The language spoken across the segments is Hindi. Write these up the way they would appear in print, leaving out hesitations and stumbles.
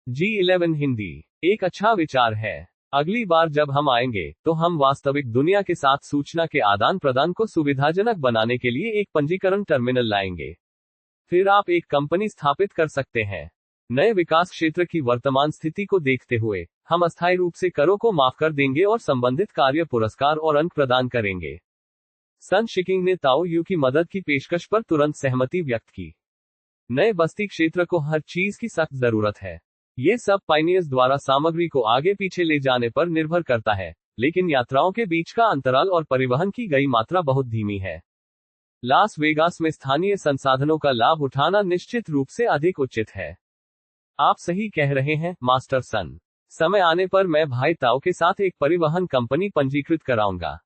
G11 हिंदी एक अच्छा विचार है। अगली बार जब हम आएंगे तो हम वास्तविक दुनिया के साथ सूचना के आदान प्रदान को सुविधाजनक बनाने के लिए एक पंजीकरण टर्मिनल लाएंगे। फिर आप एक कंपनी स्थापित कर सकते हैं। नए विकास क्षेत्र की वर्तमान स्थिति को देखते हुए हम अस्थायी रूप से करों को माफ कर देंगे और संबंधित कार्य पुरस्कार और अंक प्रदान करेंगे। सन शिकिंग ने ताओ यू की मदद की पेशकश पर तुरंत सहमति व्यक्त की। नए बस्ती क्षेत्र को हर चीज की सख्त जरूरत है। ये सब पाइनियर्स द्वारा सामग्री को आगे पीछे ले जाने पर निर्भर करता है, लेकिन यात्राओं के बीच का अंतराल और परिवहन की गई मात्रा बहुत धीमी है। लास वेगास में स्थानीय संसाधनों का लाभ उठाना निश्चित रूप से अधिक उचित है। आप सही कह रहे हैं, मास्टर सन। समय आने पर मैं भाई ताओ के साथ एक परिवहन कंपनी पंजीकृत कराऊंगा।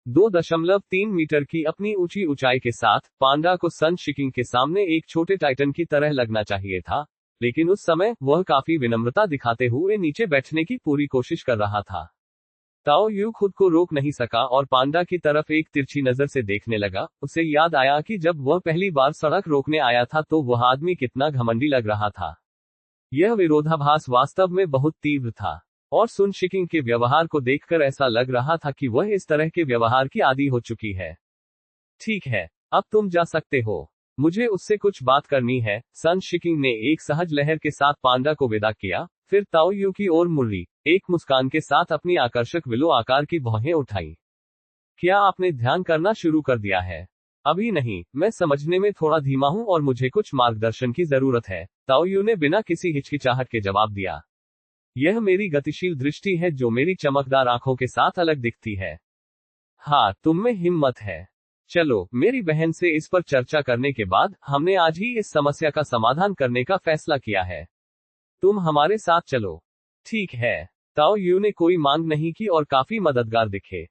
2.3 मीटर की अपनी ऊंची ऊंचाई के साथ पांडा को सन शिकिंग के सामने एक छोटे टाइटन की तरह लगना चाहिए था, लेकिन उस समय वह काफी विनम्रता दिखाते हुए नीचे बैठने की पूरी कोशिश कर रहा था। ताओ यू खुद को रोक नहीं सका और पांडा की तरफ एक तिरछी नजर से देखने लगा। उसे याद आया कि जब वह पहली बार सड़क रोकने आया था तो वह आदमी कितना घमंडी लग रहा था। यह विरोधाभास वास्तव में बहुत तीव्र था, और सुन शिकिंग के व्यवहार को देखकर ऐसा लग रहा था कि वह इस तरह के व्यवहार की आदी हो चुकी है। ठीक है, अब तुम जा सकते हो। मुझे उससे कुछ बात करनी है। सन शिकिंग ने एक सहज लहर के साथ पांडा को विदा किया, फिर ताओ यू की ओर मुड़ी, एक मुस्कान के साथ अपनी आकर्षक विलो आकार की भौहें उठाई। क्या आपने ध्यान करना शुरू कर दिया है? अभी नहीं, मैं समझने में थोड़ा धीमा हूं और मुझे कुछ मार्गदर्शन की जरूरत है, ताओ यू ने बिना किसी हिचकिचाहट के जवाब दिया। यह मेरी गतिशील दृष्टि है जो मेरी चमकदार आंखों के साथ अलग दिखती है। हाँ, तुम में हिम्मत है। चलो, मेरी बहन से इस पर चर्चा करने के बाद हमने आज ही इस समस्या का समाधान करने का फैसला किया है। तुम हमारे साथ चलो। ठीक है। ताओ यू ने कोई मांग नहीं की और काफी मददगार दिखे।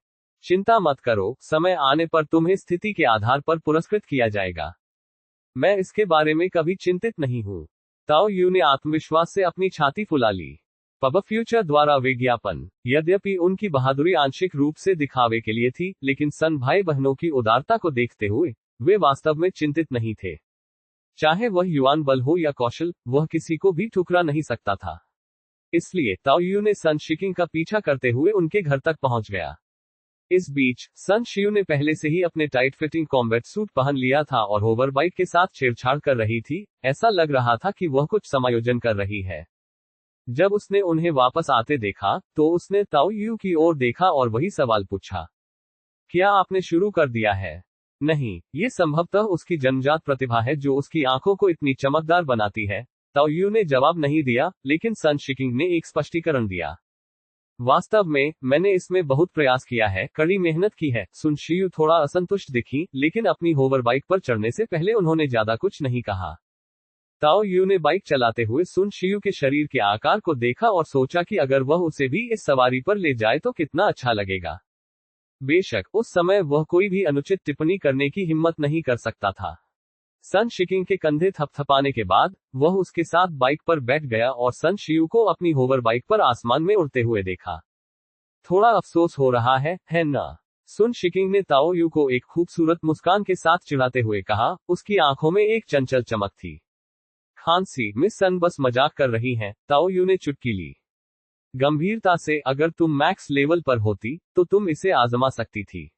चिंता मत करो, समय आने पर तुम्हें स्थिति के आधार पर पुरस्कृत किया जाएगा। मैं इसके बारे में कभी चिंतित नहीं हूँ। ताओ यू ने आत्मविश्वास से अपनी छाती फुला ली। पब फ्यूचर द्वारा विज्ञापन, यद्यपि उनकी बहादुरी आंशिक रूप से दिखावे के लिए थी, लेकिन सन भाई बहनों की उदारता को देखते हुए वे वास्तव में चिंतित नहीं थे। चाहे वह युवान बल हो या कौशल, वह किसी को भी ठुकरा नहीं सकता था। इसलिए ताओ यू ने सन शिकिंग का पीछा करते हुए उनके घर तक पहुंच गया। इस बीच सन शियू ने पहले से ही अपने टाइट फिटिंग कॉम्बैट सूट पहन लिया था और होवरबाइक के साथ छेड़छाड़ कर रही थी। ऐसा लग रहा था कि वह कुछ समायोजन कर रही है। जब उसने उन्हें वापस आते देखा तो उसने ताओ यू की ओर देखा और वही सवाल पूछा, क्या आपने शुरू कर दिया है? नहीं, ये संभवतः उसकी जन्मजात प्रतिभा है जो उसकी आंखों को इतनी चमकदार बनाती है। ताओ यू ने जवाब नहीं दिया, लेकिन सन शिकिंग ने एक स्पष्टीकरण दिया। वास्तव में मैंने इसमें बहुत प्रयास किया है, कड़ी मेहनत की है। सुन शियू थोड़ा असंतुष्ट दिखी, लेकिन अपनी होवरबाइक पर चढ़ने से पहले उन्होंने ज्यादा कुछ नहीं कहा। ताओ यू ने बाइक चलाते हुए सुन शियू के शरीर के आकार को देखा और सोचा कि अगर वह उसे भी इस सवारी पर ले जाए तो कितना अच्छा लगेगा। बेशक उस समय वह कोई भी अनुचित टिप्पणी करने की हिम्मत नहीं कर सकता था। सन शिकिंग के कंधे थपथपाने के बाद वह उसके साथ बाइक पर बैठ गया और सन शियू को अपनी होवर बाइक पर आसमान में उड़ते हुए देखा। थोड़ा अफसोस हो रहा है ना? सुन शिकिंग ने ताओ यू को एक खूबसूरत मुस्कान के साथ चिढ़ाते हुए कहा। उसकी आंखों में एक चंचल चमक थी। खांसी, मिस सन बस मजाक कर रही हैं, ताओ यू ने चुटकी ली। गंभीरता से, अगर तुम मैक्स लेवल पर होती तो तुम इसे आजमा सकती थी,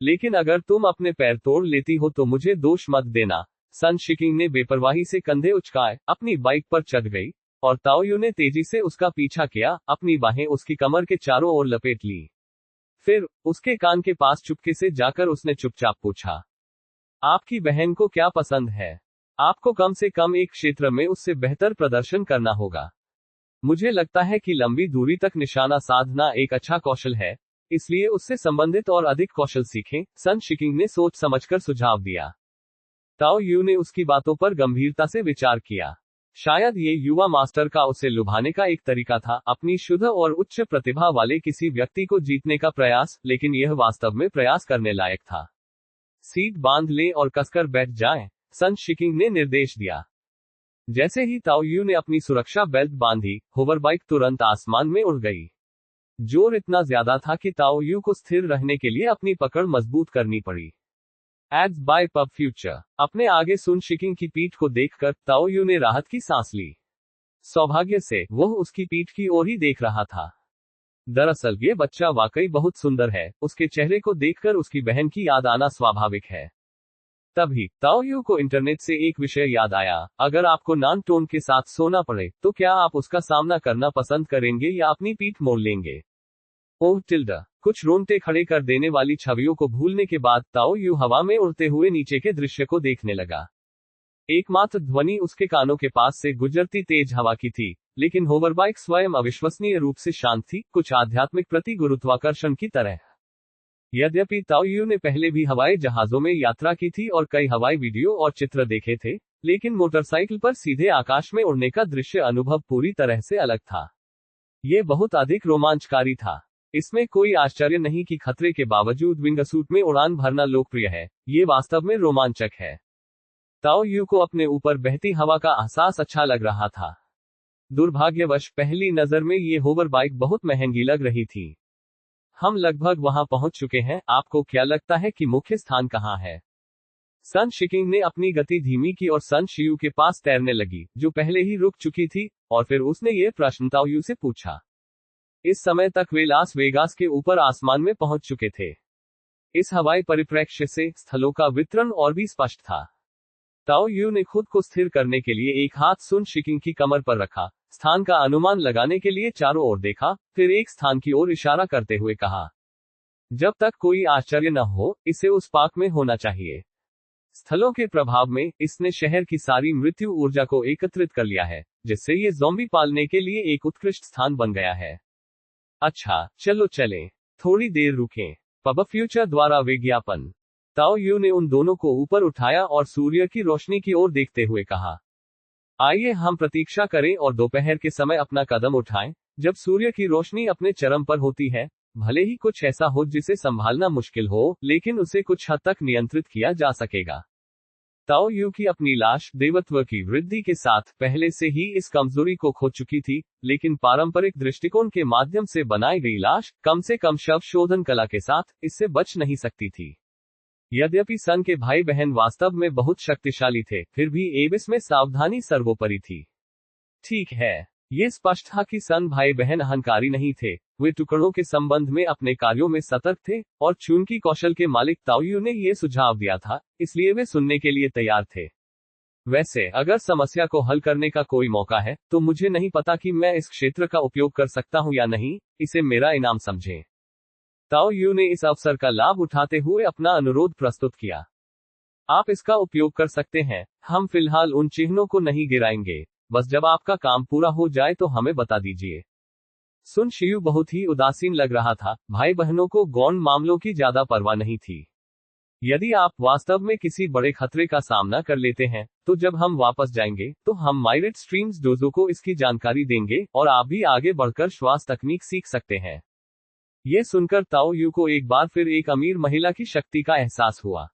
लेकिन अगर तुम अपने पैर तोड़ लेती हो तो मुझे दोष मत देना। सन शिकिंग ने बेपरवाही से कंधे उचकाए, अपनी बाइक पर चढ़ गई और ताओ यू ने तेजी से उसका पीछा किया, अपनी बाहें उसकी कमर के चारों ओर लपेट ली। फिर उसके कान के पास चुपके से जाकर उसने चुपचाप पूछा, आपकी बहन को क्या पसंद है? आपको कम से कम एक क्षेत्र में उससे बेहतर प्रदर्शन करना होगा। मुझे लगता है कि लंबी दूरी तक निशाना साधना एक अच्छा कौशल है, इसलिए उससे संबंधित और अधिक कौशल सीखें। सन शिकिंग ने सोच समझकर सुझाव दिया। ताओ यू ने उसकी बातों पर गंभीरता से विचार किया। शायद ये युवा मास्टर का उसे लुभाने का एक तरीका था, अपनी शुद्ध और उच्च प्रतिभा वाले किसी व्यक्ति को जीतने का प्रयास, लेकिन यह वास्तव में प्रयास करने लायक था। सीट बांध लें और कसकर बैठ जाएं, सन शिकिंग ने निर्देश दिया। जैसे ही ताओ यू ने अपनी सुरक्षा बेल्ट बांधी, होवरबाइक तुरंत आसमान में उड़ गई। जोर इतना ज्यादा था कि ताओ यू को स्थिर रहने के लिए अपनी पकड़ मजबूत करनी पड़ी। Ads by pub future. अपने आगे सुन शिकिंग की पीठ को देखकर ताओ यू ने राहत की सांस ली। सौभाग्य से वह उसकी पीठ की ओर ही देख रहा था। दरअसल ये बच्चा वाकई बहुत सुंदर है, उसके चेहरे को देखकर उसकी बहन की याद आना स्वाभाविक है। तभी ताओ यू को इंटरनेट से एक विषय याद आया, अगर आपको नान टोन के साथ सोना पड़े तो क्या आप उसका सामना करना पसंद करेंगे या अपनी पीठ मोड़ लेंगे? ओह टिल्डा, कुछ रोंगटे खड़े कर देने वाली छवियों को भूलने के बाद ताओ यू हवा में उड़ते हुए नीचे के दृश्य को देखने लगा। एकमात्र ध्वनि उसके कानों के पास से गुजरती तेज हवा की थी, लेकिन होवरबाइक स्वयं अविश्वसनीय रूप से शांत थी, कुछ आध्यात्मिक प्रति गुरुत्वाकर्षण की तरह। यद्यपि ताओ यू ने पहले भी हवाई जहाजों में यात्रा की थी और कई हवाई वीडियो और चित्र देखे थे, लेकिन मोटरसाइकिल पर सीधे आकाश में उड़ने का दृश्य अनुभव पूरी तरह से अलग था। ये बहुत अधिक रोमांचकारी था। इसमें कोई आश्चर्य नहीं कि खतरे के बावजूद विंगसूट में उड़ान भरना लोकप्रिय है, ये वास्तव में रोमांचक है। ताओ यू को अपने ऊपर बहती हवा का एहसास अच्छा लग रहा था। दुर्भाग्यवश पहली नजर में ये होवर बाइक बहुत महंगी लग रही थी। हम लगभग वहां पहुंच चुके हैं, आपको क्या लगता है कि मुख्य स्थान कहां है? सन शिकिंग ने अपनी गति धीमी की और सन शियू के पास तैरने लगी, जो पहले ही रुक चुकी थी, और फिर उसने ये प्रश्न ताओ यू से पूछा। इस समय तक वे लास वेगास के ऊपर आसमान में पहुंच चुके थे। इस हवाई परिप्रेक्ष्य से स्थलों का वितरण और भी स्पष्ट था। ताओ यू ने खुद को स्थिर करने के लिए एक हाथ सुन शिकिंग की कमर पर रखा, स्थान का अनुमान लगाने के लिए चारों ओर देखा, फिर एक स्थान की ओर इशारा करते हुए कहा, जब तक कोई आश्चर्य न हो, इसे उस पार्क में होना चाहिए। स्थलों के प्रभाव में इसने शहर की सारी मृत्यु ऊर्जा को एकत्रित कर लिया है, जिससे ये ज़ॉम्बी पालने के लिए एक उत्कृष्ट स्थान बन गया है। अच्छा, चलो चलें। थोड़ी देर रुकें। पब फ्यूचर द्वारा विज्ञापन। ताओ यू ने उन दोनों को ऊपर उठाया और सूर्य की रोशनी की ओर देखते हुए कहा, आइए हम प्रतीक्षा करें और दोपहर के समय अपना कदम उठाएं, जब सूर्य की रोशनी अपने चरम पर होती है। भले ही कुछ ऐसा हो जिसे संभालना मुश्किल हो, लेकिन उसे कुछ हद तक नियंत्रित किया जा सकेगा। ताओ यू की अपनी लाश देवत्व की वृद्धि के साथ पहले से ही इस कमजोरी को खो चुकी थी, लेकिन पारंपरिक दृष्टिकोण के माध्यम से बनाई गई लाश कम से कम शव शोधन कला के साथ इससे बच नहीं सकती थी। यद्यपि सन के भाई बहन वास्तव में बहुत शक्तिशाली थे, फिर भी एबिस में सावधानी सर्वोपरि थी। ठीक है, ये स्पष्ट था कि सन भाई बहन अहंकारी नहीं थे, वे टुकड़ों के संबंध में अपने कार्यों में सतर्क थे, और चुनकी कौशल के मालिक ताओ यू ने ये सुझाव दिया था, इसलिए वे सुनने के लिए तैयार थे। वैसे अगर समस्या को हल करने का कोई मौका है, तो मुझे नहीं पता कि मैं इस क्षेत्र का उपयोग कर सकता हूं या नहीं, इसे मेरा इनाम समझें। ताओ यू ने इस अवसर का लाभ उठाते हुए अपना अनुरोध प्रस्तुत किया। आप इसका उपयोग कर सकते हैं, हम फिलहाल उन चिन्हों को नहीं गिराएंगे, बस जब आपका काम पूरा हो जाए तो हमें बता दीजिए। सुन शियू बहुत ही उदासीन लग रहा था, भाई बहनों को गौण मामलों की ज्यादा परवाह नहीं थी। यदि आप वास्तव में किसी बड़े खतरे का सामना कर लेते हैं, तो जब हम वापस जाएंगे, तो हम माइरेट स्ट्रीम्स डोजो को इसकी जानकारी देंगे, और आप भी आगे बढ़कर श्वास तकनीक सीख सकते हैं। यह सुनकर ताओ यू को एक बार फिर एक अमीर महिला की शक्ति का एहसास हुआ।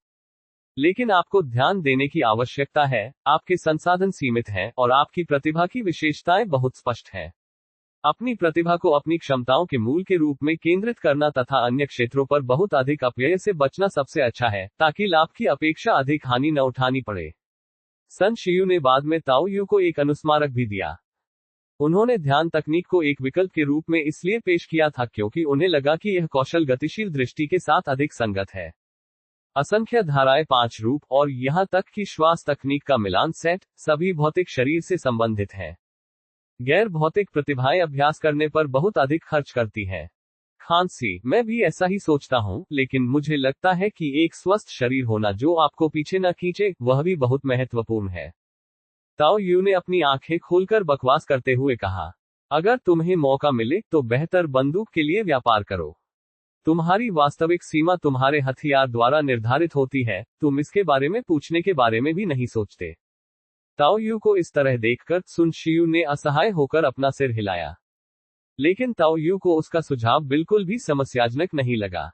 लेकिन आपको ध्यान देने की आवश्यकता है, आपके संसाधन सीमित हैं, और आपकी प्रतिभा की विशेषताएं बहुत स्पष्ट हैं। अपनी प्रतिभा को अपनी क्षमताओं के मूल के रूप में केंद्रित करना तथा अन्य क्षेत्रों पर बहुत अधिक अपव्यय से बचना सबसे अच्छा है, ताकि लाभ की अपेक्षा अधिक हानि न उठानी पड़े। सन शियू ने बाद में ताओ यू को एक अनुस्मारक भी दिया। उन्होंने ध्यान तकनीक को एक विकल्प के रूप में इसलिए पेश किया था क्योंकि उन्हें लगा कि यह कौशल गतिशील दृष्टि के साथ अधिक संगत है। असंख्य धाराएं, 5 रूप, और यहां तक कि श्वास तकनीक का मिलान सेट, सभी भौतिक शरीर से संबंधित हैं। गैर भौतिक प्रतिभाएं अभ्यास करने पर बहुत अधिक खर्च करती हैं। खांसी, मैं भी ऐसा ही सोचता हूं, लेकिन मुझे लगता है कि एक स्वस्थ शरीर होना जो आपको पीछे न खींचे, वह भी बहुत महत्वपूर्ण है। ताओ यू ने अपनी आंखें खोलकर बकवास करते हुए कहा, अगर तुम्हें मौका मिले तो बेहतर बंदूक के लिए व्यापार करो। तुम्हारी वास्तविक सीमा तुम्हारे हथियार द्वारा निर्धारित होती है, तुम इसके बारे में पूछने के बारे में भी नहीं सोचते। ताओ यू को इस तरह देखकर सुन शियू ने असहाय होकर अपना सिर हिलाया। लेकिन ताओ यू को उसका सुझाव बिल्कुल भी समस्याजनक नहीं लगा।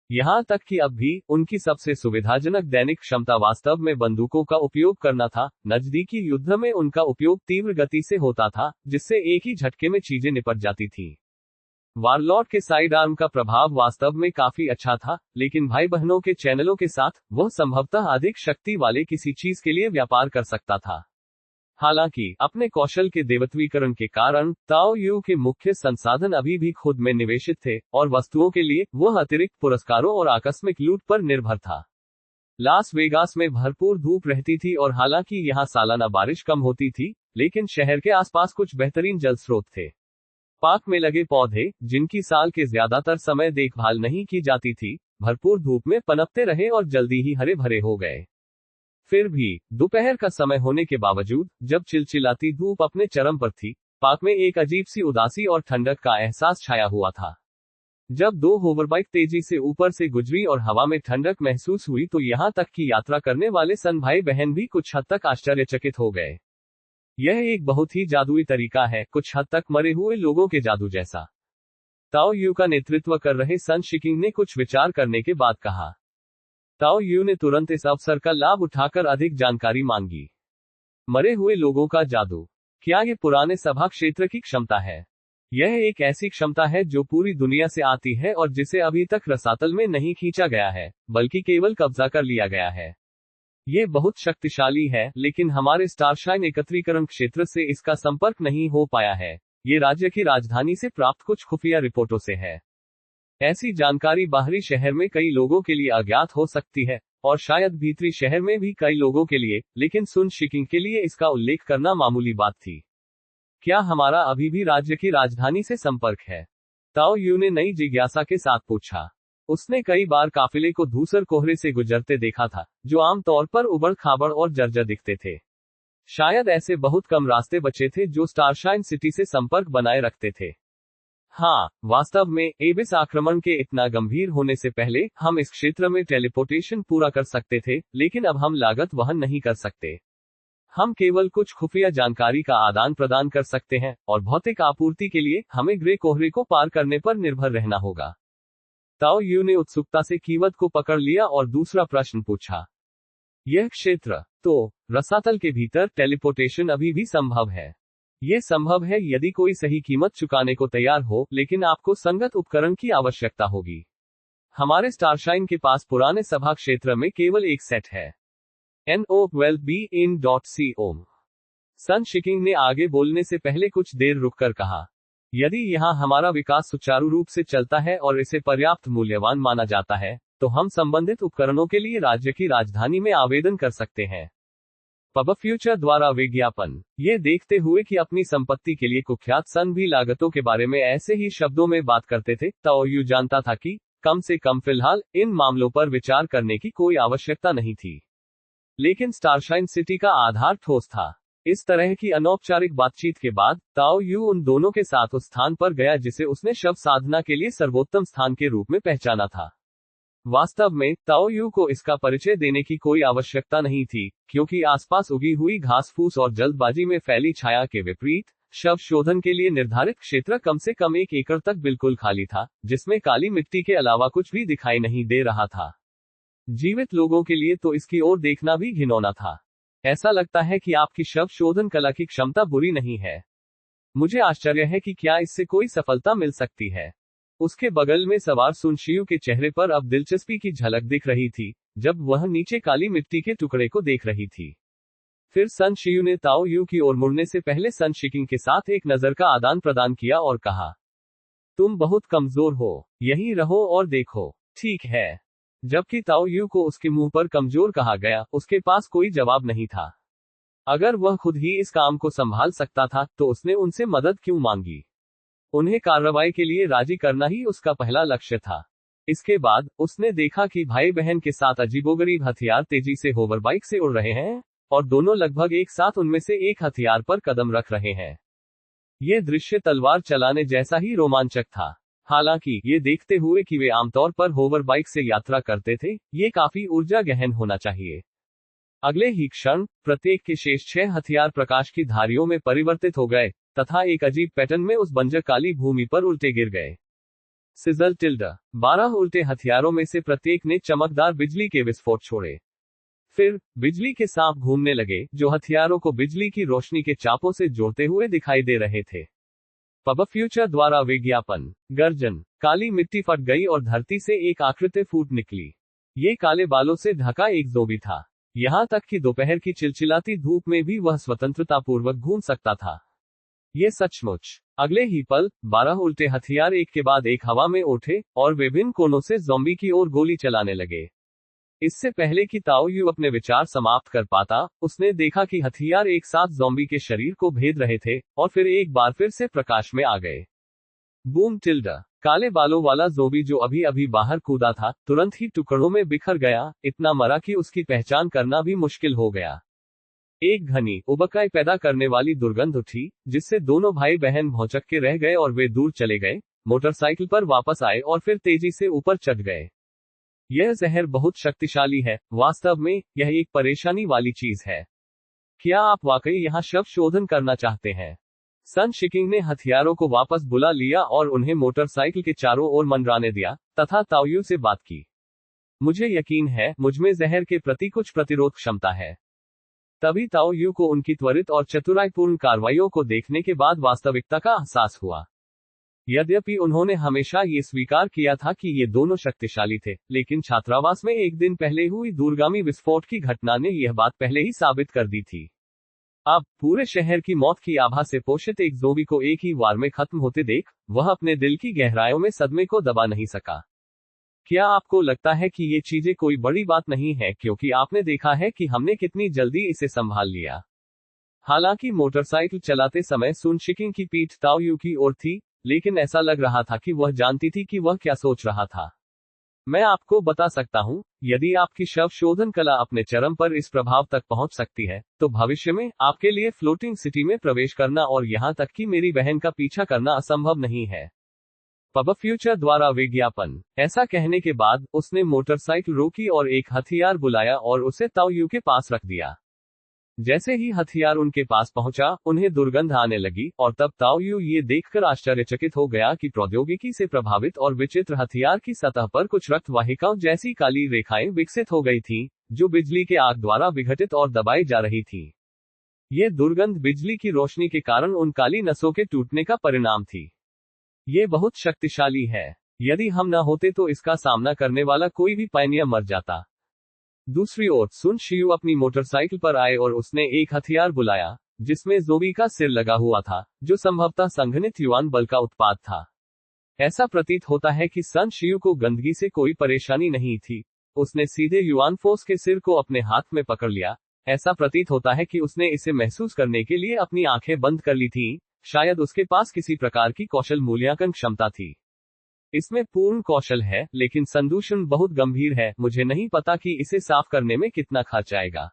यहां तक कि अब भी उनकी सबसे सुविधाजनक दैनिक क्षमता वास्तव में बंदूकों का उपयोग करना था। नजदीकी युद्ध में उनका उपयोग तीव्र गति से होता था, जिससे एक ही झटके में चीजें निपट जाती थीं। वारलॉर्ड के साइड आर्म का प्रभाव वास्तव में काफी अच्छा था, लेकिन भाई बहनों के चैनलों के साथ वह संभवतः अधिक शक्ति वाले किसी चीज के लिए व्यापार कर सकता था। हालांकि अपने कौशल के देवत्वीकरण के कारण ताओ यू के मुख्य संसाधन अभी भी खुद में निवेशित थे और वस्तुओं के लिए वह अतिरिक्त पुरस्कारों और आकस्मिक लूट पर निर्भर था। लास वेगास में भरपूर धूप रहती थी और हालांकि यहां सालाना बारिश कम होती थी, लेकिन शहर के आसपास कुछ बेहतरीन जल स्रोत थे। पार्क में लगे पौधे, जिनकी साल के ज्यादातर समय देखभाल नहीं की जाती थी, भरपूर धूप में पनपते रहे और जल्दी ही हरे भरे हो गए। फिर भी दोपहर का समय होने के बावजूद, जब चिलचिलाती धूप अपने चरम पर थी, पार्क में एक अजीब सी उदासी और ठंडक का एहसास छाया हुआ था। जब दो होवरबाइक तेजी से ऊपर से गुजरी और हवा में ठंडक महसूस हुई तो यहां तक कि यात्रा करने वाले सन भाई बहन भी कुछ हद तक आश्चर्यचकित हो गए। यह एक बहुत ही जादुई तरीका है, कुछ हद तक मरे हुए लोगों के जादू जैसा। ताओ यू का नेतृत्व कर रहे सन शिकिंग ने कुछ विचार करने के बाद कहा। ताओ यू ने तुरंत इस अवसर का लाभ उठाकर अधिक जानकारी मांगी। मरे हुए लोगों का जादू, क्या ये पुराने सभा क्षेत्र की क्षमता है? यह एक ऐसी क्षमता है जो पूरी दुनिया से आती है और जिसे अभी तक रसातल में नहीं खींचा गया है, बल्कि केवल कब्जा कर लिया गया है। ये बहुत शक्तिशाली है, लेकिन हमारे स्टारशाइन एकत्रीकरण क्षेत्र से इसका संपर्क नहीं हो पाया है। ये राज्य की राजधानी से प्राप्त कुछ खुफिया रिपोर्टों से है। ऐसी जानकारी बाहरी शहर में कई लोगों के लिए अज्ञात हो सकती है, और शायद भीतरी शहर में भी कई लोगों के लिए, लेकिन सुन शिकिंग के लिए इसका उल्लेख करना मामूली बात थी। क्या हमारा अभी भी राज्य की राजधानी से संपर्क है? ताओ यू ने नई जिज्ञासा के साथ पूछा। उसने कई बार काफिले को धूसर कोहरे से गुजरते देखा था, जो आमतौर पर उबड़ खाबड़ और जर्जर दिखते थे। शायद ऐसे बहुत कम रास्ते बचे थे जो स्टारशाइन सिटी से संपर्क बनाए रखते थे। हाँ, वास्तव में एबिस आक्रमण के इतना गंभीर होने से पहले हम इस क्षेत्र में टेलीपोर्टेशन पूरा कर सकते थे, लेकिन अब हम लागत वहन नहीं कर सकते। हम केवल कुछ खुफिया जानकारी का आदान प्रदान कर सकते हैं, और भौतिक आपूर्ति के लिए हमें ग्रे कोहरे को पार करने पर निर्भर रहना होगा। ताओ यू ने उत्सुकता से कीवत को पकड़ लिया और दूसरा प्रश्न पूछा। यह क्षेत्र, तो रसातल के भीतर टेलीपोर्टेशन अभी भी संभव है। यह संभव है यदि कोई सही कीमत चुकाने को तैयार हो, लेकिन आपको संगत उपकरण की आवश्यकता होगी। हमारे स्टारशाइन के पास पुराने सभा क्षेत्र में केवल एक सेट है। No12bin.com। सन शिकिंग ने आगे बोलने से पहले कुछ देर रुककर कहा, यदि यहाँ हमारा विकास सुचारू रूप से चलता है और इसे पर्याप्त मूल्यवान माना जाता है, तो हम संबंधित उपकरणों के लिए राज्य की राजधानी में आवेदन कर सकते हैं। पब फ्यूचर द्वारा विज्ञापन। ये देखते हुए कि अपनी संपत्ति के लिए कुख्यात सन भी लागतों के बारे में ऐसे ही शब्दों में बात करते थे, ताओ यू जानता था कि कम से कम फिलहाल इन मामलों पर विचार करने की कोई आवश्यकता नहीं थी। लेकिन स्टारशाइन सिटी का आधार ठोस था। इस तरह की अनौपचारिक बातचीत के बाद ताओ यू उन दोनों के साथ उस स्थान पर गया जिसे उसने शव साधना के लिए सर्वोत्तम स्थान के रूप में पहचाना था। वास्तव में ताओ यू को इसका परिचय देने की कोई आवश्यकता नहीं थी, क्योंकि आसपास उगी हुई घास फूस और जल्दबाजी में फैली छाया के विपरीत, शव शोधन के लिए निर्धारित क्षेत्र कम से कम 1 एकड़ तक बिल्कुल खाली था, जिसमें काली मिट्टी के अलावा कुछ भी दिखाई नहीं दे रहा था। जीवित लोगों के लिए तो इसकी ओर देखना भी घिनौना था। ऐसा लगता है कि आपकी शव शोधन कला की क्षमता बुरी नहीं है। मुझे आश्चर्य है कि क्या इससे कोई सफलता मिल सकती है। उसके बगल में सवार सुन शियू के चेहरे पर अब दिलचस्पी की झलक दिख रही थी, जब वह नीचे काली मिट्टी के टुकड़े को देख रही थी। फिर सन शियू ने ताओ यू की ओर मुड़ने से पहले सन शिकिंग के साथ एक नजर का आदान प्रदान किया और कहा, तुम बहुत कमजोर हो, यहीं रहो और देखो। ठीक है। जबकि ताओ यू को उसके मुंह पर कमजोर कहा गया, उसके पास कोई जवाब नहीं था। अगर वह खुद ही इस काम को संभाल सकता था, तो उसने उनसे मदद क्यों मांगी? उन्हें कार्रवाई के लिए राजी करना ही उसका पहला लक्ष्य था। इसके बाद उसने देखा कि भाई बहन के साथ अजीबोगरीब हथियार तेजी से होवरबाइक से उड़ रहे हैं, और दोनों लगभग एक साथ उनमें से एक हथियार पर कदम रख रहे हैं। यह दृश्य तलवार चलाने जैसा ही रोमांचक था। हालांकि ये देखते हुए कि वे आमतौर पर होवरबाइक से यात्रा करते थे, ये काफी ऊर्जा गहन होना चाहिए। अगले ही क्षण प्रत्येक के शेष 6 हथियार प्रकाश की धारियों में परिवर्तित हो गए, तथा एक अजीब पैटर्न में उस बंजर काली भूमि पर उल्टे गिर गए। Sizzle tilde. 12 उल्टे हथियारों में से प्रत्येक ने चमकदार बिजली के विस्फोट छोड़े। फिर बिजली के सांप घूमने लगे, जो हथियारों को बिजली की रोशनी के चापों से जोड़ते हुए दिखाई दे रहे थे। पब फ्यूचर द्वारा विज्ञापन। गर्जन। काली मिट्टी फट गई और धरती से एक आकृति फूट निकली। ये काले बालों से ढका एक ज़ोंबी था। यहाँ तक कि दोपहर की चिलचिलाती धूप में भी वह स्वतंत्रतापूर्वक घूम सकता था। ये सचमुच। अगले ही पल 12 उल्टे हथियार एक के बाद एक हवा में उठे और विभिन्न कोनों से ज़ॉम्बी की ओर गोली चलाने लगे। इससे पहले कि ताओ यू अपने विचार समाप्त कर पाता, उसने देखा कि हथियार एक साथ ज़ॉम्बी के शरीर को भेद रहे थे और फिर एक बार फिर से प्रकाश में आ गए। Boom tilde. काले बालों वाला ज़ॉम्बी जो अभी अभी बाहर कूदा था, तुरंत ही टुकड़ों में बिखर गया, इतना मरा कि उसकी पहचान करना भी मुश्किल हो गया। एक घनी उबकाई पैदा करने वाली दुर्गंध उठी, जिससे दोनों भाई बहन भौंचक के रह गए और वे दूर चले गए, मोटरसाइकिल पर वापस आए और फिर तेजी से ऊपर चढ़ गए। यह जहर बहुत शक्तिशाली है। वास्तव में यह एक परेशानी वाली चीज है। क्या आप वाकई यहाँ शव शोधन करना चाहते हैं? सन शिकिंग ने हथियारों को वापस बुला लिया और उन्हें मोटरसाइकिल के चारों ओर मंडराने दिया तथा ताओयू से बात की। मुझे यकीन है मुझमें जहर के प्रति कुछ प्रतिरोध क्षमता है। तभी ताओयू को उनकी त्वरित और चतुराईपूर्ण कार्रवाइयों को देखने के बाद वास्तविकता का एहसास हुआ। यद्यपि उन्होंने हमेशा ये स्वीकार किया था कि ये दोनों शक्तिशाली थे, लेकिन छात्रावास में एक दिन पहले हुई दूरगामी विस्फोट की घटना ने यह बात पहले ही साबित कर दी थी। अब पूरे शहर की मौत की आभा से पोषित एक ज़ॉम्बी को एक ही वार में खत्म होते देख, वह अपने दिल की गहराइयों में सदमे को दबा नहीं सका। क्या आपको लगता है कि ये चीजें कोई बड़ी बात नहीं है, क्योंकि आपने देखा है कि हमने कितनी जल्दी इसे संभाल लिया? हालांकि मोटरसाइकिल चलाते समय सुन शिकिंग की पीठ ताओयू की ओर थी, लेकिन ऐसा लग रहा था कि वह जानती थी कि वह क्या सोच रहा था। मैं आपको बता सकता हूँ, यदि आपकी शव शोधन कला अपने चरम पर इस प्रभाव तक पहुंच सकती है, तो भविष्य में आपके लिए फ्लोटिंग सिटी में प्रवेश करना और यहाँ तक कि मेरी बहन का पीछा करना असंभव नहीं है। पब फ्यूचर द्वारा विज्ञापन। ऐसा कहने के बाद उसने मोटरसाइकिल रोकी और एक हथियार बुलाया और उसे ताओयू के पास रख दिया। जैसे ही हथियार उनके पास पहुंचा, उन्हें दुर्गंध आने लगी और तब ताओयू ये देखकर आश्चर्यचकित हो गया कि प्रौद्योगिकी से प्रभावित और विचित्र हथियार की सतह पर कुछ रक्त वाहिकाओं जैसी काली रेखाएं विकसित हो गई थीं, जो बिजली के आग द्वारा विघटित और दबाई जा रही थी। ये दुर्गंध बिजली की रोशनी के कारण उन काली नसों के टूटने का परिणाम थी। ये बहुत शक्तिशाली है। यदि हम न होते तो इसका सामना करने वाला कोई भी पायनियर मर जाता। दूसरी ओर सुन शियू अपनी मोटरसाइकिल पर आए और उसने एक हथियार बुलाया, जिसमें ज़ॉम्बी का सिर लगा हुआ था, जो संभवतः संघनित युआन बल का उत्पाद था। ऐसा प्रतीत होता है कि सन शियू को गंदगी से कोई परेशानी नहीं थी। उसने सीधे युआन फोर्स के सिर को अपने हाथ में पकड़ लिया। ऐसा प्रतीत होता है कि उसने इसे महसूस करने के लिए अपनी आंखें बंद कर ली थीं। शायद उसके पास किसी प्रकार की कौशल मूल्यांकन क्षमता थी। इसमें पूर्ण कौशल है, लेकिन संदूषण बहुत गंभीर है। मुझे नहीं पता कि इसे साफ करने में कितना खर्च आएगा।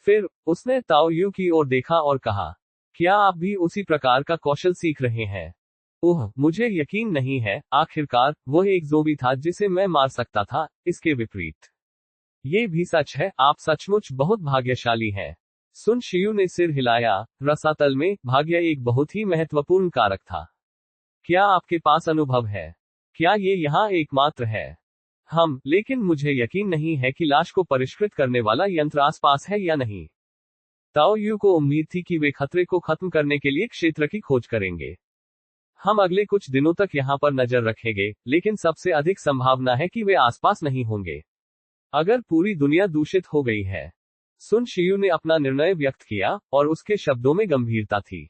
फिर उसने ताओयू की ओर देखा और कहा, क्या आप भी उसी प्रकार का कौशल सीख रहे हैं? ओह, मुझे यकीन नहीं है। आखिरकार वह एक ज़ॉम्बी था जिसे मैं मार सकता था। इसके विपरीत ये भी सच है। आप सचमुच बहुत भाग्यशाली हैं। सुन शियू ने सिर हिलाया। रसातल में भाग्य एक बहुत ही महत्वपूर्ण कारक था। क्या आपके पास अनुभव है? क्या ये यहाँ एकमात्र है? लेकिन मुझे यकीन नहीं है कि लाश को परिष्कृत करने वाला यंत्र आसपास है या नहीं। ताओयू को उम्मीद थी कि वे खतरे को खत्म करने के लिए क्षेत्र की खोज करेंगे। हम अगले कुछ दिनों तक यहाँ पर नजर रखेंगे, लेकिन सबसे अधिक संभावना है कि वे आसपास नहीं होंगे। अगर पूरी दुनिया दूषित हो गई है। सुन शियू ने अपना निर्णय व्यक्त किया और उसके शब्दों में गंभीरता थी।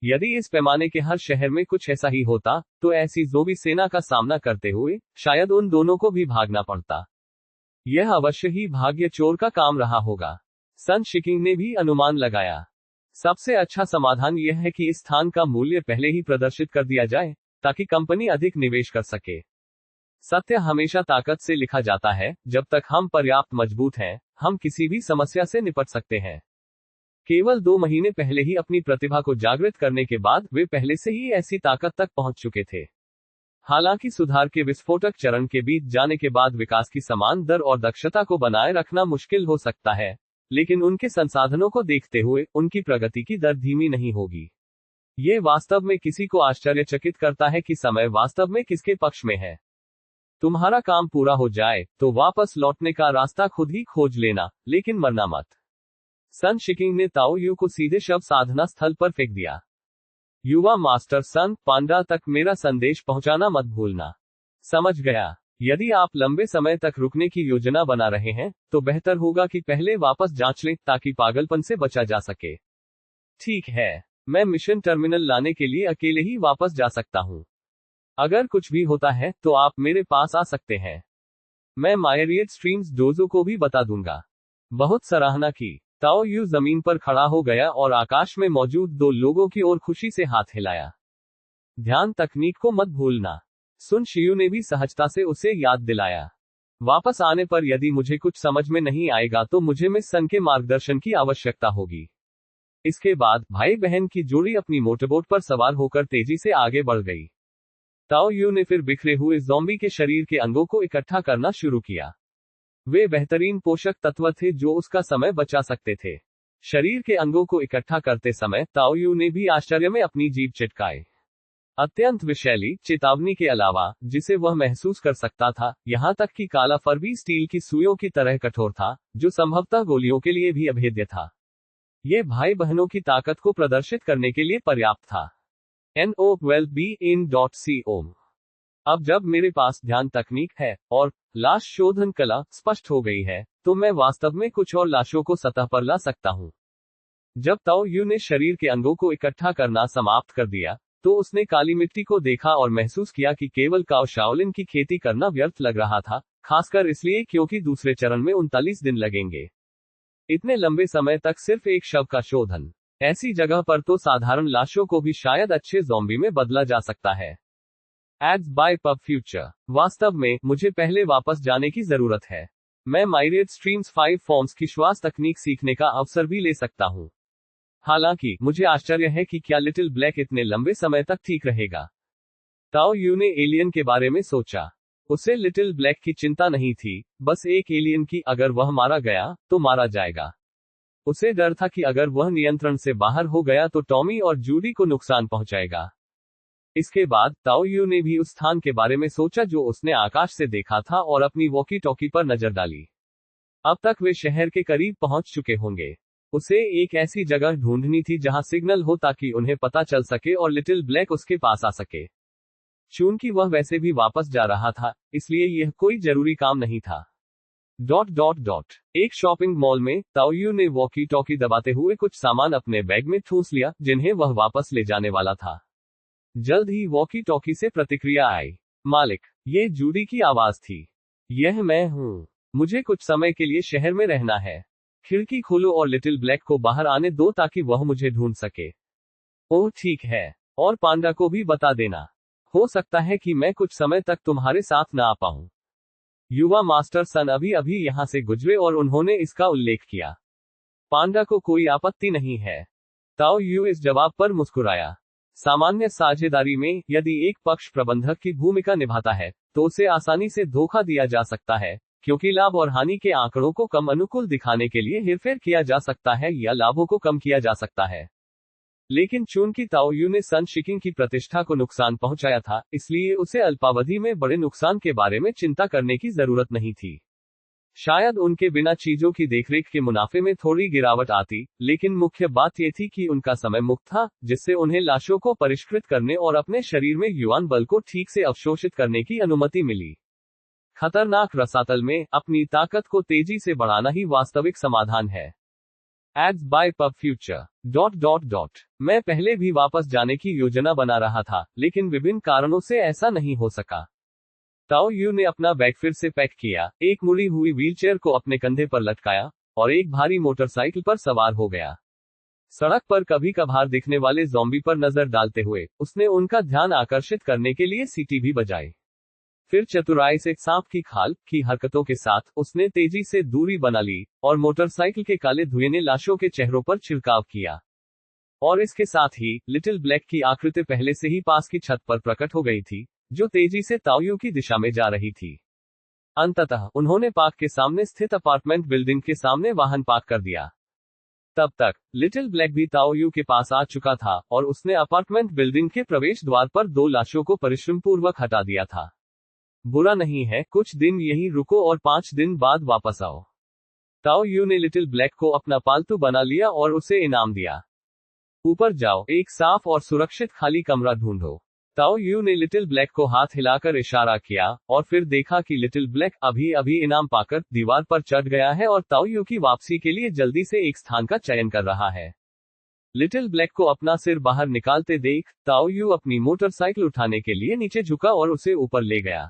यदि इस पैमाने के हर शहर में कुछ ऐसा ही होता, तो ऐसी ज़ॉम्बी सेना का सामना करते हुए शायद उन दोनों को भी भागना पड़ता। यह अवश्य ही भाग्य चोर का काम रहा होगा। सन शिकिंग ने भी अनुमान लगाया। सबसे अच्छा समाधान यह है कि इस स्थान का मूल्य पहले ही प्रदर्शित कर दिया जाए, ताकि कंपनी अधिक निवेश कर सके। सत्य हमेशा ताकत से लिखा जाता है। जब तक हम पर्याप्त मजबूत हैं, हम किसी भी समस्या से निपट सकते हैं। केवल 2 महीने पहले ही अपनी प्रतिभा को जागृत करने के बाद वे पहले से ही ऐसी ताकत तक पहुंच चुके थे। हालांकि सुधार के विस्फोटक चरण के बीच जाने के बाद विकास की समान दर और दक्षता को बनाए रखना मुश्किल हो सकता है, लेकिन उनके संसाधनों को देखते हुए उनकी प्रगति की दर धीमी नहीं होगी। ये वास्तव में किसी को आश्चर्यचकित करता है कि समय वास्तव में किसके पक्ष में है। तुम्हारा काम पूरा हो जाए तो वापस लौटने का रास्ता खुद ही खोज लेना, लेकिन मरना मत। सन शिकिंग ने ताओयू को सीधे शव साधना स्थल पर फेंक दिया। युवा मास्टर सन पांडा तक मेरा संदेश पहुंचाना मत भूलना। समझ गया। यदि आप लंबे समय तक रुकने की योजना बना रहे हैं, तो बेहतर होगा कि पहले वापस जांच लें ताकि पागलपन से बचा जा सके। ठीक है, मैं मिशन टर्मिनल लाने के लिए अकेले ही वापस जा सकता हूँ। अगर कुछ भी होता है तो आप मेरे पास आ सकते हैं। मैं मायरियत स्ट्रीम्स डोजो को भी बता दूंगा। बहुत सराहना की। ताओ यू जमीन पर खड़ा हो गया और आकाश में मौजूद दो लोगों की ओर खुशी से हाथ हिलाया। ध्यान तकनीक को मत भूलना, सुन शियू ने भी सहजता से उसे याद दिलाया। वापस आने पर यदि मुझे कुछ समझ में नहीं आएगा तो मुझे मिस सन के मार्गदर्शन की आवश्यकता होगी। इसके बाद भाई बहन की जोड़ी अपनी मोटरबोट पर सवार होकर तेजी से आगे बढ़ गई। ताओ यू ने फिर बिखरे हुए ज़ॉम्बी के शरीर के अंगों को इकट्ठा करना शुरू किया। वे बेहतरीन पोषक तत्व थे जो उसका समय बचा सकते थे। शरीर के अंगों को इकट्ठा करते समय ताओ यू ने भी आश्चर्य में अपनी जीभ चिटकाए। अत्यंत विषैली चेतावनी के अलावा, जिसे वह महसूस कर सकता था, यहां तक कि काला फर भी स्टील की सुइयों की तरह कठोर था, जो संभवतः गोलियों के लिए भी अभेद्य था। ये भाई बहनों की ताकत को प्रदर्शित करने के लिए पर्याप्त था। NO12BIN.CO। अब जब मेरे पास ध्यान तकनीक है और लाश शोधन कला स्पष्ट हो गई है, तो मैं वास्तव में कुछ और लाशों को सतह पर ला सकता हूं। जब ताओ यू ने शरीर के अंगों को इकट्ठा करना समाप्त कर दिया, तो उसने काली मिट्टी को देखा और महसूस किया कि केवल काओ शाओलिन की खेती करना व्यर्थ लग रहा था, खासकर इसलिए क्योंकि दूसरे चरण में 39 दिन लगेंगे। इतने लंबे समय तक सिर्फ एक शव का शोधन, ऐसी जगह पर तो साधारण लाशों को भी शायद अच्छे ज़ॉम्बी में बदला जा सकता है। Ads by pub future. वास्तव में मुझे पहले वापस जाने की जरूरत है। मैं मायरियत स्ट्रीम्स 5 फॉर्म्स की श्वास तकनीक सीखने का अवसर भी ले सकता हूँ। हालांकि मुझे आश्चर्य है कि क्या लिटिल ब्लैक इतने लंबे समय तक ठीक रहेगा। ताओ यू ने एलियन के बारे में सोचा। उसे लिटिल ब्लैक की चिंता नहीं थी, बस एक एलियन की, अगर वह मारा गया तो मारा जाएगा। उसे डर था कि अगर वह नियंत्रण से बाहर हो गया तो टॉमी और जूडी को नुकसान पहुंचाएगा। इसके बाद ताओ यू ने भी उस स्थान के बारे में सोचा जो उसने आकाश से देखा था और अपनी वॉकी टॉकी पर नजर डाली। अब तक वे शहर के करीब पहुंच चुके होंगे। उसे एक ऐसी जगह ढूंढनी थी जहां सिग्नल हो ताकि उन्हें पता चल सके और लिटिल ब्लैक उसके पास आ सके। चूंकि वह वैसे भी वापस जा रहा था, इसलिए यह कोई जरूरी काम नहीं था। एक शॉपिंग मॉल में ताओ यू ने वॉकी टॉकी दबाते हुए कुछ सामान अपने बैग में ठूंस लिया जिन्हें वह वापस ले जाने वाला था। जल्द ही वॉकी टॉकी से प्रतिक्रिया आई। मालिक, ये जूडी की आवाज थी। यह मैं हूँ। मुझे कुछ समय के लिए शहर में रहना है। खिड़की खोलो और लिटिल ब्लैक को बाहर आने दो ताकि वह मुझे ढूंढ सके। ओह ठीक है, और पांडा को भी बता देना। हो सकता है कि मैं कुछ समय तक तुम्हारे साथ न आ पाऊं। युवा मास्टर सन अभी अभी यहां से गुजरे और उन्होंने इसका उल्लेख किया। पांडा को कोई आपत्ति नहीं है। ताओ यू इस जवाब पर मुस्कुराया। सामान्य साझेदारी में, यदि एक पक्ष प्रबंधक की भूमिका निभाता है, तो उसे आसानी से धोखा दिया जा सकता है, क्योंकि लाभ और हानि के आंकड़ों को कम अनुकूल दिखाने के लिए हेरफेर किया जा सकता है या लाभों को कम किया जा सकता है। लेकिन चूंकि ताओ यू ने सन शिकिंग की प्रतिष्ठा को नुकसान पहुंचाया था, इसलिए उसे अल्पावधि में बड़े नुकसान के बारे में चिंता करने की जरूरत नहीं थी। शायद उनके बिना चीजों की देखरेख के मुनाफे में थोड़ी गिरावट आती, लेकिन मुख्य बात यह थी कि उनका समय मुक्त था, जिससे उन्हें लाशों को परिष्कृत करने और अपने शरीर में युवान बल को ठीक से अवशोषित करने की अनुमति मिली। खतरनाक रसातल में अपनी ताकत को तेजी से बढ़ाना ही वास्तविक समाधान है। Ads by pub future. मैं पहले भी वापस जाने की योजना बना रहा था, लेकिन विभिन्न कारणों से ऐसा नहीं हो सका। ताओ यू ने अपना बैग फिर से पैक किया, एक मुड़ी हुई व्हीलचेयर को अपने कंधे पर लटकाया और एक भारी मोटरसाइकिल पर सवार हो गया। सड़क पर कभी कभार दिखने वाले ज़ॉम्बी पर नजर डालते हुए उसने उनका ध्यान आकर्षित करने के लिए सीटी भी बजाई। फिर चतुराई से सांप की खाल की हरकतों के साथ उसने तेजी से दूरी बना ली और मोटरसाइकिल के काले धुएं ने लाशों के चेहरों पर छिड़काव किया। और इसके साथ ही लिटिल ब्लैक की आकृति पहले से ही पास की छत पर प्रकट हो गई थी, जो तेजी से ताओ यू की दिशा में जा रही थी। अंततः उन्होंने पार्क के सामने स्थित अपार्टमेंट बिल्डिंग के सामने वाहन पार्क कर दिया। तब तक लिटिल ब्लैक भी ताओ यू के पास आ चुका था और उसने अपार्टमेंट बिल्डिंग के प्रवेश द्वार पर 2 लाशों को परिश्रमपूर्वक हटा दिया था। बुरा नहीं है, कुछ दिन यहीं रुको और 5 दिन बाद वापस आओ। ताओ यू ने लिटिल ब्लैक को अपना पालतू बना लिया और उसे इनाम दिया। ऊपर जाओ, एक साफ और सुरक्षित खाली कमरा ढूंढो। ताओ यू ने लिटिल ब्लैक को हाथ हिलाकर इशारा किया और फिर देखा कि लिटिल ब्लैक अभी अभी इनाम पाकर दीवार पर चढ़ गया है और ताओ यू की वापसी के लिए जल्दी से एक स्थान का चयन कर रहा है। लिटिल ब्लैक को अपना सिर बाहर निकालते देख ताओ यू अपनी मोटरसाइकिल उठाने के लिए नीचे झुका और उसे ऊपर ले गया।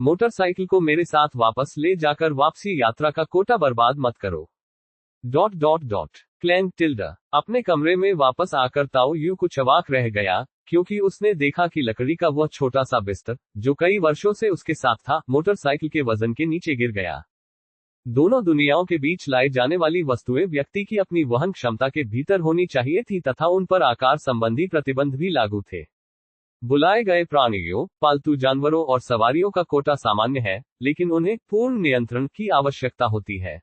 मोटरसाइकिल को मेरे साथ वापस ले जाकर वापसी यात्रा का कोटा बर्बाद मत करो। Clang tilde. अपने कमरे में वापस आकर ताओ यू कुछ अवाक रह गया, क्योंकि उसने देखा कि लकड़ी का वह छोटा सा बिस्तर, जो कई वर्षों से उसके साथ था, मोटरसाइकिल के वजन के नीचे गिर गया। दोनों दुनियाओं के बीच लाई जाने वाली वस्तुएं व्यक्ति की अपनी वहन क्षमता के भीतर होनी चाहिए थी तथा उन पर आकार संबंधी प्रतिबंध भी लागू थे। बुलाए गए प्राणियों, पालतू जानवरों और सवारियों का कोटा सामान्य है, लेकिन उन्हें पूर्ण नियंत्रण की आवश्यकता होती है।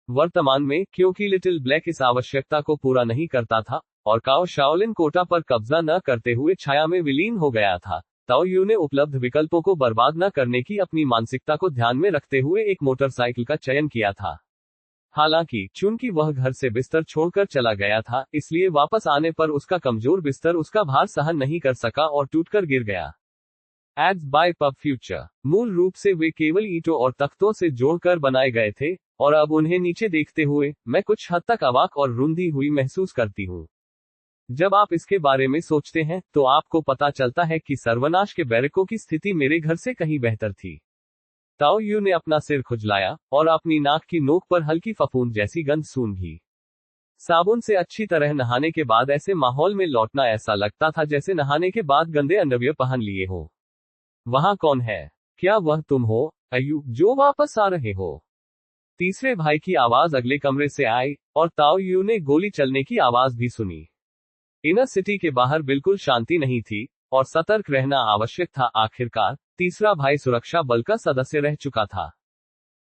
वर्तमान में, क्योंकि लिटिल ब्लैक इस आवश्यकता को पूरा नहीं करता था और काओ शाओलिन कोटा पर कब्जा न करते हुए छाया में विलीन हो गया था, ताओ यू ने उपलब्ध विकल्पों को बर्बाद न करने की अपनी मानसिकता को ध्यान में रखते हुए एक मोटरसाइकिल का चयन किया था। हालांकि चूंकि वह घर से बिस्तर छोड़कर चला गया था, इसलिए वापस आने पर उसका कमजोर बिस्तर उसका भार सहन नहीं कर सका और टूटकर गिर गया। Ads by pub future. मूल रूप से वे केवल ईंटों और तख्तों से जोड़कर बनाए गए थे, और अब उन्हें नीचे देखते हुए मैं कुछ हद तक अवाक और रुंधी हुई महसूस करती हूँ। जब आप इसके बारे में सोचते हैं तो आपको पता चलता है कि सर्वनाश के बैरकों की स्थिति मेरे घर से कहीं बेहतर थी। ताओ यू ने अपना सिर खुजलाया और अपनी नाक की नोक पर हल्की फफूंद जैसी गंध सूंघी। साबुन से अच्छी तरह नहाने के बाद ऐसे माहौल में लौटना ऐसा लगता था जैसे नहाने के बाद गंदे अंडरवियर पहन लिए हो। वहां कौन है? क्या वह तुम हो, अयू, जो वापस आ रहे हो? तीसरे भाई की आवाज अगले कमरे से आई और ताओ यू ने गोली चलने की आवाज भी सुनी। इनर सिटी के बाहर बिल्कुल शांति नहीं थी और सतर्क रहना आवश्यक था। आखिरकार तीसरा भाई सुरक्षा बल का सदस्य रह चुका था।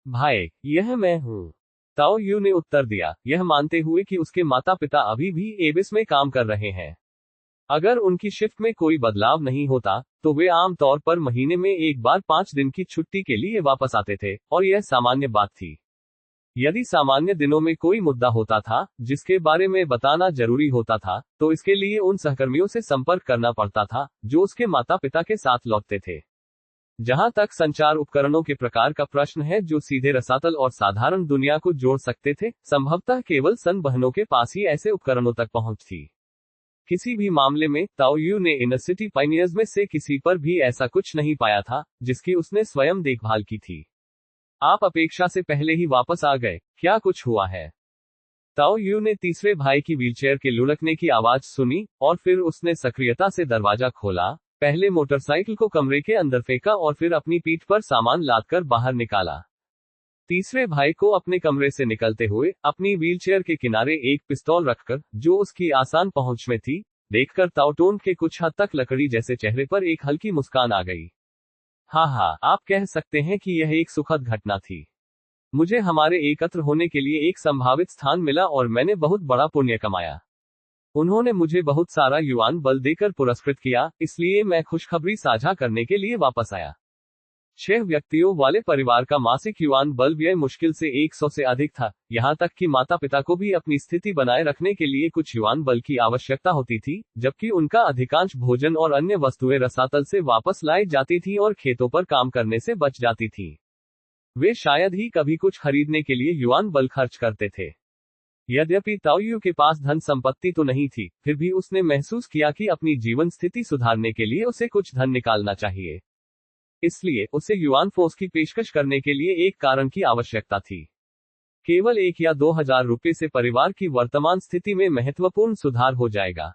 भाई, यह मैं हूँ, ताओ यू ने उत्तर दिया, यह मानते हुए कि उसके माता पिता अभी भी एबिस में काम कर रहे हैं। अगर उनकी शिफ्ट में कोई बदलाव नहीं होता तो वे आमतौर पर महीने में एक बार 5 दिन की छुट्टी के लिए वापस आते थे, और यह सामान्य बात थी। यदि सामान्य दिनों में कोई मुद्दा होता था जिसके बारे में बताना जरूरी होता था, तो इसके लिए उन सहकर्मियों से संपर्क करना पड़ता था जो उसके माता पिता के साथ लौटते थे। जहां तक संचार उपकरणों के प्रकार का प्रश्न है जो सीधे रसातल और साधारण दुनिया को जोड़ सकते थे, संभवतः केवल सन बहनों के पास ही ऐसे उपकरणों तक पहुंच थी। किसी भी मामले में ताओ यू ने इनर सिटी पाइनियर्स में से किसी पर भी ऐसा कुछ नहीं पाया था जिसकी उसने स्वयं देखभाल की थी। आप अपेक्षा से पहले ही वापस आ गए, क्या कुछ हुआ है? ताओ यू ने तीसरे भाई की व्हीलचेयर के लुढ़कने की आवाज सुनी और फिर उसने सक्रियता से दरवाजा खोला, पहले मोटरसाइकिल को कमरे के अंदर फेंका और फिर अपनी पीठ पर सामान लादकर बाहर निकाला। तीसरे भाई को अपने कमरे से निकलते हुए अपनी व्हीलचेयर के किनारे एक पिस्तौल रखकर, जो उसकी आसान पहुंच में थी, देखकर ताओटोन के कुछ हद तक लकड़ी जैसे चेहरे पर एक हल्की मुस्कान आ गई। हाँ, आप कह सकते हैं कि यह एक सुखद घटना थी। मुझे हमारे एकत्र होने के लिए एक संभावित स्थान मिला और मैंने बहुत बड़ा पुण्य कमाया। उन्होंने मुझे बहुत सारा युआन बल देकर पुरस्कृत किया, इसलिए मैं खुशखबरी साझा करने के लिए वापस आया। 6 व्यक्तियों वाले परिवार का मासिक युआन बल व्यय मुश्किल से 100 से अधिक था, यहाँ तक कि माता पिता को भी अपनी स्थिति बनाए रखने के लिए कुछ युआन बल की आवश्यकता होती थी, जबकि उनका अधिकांश भोजन और अन्य वस्तुएं रसातल से वापस लाई जाती थी और खेतों पर काम करने से बच जाती थी। वे शायद ही कभी कुछ खरीदने के लिए युआन बल खर्च करते थे। यद्यपि ताओ यू के पास धन संपत्ति तो नहीं थी, फिर भी उसने महसूस किया कि अपनी जीवन स्थिति सुधारने के लिए उसे कुछ धन निकालना चाहिए। इसलिए उसे युआन फोर्स की पेशकश करने के लिए एक कारण की आवश्यकता थी। केवल 1 या 2,000 रुपए से परिवार की वर्तमान स्थिति में महत्वपूर्ण सुधार हो जाएगा।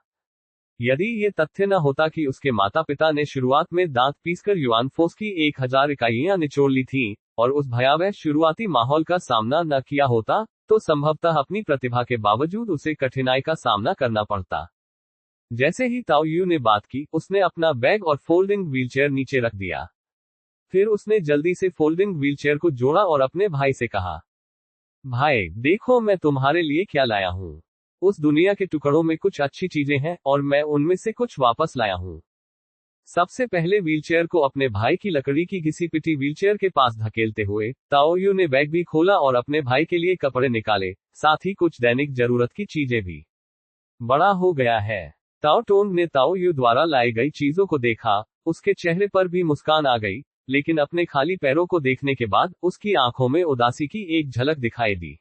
यदि ये तथ्य न होता कि उसके माता पिता ने शुरुआत में दांत पीसकर युआन फोर्स की 1,000 इकाइयां निचोड़ ली थीं, और उस भयावह शुरुआती माहौल का सामना न किया होता, तो संभवतः अपनी प्रतिभा के बावजूद उसे कठिनाई का सामना करना पड़ता। जैसे ही ताओ यू ने बात की, उसने अपना बैग और फोल्डिंग व्हीलचेयर नीचे रख दिया। फिर उसने जल्दी से फोल्डिंग व्हीलचेयर को जोड़ा और अपने भाई से कहा, भाई, देखो मैं तुम्हारे लिए क्या लाया हूँ। उस दुनिया के टुकड़ों में कुछ अच्छी चीजें हैं और मैं उनमें से कुछ वापस लाया हूँ। सबसे पहले व्हीलचेयर को अपने भाई की लकड़ी की घिसी पिटी व्हीलचेयर के पास धकेलते हुए ताओ यू ने बैग भी खोला और अपने भाई के लिए कपड़े निकाले, साथ ही कुछ दैनिक जरूरत की चीजें भी। बड़ा हो गया है, ताओ टोंग ने ताओ यू द्वारा लाई गई चीजों को देखा, उसके चेहरे पर भी मुस्कान आ गई, लेकिन अपने खाली पैरों को देखने के बाद उसकी आंखों में उदासी की एक झलक दिखाई दी।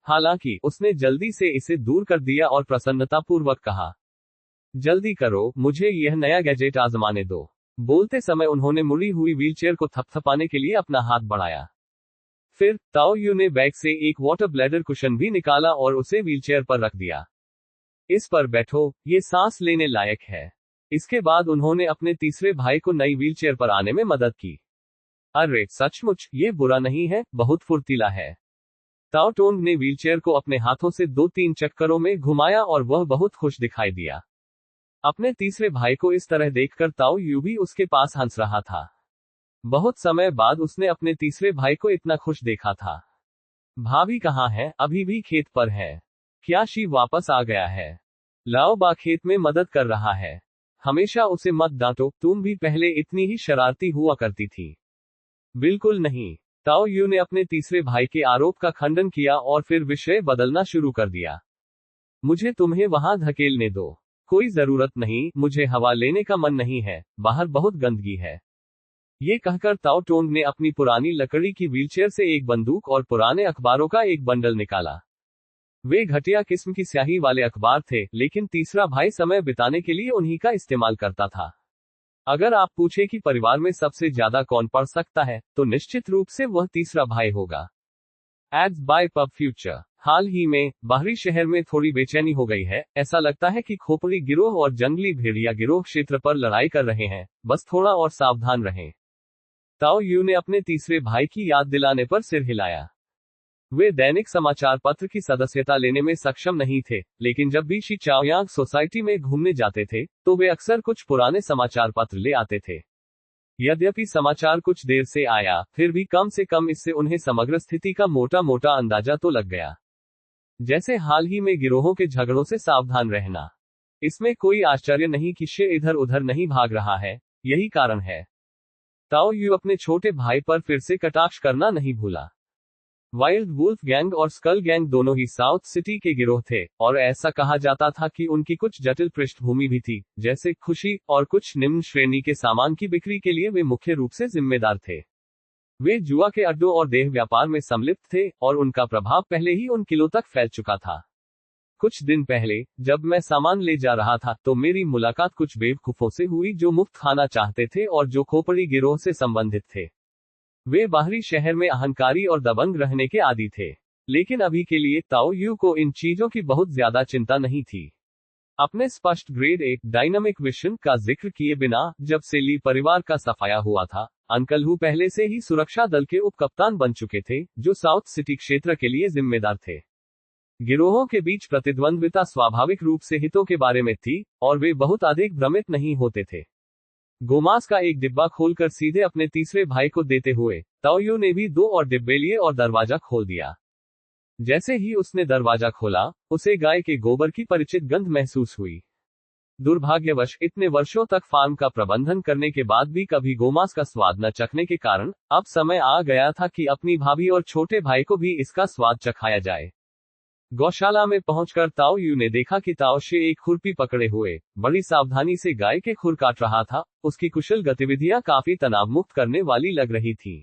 हालांकि उसने जल्दी से इसे दूर कर दिया और प्रसन्नतापूर्वक कहा, जल्दी करो, मुझे यह नया गैजेट आजमाने दो। बोलते समय उन्होंने मुड़ी हुई व्हीलचेयर को थपथपाने के लिए अपना हाथ बढ़ाया। फिर ताओ यू ने बैग से एक वाटर ब्लैडर कुशन भी निकाला और उसे व्हीलचेयर पर रख दिया। इस पर बैठो, ये सांस लेने लायक है। इसके बाद उन्होंने अपने तीसरे भाई को नई व्हीलचेयर पर आने में मदद की। अरे सचमुच, ये बुरा नहीं है, बहुत फुर्तीला है। ताओ टोंग ने व्हीलचेयर को अपने हाथों से 2-3 चक्करों में घुमाया और वह बहुत खुश दिखाई दिया। अपने तीसरे भाई को इस तरह देखकर ताओ यू भी उसके पास हंस रहा था। बहुत समय बाद उसने अपने तीसरे भाई को इतना खुश देखा था। भाभी कहाँ है? अभी भी खेत पर है। क्या शी वापस आ गया है? लाओ बा खेत में मदद कर रहा है। हमेशा उसे मत डांटो, तुम भी पहले इतनी ही शरारती हुआ करती थी। बिल्कुल नहीं। ताओ यू ने अपने तीसरे भाई के आरोप का खंडन किया और फिर विषय बदलना शुरू कर दिया। मुझे तुम्हें वहां धकेलने दो। कोई जरूरत नहीं, मुझे हवा लेने का मन नहीं है, बाहर बहुत गंदगी है। ये कहकर ताओ टोंग ने अपनी पुरानी लकड़ी की व्हीलचेयर से एक बंदूक और पुराने अखबारों का एक बंडल निकाला। वे घटिया किस्म की स्याही वाले अखबार थे, लेकिन तीसरा भाई समय बिताने के लिए उन्हीं का इस्तेमाल करता था। अगर आप पूछे कि परिवार में सबसे ज्यादा कौन पढ़ सकता है, तो निश्चित रूप से वह तीसरा भाई होगा। Ads by pub future. हाल ही में बाहरी शहर में थोड़ी बेचैनी हो गई है। ऐसा लगता है कि खोपड़ी गिरोह और जंगली भेड़िया गिरोह क्षेत्र पर लड़ाई कर रहे हैं, बस थोड़ा और सावधान रहें। ताओ यू ने अपने तीसरे भाई की याद दिलाने पर सिर हिलाया। वे दैनिक समाचार पत्र की सदस्यता लेने में सक्षम नहीं थे, लेकिन जब भी शी चाओयांग सोसाइटी में घूमने जाते थे, तो वे अक्सर कुछ पुराने समाचार पत्र ले आते थे। यद्यपि समाचार कुछ देर से आया, फिर भी कम से कम इससे उन्हें समग्र स्थिति का मोटा मोटा अंदाजा तो लग गया। जैसे हाल ही में गिरोहों के झगड़ों से सावधान रहना। इसमें कोई आश्चर्य नहीं कि शे इधर उधर नहीं भाग रहा है, यही कारण है। ताओ यू अपने छोटे भाई पर फिर से कटाक्ष करना नहीं भूला। वाइल्ड वुल्फ गैंग और स्कल गैंग दोनों ही साउथ सिटी के गिरोह थे, और ऐसा कहा जाता था कि उनकी कुछ जटिल पृष्ठभूमि भी थी, जैसे खुशी और कुछ निम्न श्रेणी के सामान की बिक्री के लिए वे मुख्य रूप से जिम्मेदार थे। वे जुआ के अड्डों और देह व्यापार में सम्मिलित थे, और उनका प्रभाव पहले ही उन किलों तक फैल चुका था। कुछ दिन पहले जब मैं सामान ले जा रहा था, तो मेरी मुलाकात कुछ बेवकूफों से हुई जो मुफ्त खाना चाहते थे और जो खोपड़ी गिरोह से संबंधित थे। वे बाहरी शहर में अहंकारी और दबंग रहने के आदी थे, लेकिन अभी के लिए ताओ यू को इन चीजों की बहुत ज्यादा चिंता नहीं थी। अपने स्पष्ट ग्रेड ए डायनामिक विशन का जिक्र किए बिना, जब से ली परिवार का सफाया हुआ था, अंकल हु पहले से ही सुरक्षा दल के उप कप्तान बन चुके थे, जो साउथ सिटी क्षेत्र के लिए जिम्मेदार थे। गिरोहों के बीच प्रतिद्वंद्विता स्वाभाविक रूप से हितों के बारे में थी, और वे बहुत अधिक भ्रमित नहीं होते थे। गोमांस का एक डिब्बा खोलकर सीधे अपने तीसरे भाई को देते हुए, ताओ यू ने भी 2 और डिब्बे लिए और दरवाजा खोल दिया। जैसे ही उसने दरवाजा खोला, उसे गाय के गोबर की परिचित गंध महसूस हुई। दुर्भाग्यवश इतने वर्षों तक फार्म का प्रबंधन करने के बाद भी कभी गोमांस का स्वाद न चखने के कारण, अब समय आ गया था कि अपनी भाभी और छोटे भाई को भी इसका स्वाद चखाया जाए। गौशाला में पहुंचकर ताओ यू ने देखा कि ताओ शे एक खुरपी पकड़े हुए बड़ी सावधानी से गाय के खुर काट रहा था। उसकी कुशल गतिविधियां काफी तनाव मुक्त करने वाली लग रही थी।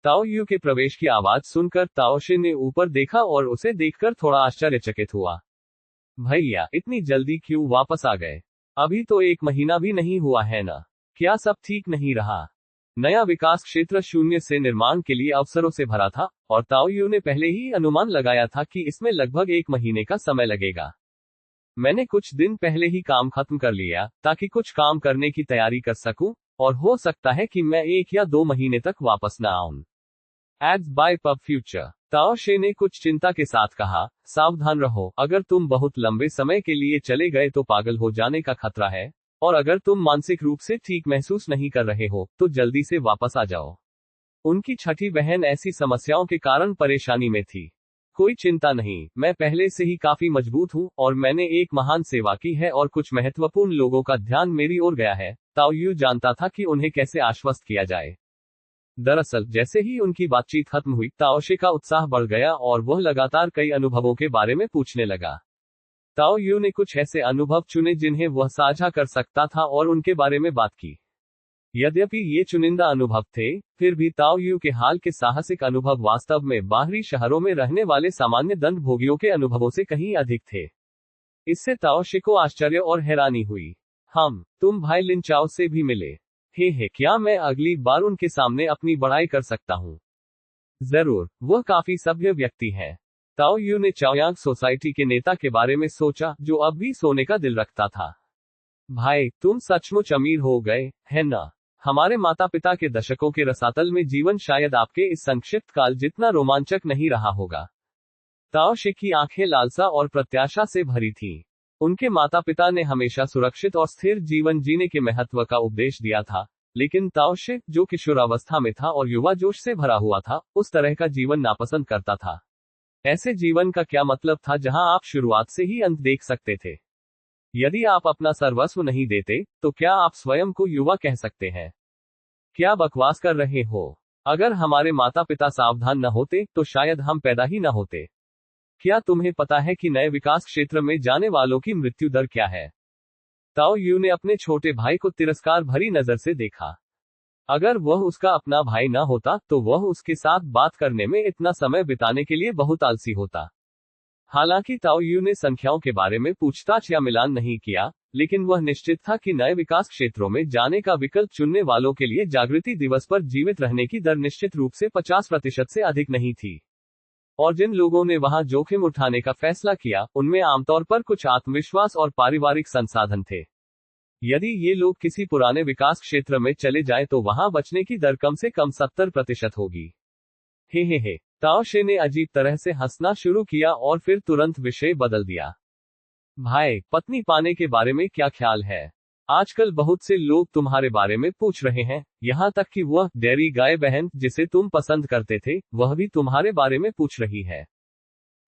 ताओ यू के प्रवेश की आवाज सुनकर ताओ शे ने ऊपर देखा और उसे देखकर थोड़ा आश्चर्यचकित हुआ। भैया, इतनी जल्दी क्यों वापस आ गए? अभी तो 1 महीना भी नहीं हुआ है ना? क्या सब ठीक नहीं रहा? नया विकास क्षेत्र शून्य से निर्माण के लिए अवसरों से भरा था, और ताओ यू ने पहले ही अनुमान लगाया था कि इसमें लगभग 1 महीने का समय लगेगा। मैंने कुछ दिन पहले ही काम खत्म कर लिया, ताकि कुछ काम करने की तैयारी कर सकूं, और हो सकता है कि मैं 1 या 2 महीने तक वापस न आऊं। Ads by pub future. ताओ शे ने कुछ चिंता के साथ कहा, सावधान रहो, अगर तुम बहुत लंबे समय के लिए चले गए तो पागल हो जाने का खतरा है, और अगर तुम मानसिक रूप से ठीक महसूस नहीं कर रहे हो, तो जल्दी से वापस आ जाओ। उनकी छठी बहन ऐसी समस्याओं के कारण परेशानी में थी। कोई चिंता नहीं, मैं पहले से ही काफी मजबूत हूँ, और मैंने एक महान सेवा की है और कुछ महत्वपूर्ण लोगों का ध्यान मेरी ओर गया है। ताओ यू जानता था कि उन्हें कैसे आश्वस्त किया जाए। दरअसल जैसे ही उनकी बातचीत खत्म हुई, ताओ शे का उत्साह बढ़ गया और वह लगातार कई अनुभवों के बारे में पूछने लगा। ताओ यू ने कुछ ऐसे अनुभव चुने जिन्हें वह साझा कर सकता था और उनके बारे में बात की। यद्यपि ये चुनिंदा अनुभव थे, फिर भी ताओ यू के हाल के साहसिक अनुभव वास्तव में बाहरी शहरों में रहने वाले सामान्य दंड भोगियों के अनुभवों से कहीं अधिक थे। इससे ताओ शे को आश्चर्य और हैरानी हुई। तुम भाई लिन चाओ से भी मिले? हे, क्या मैं अगली बार उनके सामने अपनी बड़ाई कर सकता हूँ? जरूर, वह काफी सभ्य व्यक्ति है। ताओ यू ने चाओयांग सोसाइटी के नेता के बारे में सोचा, जो अब भी सोने का दिल रखता था। भाई, तुम सचमुच अमीर हो गए, है ना? हमारे माता पिता के दशकों के रसातल में जीवन शायद आपके इस संक्षिप्त काल जितना रोमांचक नहीं रहा होगा। ताओ शे की आंखें लालसा और प्रत्याशा से भरी थीं। उनके माता पिता ने हमेशा सुरक्षित और स्थिर जीवन जीने के महत्व का उपदेश दिया था, लेकिन ताओ शे, जो किशोरावस्था में था और युवा जोश से भरा हुआ था, उस तरह का जीवन नापसंद करता था। ऐसे जीवन का क्या मतलब था जहां आप शुरुआत से ही अंत देख सकते थे? यदि आप अपना सर्वस्व नहीं देते, तो क्या आप स्वयं को युवा कह सकते हैं? क्या बकवास कर रहे हो? अगर हमारे माता पिता सावधान न होते, तो शायद हम पैदा ही न होते। क्या तुम्हें पता है कि नए विकास क्षेत्र में जाने वालों की मृत्यु दर क्या है? ताओ यू ने अपने छोटे भाई को तिरस्कार भरी नजर से देखा। अगर वह उसका अपना भाई न होता, तो वह उसके साथ बात करने में इतना समय बिताने के लिए बहुत आलसी होता। हालांकि ताओ यू ने संख्याओं के बारे में पूछताछ या मिलान नहीं किया, लेकिन वह निश्चित था कि नए विकास क्षेत्रों में जाने का विकल्प चुनने वालों के लिए जागृति दिवस पर जीवित रहने की दर निश्चित रूप से 50% से अधिक नहीं थी। और जिन लोगों ने वहां जोखिम उठाने का फैसला किया, उनमें आमतौर पर कुछ आत्मविश्वास और पारिवारिक संसाधन थे। यदि ये लोग किसी पुराने विकास क्षेत्र में चले जाएं, तो वहां बचने की दर कम से कम 70% होगी। हे। ताओ शे ने अजीब तरह से हंसना शुरू किया और फिर तुरंत विषय बदल दिया। भाई, पत्नी पाने के बारे में क्या ख्याल है? आजकल बहुत से लोग तुम्हारे बारे में पूछ रहे हैं, यहाँ तक कि वह डेयरी गाय बहन जिसे तुम पसंद करते थे, वह भी तुम्हारे बारे में पूछ रही है।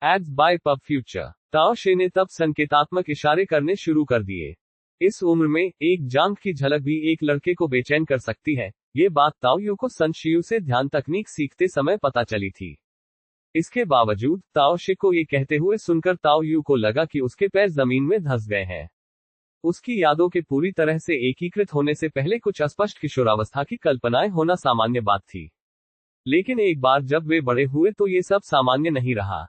Ads by pub future. ताओ शे ने तब संकेतात्मक इशारे करने शुरू कर दिए। इस उम्र में एक जांघ की झलक भी एक लड़के को बेचैन कर सकती है। ये बात ताओ यू को सन शियू से ध्यान तकनीक सीखते समय पता चली थी। इसके बावजूद ताओ शे को ये कहते हुए सुनकर ताओ यू को लगा कि उसके पैर जमीन में धंस गए हैं। उसकी यादों के पूरी तरह से एकीकृत होने से पहले कुछ अस्पष्ट किशोरावस्था की कल्पनाएं होना सामान्य बात थी। लेकिन एक बार जब वे बड़े हुए तो ये सब सामान्य नहीं रहा।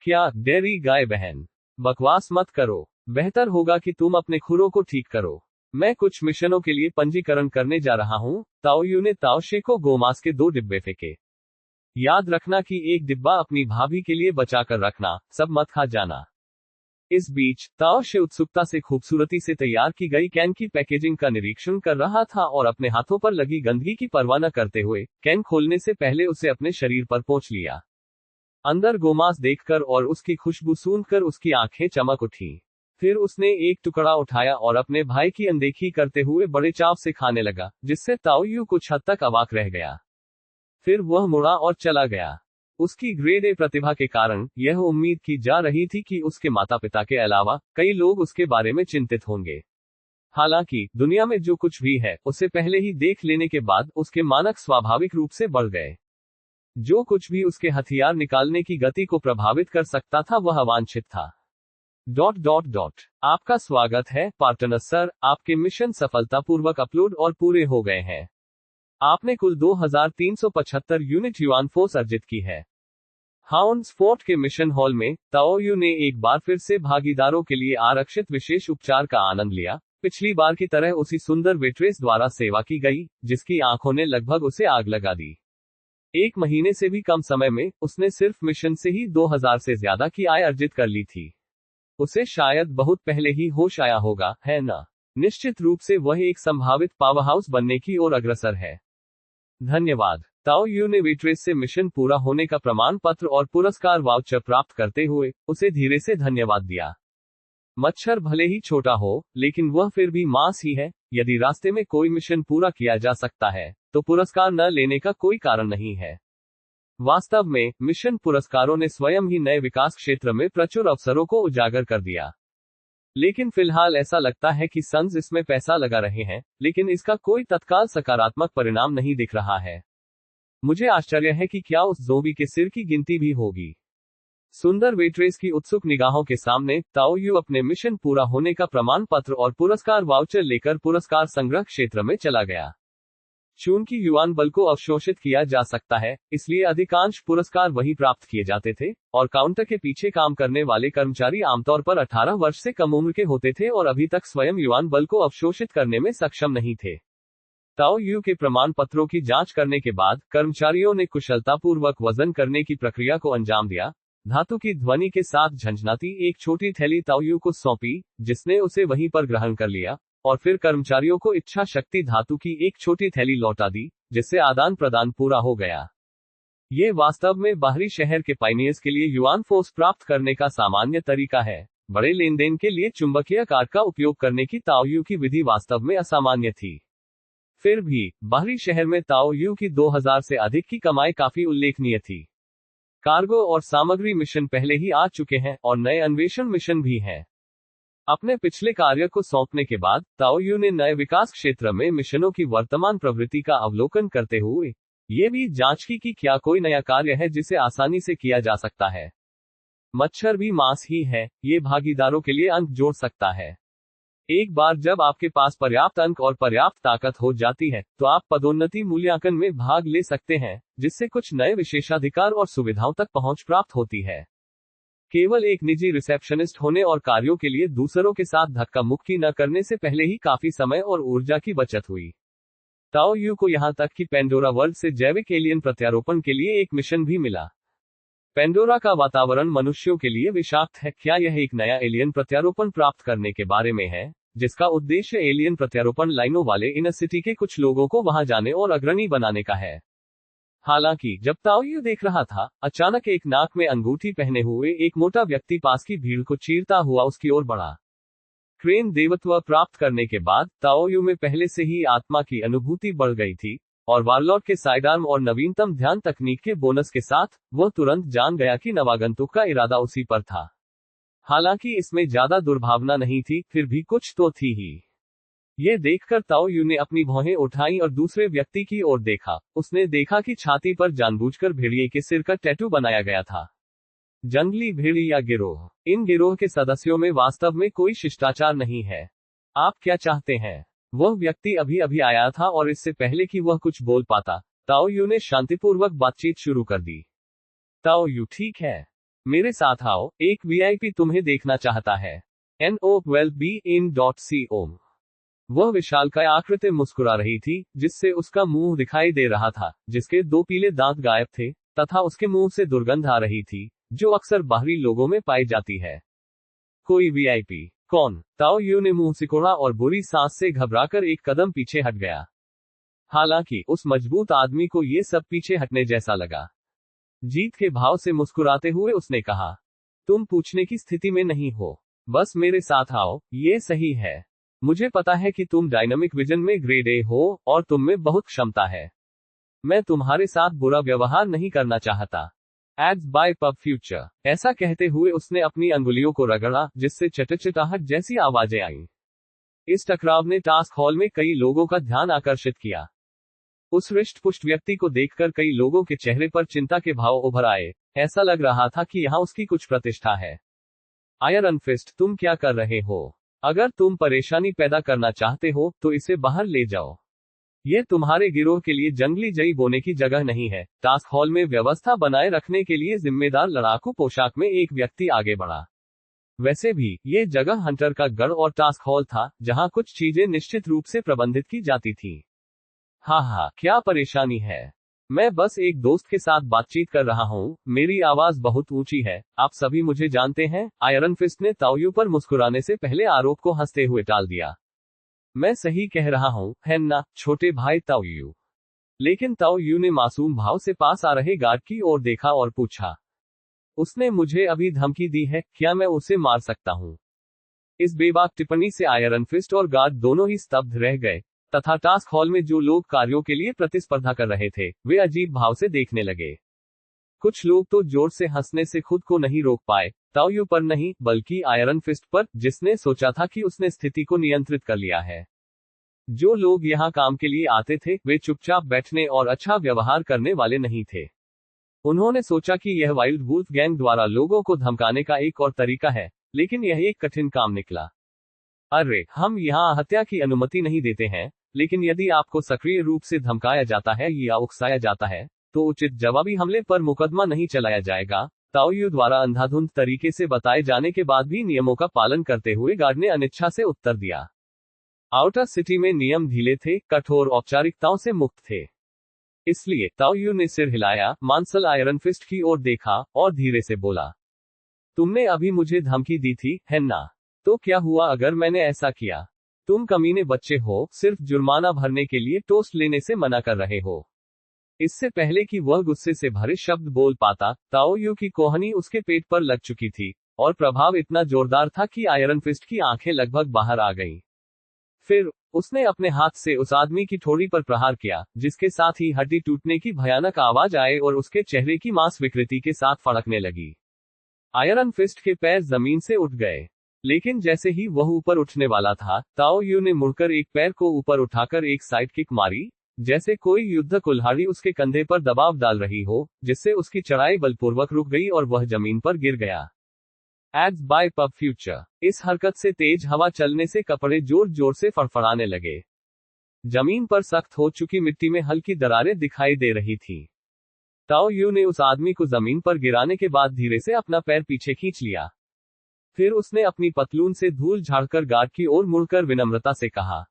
क्या डेयरी गाय बहन? बकवास मत करो। बेहतर होगा कि तुम अपने खुरों को ठीक करो। मैं कुछ मिशनों के लिए पंजीकरण करने जा रहा हूँ। ताओ यू ने ताओ शे को गोमांस के 2 डिब्बे फेंके। याद रखना कि एक डिब्बा अपनी भाभी के लिए बचाकर रखना, सब मत खा जाना। इस बीच ताओ शे उत्सुकता से खूबसूरती से तैयार की गई कैन की पैकेजिंग का निरीक्षण कर रहा था और अपने हाथों पर लगी गंदगी की परवाह न करते हुए कैन खोलने से पहले उसे अपने शरीर पर पोंछ लिया। अंदर गोमांस देखकर और उसकी खुशबू सूंघकर उसकी आंखें चमक उठी। फिर उसने एक टुकड़ा उठाया और अपने भाई की अनदेखी करते हुए बड़े चाव से खाने लगा, जिससे ताओ यू कुछ हद तक अवाक रह गया। फिर वह मुड़ा और चला गया। उसकी ग्रेड ए प्रतिभा के कारण यह उम्मीद की जा रही थी कि उसके माता पिता के अलावा कई लोग उसके बारे में चिंतित होंगे। हालांकि दुनिया में जो कुछ भी है, उसे पहले ही देख लेने के बाद उसके मानक स्वाभाविक रूप से बढ़ गए। जो कुछ भी उसके हथियार निकालने की गति को प्रभावित कर सकता था, वह अवांछित था। ... आपका स्वागत है पार्टनर सर, आपके मिशन सफलतापूर्वक अपलोड और पूरे हो गए हैं। आपने कुल 2375 यूनिट युआन फोर्स अर्जित की है। हाउंड्स फोर्ट के मिशन हॉल में ताओ यू ने एक बार फिर से भागीदारों के लिए आरक्षित विशेष उपचार का आनंद लिया। पिछली बार की तरह उसी सुंदर वेट्रेस द्वारा सेवा की गई, जिसकी आंखों ने लगभग उसे आग लगा दी। 1 महीने से भी कम समय में उसने सिर्फ मिशन से ही 2000 से ज्यादा की आय अर्जित कर ली थी। उसे शायद बहुत पहले ही होश आया होगा, है ना? निश्चित रूप से वह एक संभावित पावरहाउस बनने की ओर अग्रसर है। धन्यवाद। ताओ यू ने वेट्रेस से मिशन पूरा होने का प्रमाण पत्र और पुरस्कार वाउचर प्राप्त करते हुए उसे धीरे से धन्यवाद दिया। मच्छर भले ही छोटा हो, लेकिन वह फिर भी मांस ही है। यदि रास्ते में कोई मिशन पूरा किया जा सकता है, तो पुरस्कार न लेने का कोई कारण नहीं है। वास्तव में मिशन पुरस्कारों ने स्वयं ही नए विकास क्षेत्र में प्रचुर अवसरों को उजागर कर दिया। लेकिन फिलहाल ऐसा लगता है कि सन्स इसमें पैसा लगा रहे हैं, लेकिन इसका कोई तत्काल सकारात्मक परिणाम नहीं दिख रहा है। मुझे आश्चर्य है कि क्या उस ज़ोंबी के सिर की गिनती भी होगी। सुंदर वेट्रेस की उत्सुक निगाहों के सामने ताओ यू अपने मिशन पूरा होने का प्रमाण पत्र और पुरस्कार वाउचर लेकर पुरस्कार संग्रह क्षेत्र में चला गया। चूंकि युआन बल को अवशोषित किया जा सकता है, इसलिए अधिकांश पुरस्कार वहीं प्राप्त किए जाते थे, और काउंटर के पीछे काम करने वाले कर्मचारी आमतौर पर 18 वर्ष से कम उम्र के होते थे और अभी तक स्वयं युआन बल को अवशोषित करने में सक्षम नहीं थे। ताओ यू के प्रमाण पत्रों की जांच करने के बाद कर्मचारियों ने कुशलतापूर्वक वजन करने की प्रक्रिया को अंजाम दिया। धातु की ध्वनि के साथ झंझनाती एक छोटी थैली ताओ यू को सौंपी, जिसने उसे वहीं पर ग्रहण कर लिया, और फिर कर्मचारियों को इच्छा शक्ति धातु की एक छोटी थैली लौटा दी, जिससे आदान प्रदान पूरा हो गया। ये वास्तव में बाहरी शहर के पाइनियर्स के लिए युआन फोर्स प्राप्त करने का सामान्य तरीका है। बड़े लेनदेन के लिए चुंबकीय कार्ड का उपयोग करने की ताओ यू की विधि वास्तव में असामान्य थी। फिर भी बाहरी शहर में ताओ यू की 2000 से अधिक की कमाई काफी उल्लेखनीय थी। कार्गो और सामग्री मिशन पहले ही आ चुके हैं और नए अन्वेषण मिशन भी हैं। अपने पिछले कार्य को सौंपने के बाद ताओ यू ने नए विकास क्षेत्र में मिशनों की वर्तमान प्रवृत्ति का अवलोकन करते हुए ये भी जांच की कि क्या कोई नया कार्य है जिसे आसानी से किया जा सकता है। मच्छर भी मांस ही है, ये भागीदारों के लिए अंक जोड़ सकता है। एक बार जब आपके पास पर्याप्त अंक और पर्याप्त ताकत हो जाती है, तो आप पदोन्नति मूल्यांकन में भाग ले सकते हैं, जिससे कुछ नए विशेषाधिकार और सुविधाओं तक पहुंच प्राप्त होती है। केवल एक निजी रिसेप्शनिस्ट होने और कार्यों के लिए दूसरों के साथ धक्का मुक्की न करने से पहले ही काफी समय और ऊर्जा की बचत हुई। ताओ यू को यहां तक कि पेंडोरा वर्ल्ड से जैविक एलियन प्रत्यारोपण के लिए एक मिशन भी मिला। पेंडोरा का वातावरण मनुष्यों के लिए विषाक्त है। क्या यह एक नया एलियन प्रत्यारोपण प्राप्त करने के बारे में है, जिसका उद्देश्य एलियन प्रत्यारोपण लाइनों वाले इनर सिटी के कुछ लोगों को वहां जाने और अग्रणी बनाने का है। हालांकि जब ताओ यू देख रहा था, अचानक एक नाक में अंगूठी पहने हुए एक मोटा व्यक्ति पास की भीड़ को चीरता हुआ उसकी ओर बढ़ा। क्रेन देवत्व प्राप्त करने के बाद ताओ यू में पहले से ही आत्मा की अनुभूति बढ़ गई थी, और वारलॉर्ड के साइडार्म और नवीनतम ध्यान तकनीक के बोनस के साथ वह तुरंत जान गया कि नवागंतुक का इरादा उसी पर था। हालांकि इसमें ज्यादा दुर्भावना नहीं थी, फिर भी कुछ तो थी ही। ये देखकर ताओ यू ने अपनी भौहें उठाई और दूसरे व्यक्ति की ओर देखा। उसने देखा कि छाती पर जानबूझकर भेड़िए के सिर का टैटू बनाया गया था। जंगली भेड़िया गिरोह। इन गिरोह के सदस्यों में वास्तव में कोई शिष्टाचार नहीं है। आप क्या चाहते हैं? वह व्यक्ति अभी अभी आया था और इससे पहले कि वह कुछ बोल पाता, ताओ यू ने शांतिपूर्वक बातचीत शुरू कर दी। ताओ यू, ठीक है, मेरे साथ आओ, एक वीआईपी तुम्हें देखना चाहता है। NOWELLBEIN.com। वह विशालकाय आकृति मुस्कुरा रही थी, जिससे उसका मुंह दिखाई दे रहा था, जिसके 2 पीले दांत गायब थे, तथा उसके मुंह से दुर्गंध आ रही थी, जो अक्सर बाहरी लोगों में पाई जाती है। कोई वीआईपी? कौन? ताओ यू ने मुंह सिकोड़ा और बुरी सांस से घबराकर एक कदम पीछे हट गया। हालांकि उस मजबूत आदमी को ये सब पीछे हटने जैसा लगा। जीत के भाव से मुस्कुराते हुए उसने कहा, तुम पूछने की स्थिति में नहीं हो, बस मेरे साथ आओ, ये सही है। मुझे पता है कि तुम डायनामिक विजन में ग्रेड ए हो और तुम में बहुत क्षमता है। मैं तुम्हारे साथ बुरा व्यवहार नहीं करना चाहता। Ads by pub future. ऐसा कहते हुए उसने अपनी अंगुलियों को रगड़ा, जिससे चटचटाहट जैसी आवाजें आईं। इस टकराव ने टास्क हॉल में कई लोगों का ध्यान आकर्षित किया। उस हृष्ट-पुष्ट व्यक्ति को देखकर कई लोगों के चेहरे पर चिंता के भाव उभर आए। ऐसा लग रहा था कि यहां उसकी कुछ प्रतिष्ठा है। आयरन फिस्ट, तुम क्या कर रहे हो? अगर तुम परेशानी पैदा करना चाहते हो, तो इसे बाहर ले जाओ। ये तुम्हारे गिरोह के लिए जंगली जई बोने की जगह नहीं है। टास्क हॉल में व्यवस्था बनाए रखने के लिए जिम्मेदार लड़ाकू पोशाक में एक व्यक्ति आगे बढ़ा। वैसे भी, ये जगह हंटर का गढ़ और टास्क हॉल था, जहां कुछ चीजें निश्चित रूप से प्रबंधित की जाती थी। हाँ, क्या परेशानी है? मैं बस एक दोस्त के साथ बातचीत कर रहा हूँ। मेरी आवाज बहुत ऊंची है, आप सभी मुझे जानते हैं। आयरन फिस्ट ने ताओ यू पर मुस्कुराने से पहले आरोप को हंसते हुए टाल दिया। मैं सही कह रहा हूँ, है ना, छोटे भाई ताओ यू? लेकिन ताओ यू ने मासूम भाव से पास आ रहे गार्ड की ओर देखा और पूछा, उसने मुझे अभी धमकी दी है, क्या मैं उसे मार सकता हूँ? इस बेबाक टिप्पणी से आयरन फिस्ट और गार्ड दोनों ही स्तब्ध रह गए, तथा टास्क हॉल में जो लोग कार्यों के लिए प्रतिस्पर्धा कर रहे थे, वे अजीब भाव से देखने लगे। कुछ लोग तो जोर से हंसने से खुद को नहीं रोक पाए, ताओ यू पर नहीं, बल्कि आयरन फिस्ट पर, जिसने सोचा था कि उसने स्थिति को नियंत्रित कर लिया है। जो लोग यहाँ काम के लिए आते थे, वे चुपचाप बैठने और अच्छा व्यवहार करने वाले नहीं थे। उन्होंने सोचा कि यह वाइल्ड वुल्फ गैंग द्वारा लोगों को धमकाने का एक और तरीका है, लेकिन यह एक कठिन काम निकला। अरे, हम यहाँ हत्या की अनुमति नहीं देते हैं, लेकिन यदि आपको सक्रिय रूप से धमकाया जाता है या उकसाया जाता है, तो उचित जवाबी हमले पर मुकदमा नहीं चलाया जाएगा। ताओ यू द्वारा अंधाधुंध तरीके से बताए जाने के बाद भी नियमों का पालन करते हुए गार्ड ने अनिच्छा से उत्तर दिया। आउटर सिटी में नियम ढीले थे, कठोर औपचारिकताओं से मुक्त थे। इसलिए ताओ यू ने सिर हिलाया, मांसल आयरन फिस्ट की ओर देखा और धीरे से बोला, तुमने अभी मुझे धमकी दी थी, है ना? तो क्या हुआ अगर मैंने ऐसा किया? तुम कमीने बच्चे हो, सिर्फ जुर्माना भरने के लिए टोस्ट लेने से मना कर रहे हो। इससे पहले कि वह गुस्से से भरे शब्द बोल पाता, ताओ यू की कोहनी उसके पेट पर लग चुकी थी, और प्रभाव इतना जोरदार था कि आयरन फिस्ट की आंखें लगभग बाहर आ गईं। फिर उसने अपने हाथ से उस आदमी की ठोड़ी पर प्रहार किया, जिसके साथ ही हड्डी टूटने की भयानक आवाज आए और उसके चेहरे की मांस विकृति के साथ फड़कने लगी। आयरन फिस्ट के पैर जमीन से उठ गए, लेकिन जैसे ही वह ऊपर उठने वाला था, ताओ यू ने मुड़कर एक पैर को ऊपर उठाकर एक साइड किक मारी, जैसे कोई युद्ध कुल्हाड़ी उसके कंधे पर दबाव डाल रही हो, जिससे उसकी चढ़ाई बलपूर्वक रुक गई और वह जमीन पर गिर गया। Ads by pub future. इस हरकत से तेज हवा चलने से कपड़े जोर जोर से फड़फड़ाने लगे। जमीन पर सख्त हो चुकी मिट्टी में हल्की दरारें दिखाई दे रही थी। ताओ यू ने उस आदमी को जमीन पर गिराने के बाद धीरे से अपना पैर पीछे खींच लिया। फिर उसने अपनी पतलून से धूल झाड़कर गार्ड की ओर मुड़कर विनम्रता से कहा,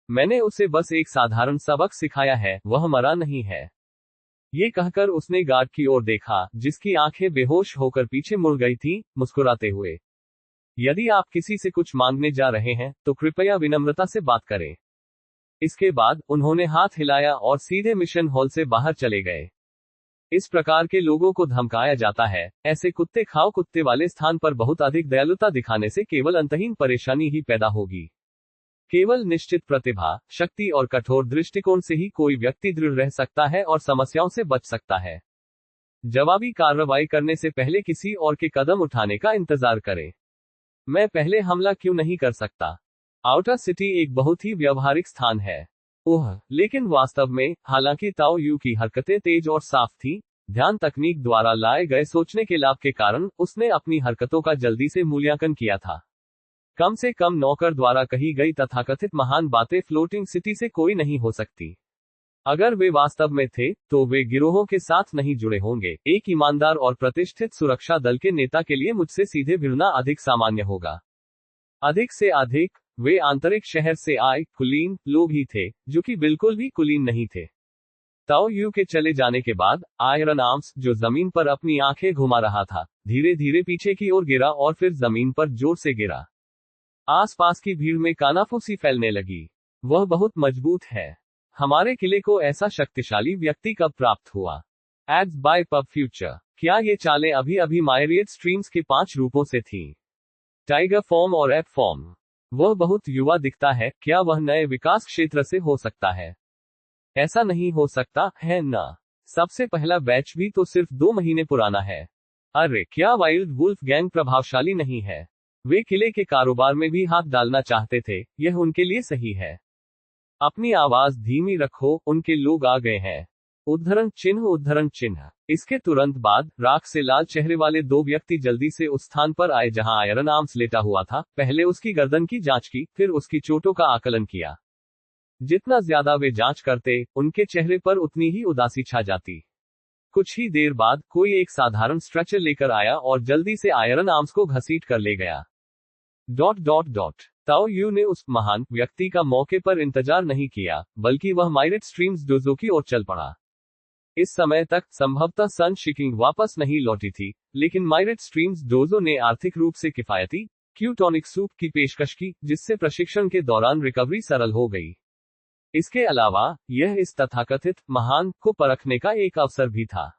मैंने उसे बस एक साधारण सबक सिखाया है, वह मरा नहीं है। ये कहकर उसने गार्ड की ओर देखा, जिसकी आंखें बेहोश होकर पीछे मुड़ गई थीं, मुस्कुराते हुए। यदि आप किसी से कुछ मांगने जा रहे हैं, तो कृपया विनम्रता से बात करें। इसके बाद उन्होंने हाथ हिलाया और सीधे मिशन हॉल से बाहर चले गए। इस प्रकार के लोगों को धमकाया जाता है। ऐसे कुत्ते खाओ कुत्ते वाले स्थान पर बहुत अधिक दयालुता दिखाने से केवल अंतहीन परेशानी ही पैदा होगी। केवल निश्चित प्रतिभा, शक्ति और कठोर दृष्टिकोण से ही कोई व्यक्ति दृढ़ रह सकता है और समस्याओं से बच सकता है। जवाबी कार्रवाई करने से पहले किसी और के कदम उठाने का इंतजार करें। मैं पहले हमला क्यों नहीं कर सकता? आउटर सिटी एक बहुत ही व्यावहारिक स्थान है। ओह, लेकिन वास्तव में, हालांकि ताओ यू की हरकतें तेज और साफ थी, ध्यान तकनीक द्वारा लाए गए सोचने के लाभ के कारण उसने अपनी हरकतों का जल्दी से मूल्यांकन किया था। कम से कम नौकर द्वारा कही गई तथाकथित महान बातें फ्लोटिंग सिटी से कोई नहीं हो सकती। अगर वे वास्तव में थे, तो वे गिरोहों के साथ नहीं जुड़े होंगे। एक ईमानदार और प्रतिष्ठित सुरक्षा दल के नेता के लिए मुझसे सीधे भिड़ना अधिक सामान्य होगा। अधिक से अधिक, वे आंतरिक शहर से आए कुलीन लोग ही थे, जो कि बिल्कुल भी कुलीन नहीं थे। ताओ यू के चले जाने के बाद, आयरन आर्म्स, जो जमीन पर अपनी आंखें घुमा रहा था, धीरे धीरे पीछे की ओर गिरा और फिर जमीन पर जोर से गिरा। आसपास की भीड़ में कानाफूसी फैलने लगी। वह बहुत मजबूत है। हमारे किले को ऐसा शक्तिशाली व्यक्ति कब प्राप्त हुआ? Ads by pub future. क्या ये चालें अभी अभी मायरियड स्ट्रीम्स के 5 रूपों से थीं? टाइगर फॉर्म और एप फॉर्म। वह बहुत युवा दिखता है, क्या वह नए विकास क्षेत्र से हो सकता है? ऐसा नहीं हो सकता, है ना? सबसे पहला बैच भी तो सिर्फ 2 महीने पुराना है। अरे, क्या वाइल्ड वुल्फ गैंग प्रभावशाली नहीं है? वे किले के कारोबार में भी हाथ डालना चाहते थे, यह उनके लिए सही है। अपनी आवाज धीमी रखो, उनके लोग आ गए हैं। उद्धरण चिन्ह उद्धरण चिन्ह। इसके तुरंत बाद, राख से लाल चेहरे वाले 2 व्यक्ति जल्दी से उस स्थान पर आए जहां आयरन आर्म्स लेटा हुआ था। पहले उसकी गर्दन की जांच की, फिर उसकी चोटों का आकलन किया। जितना ज्यादा वे जांच करते, उनके चेहरे पर उतनी ही उदासी छा जाती। कुछ ही देर बाद, कोई एक साधारण स्ट्रेचर लेकर आया और जल्दी से आयरन आर्म्स को घसीट कर ले गया। ताओ यू ने उस महान व्यक्ति का मौके पर इंतजार नहीं किया, बल्कि वह मायरियड स्ट्रीम्स डोजो की ओर चल पड़ा। इस समय तक, संभवतः सन शिकिंग वापस नहीं लौटी थी, लेकिन मायरियड स्ट्रीम्स डोजो ने आर्थिक रूप से किफायती क्यूटोनिक सूप की पेशकश की, जिससे प्रशिक्षण के दौरान रिकवरी सरल हो गई। इसके अलावा, यह इस तथाकथित महान को परखने का एक अवसर भी था।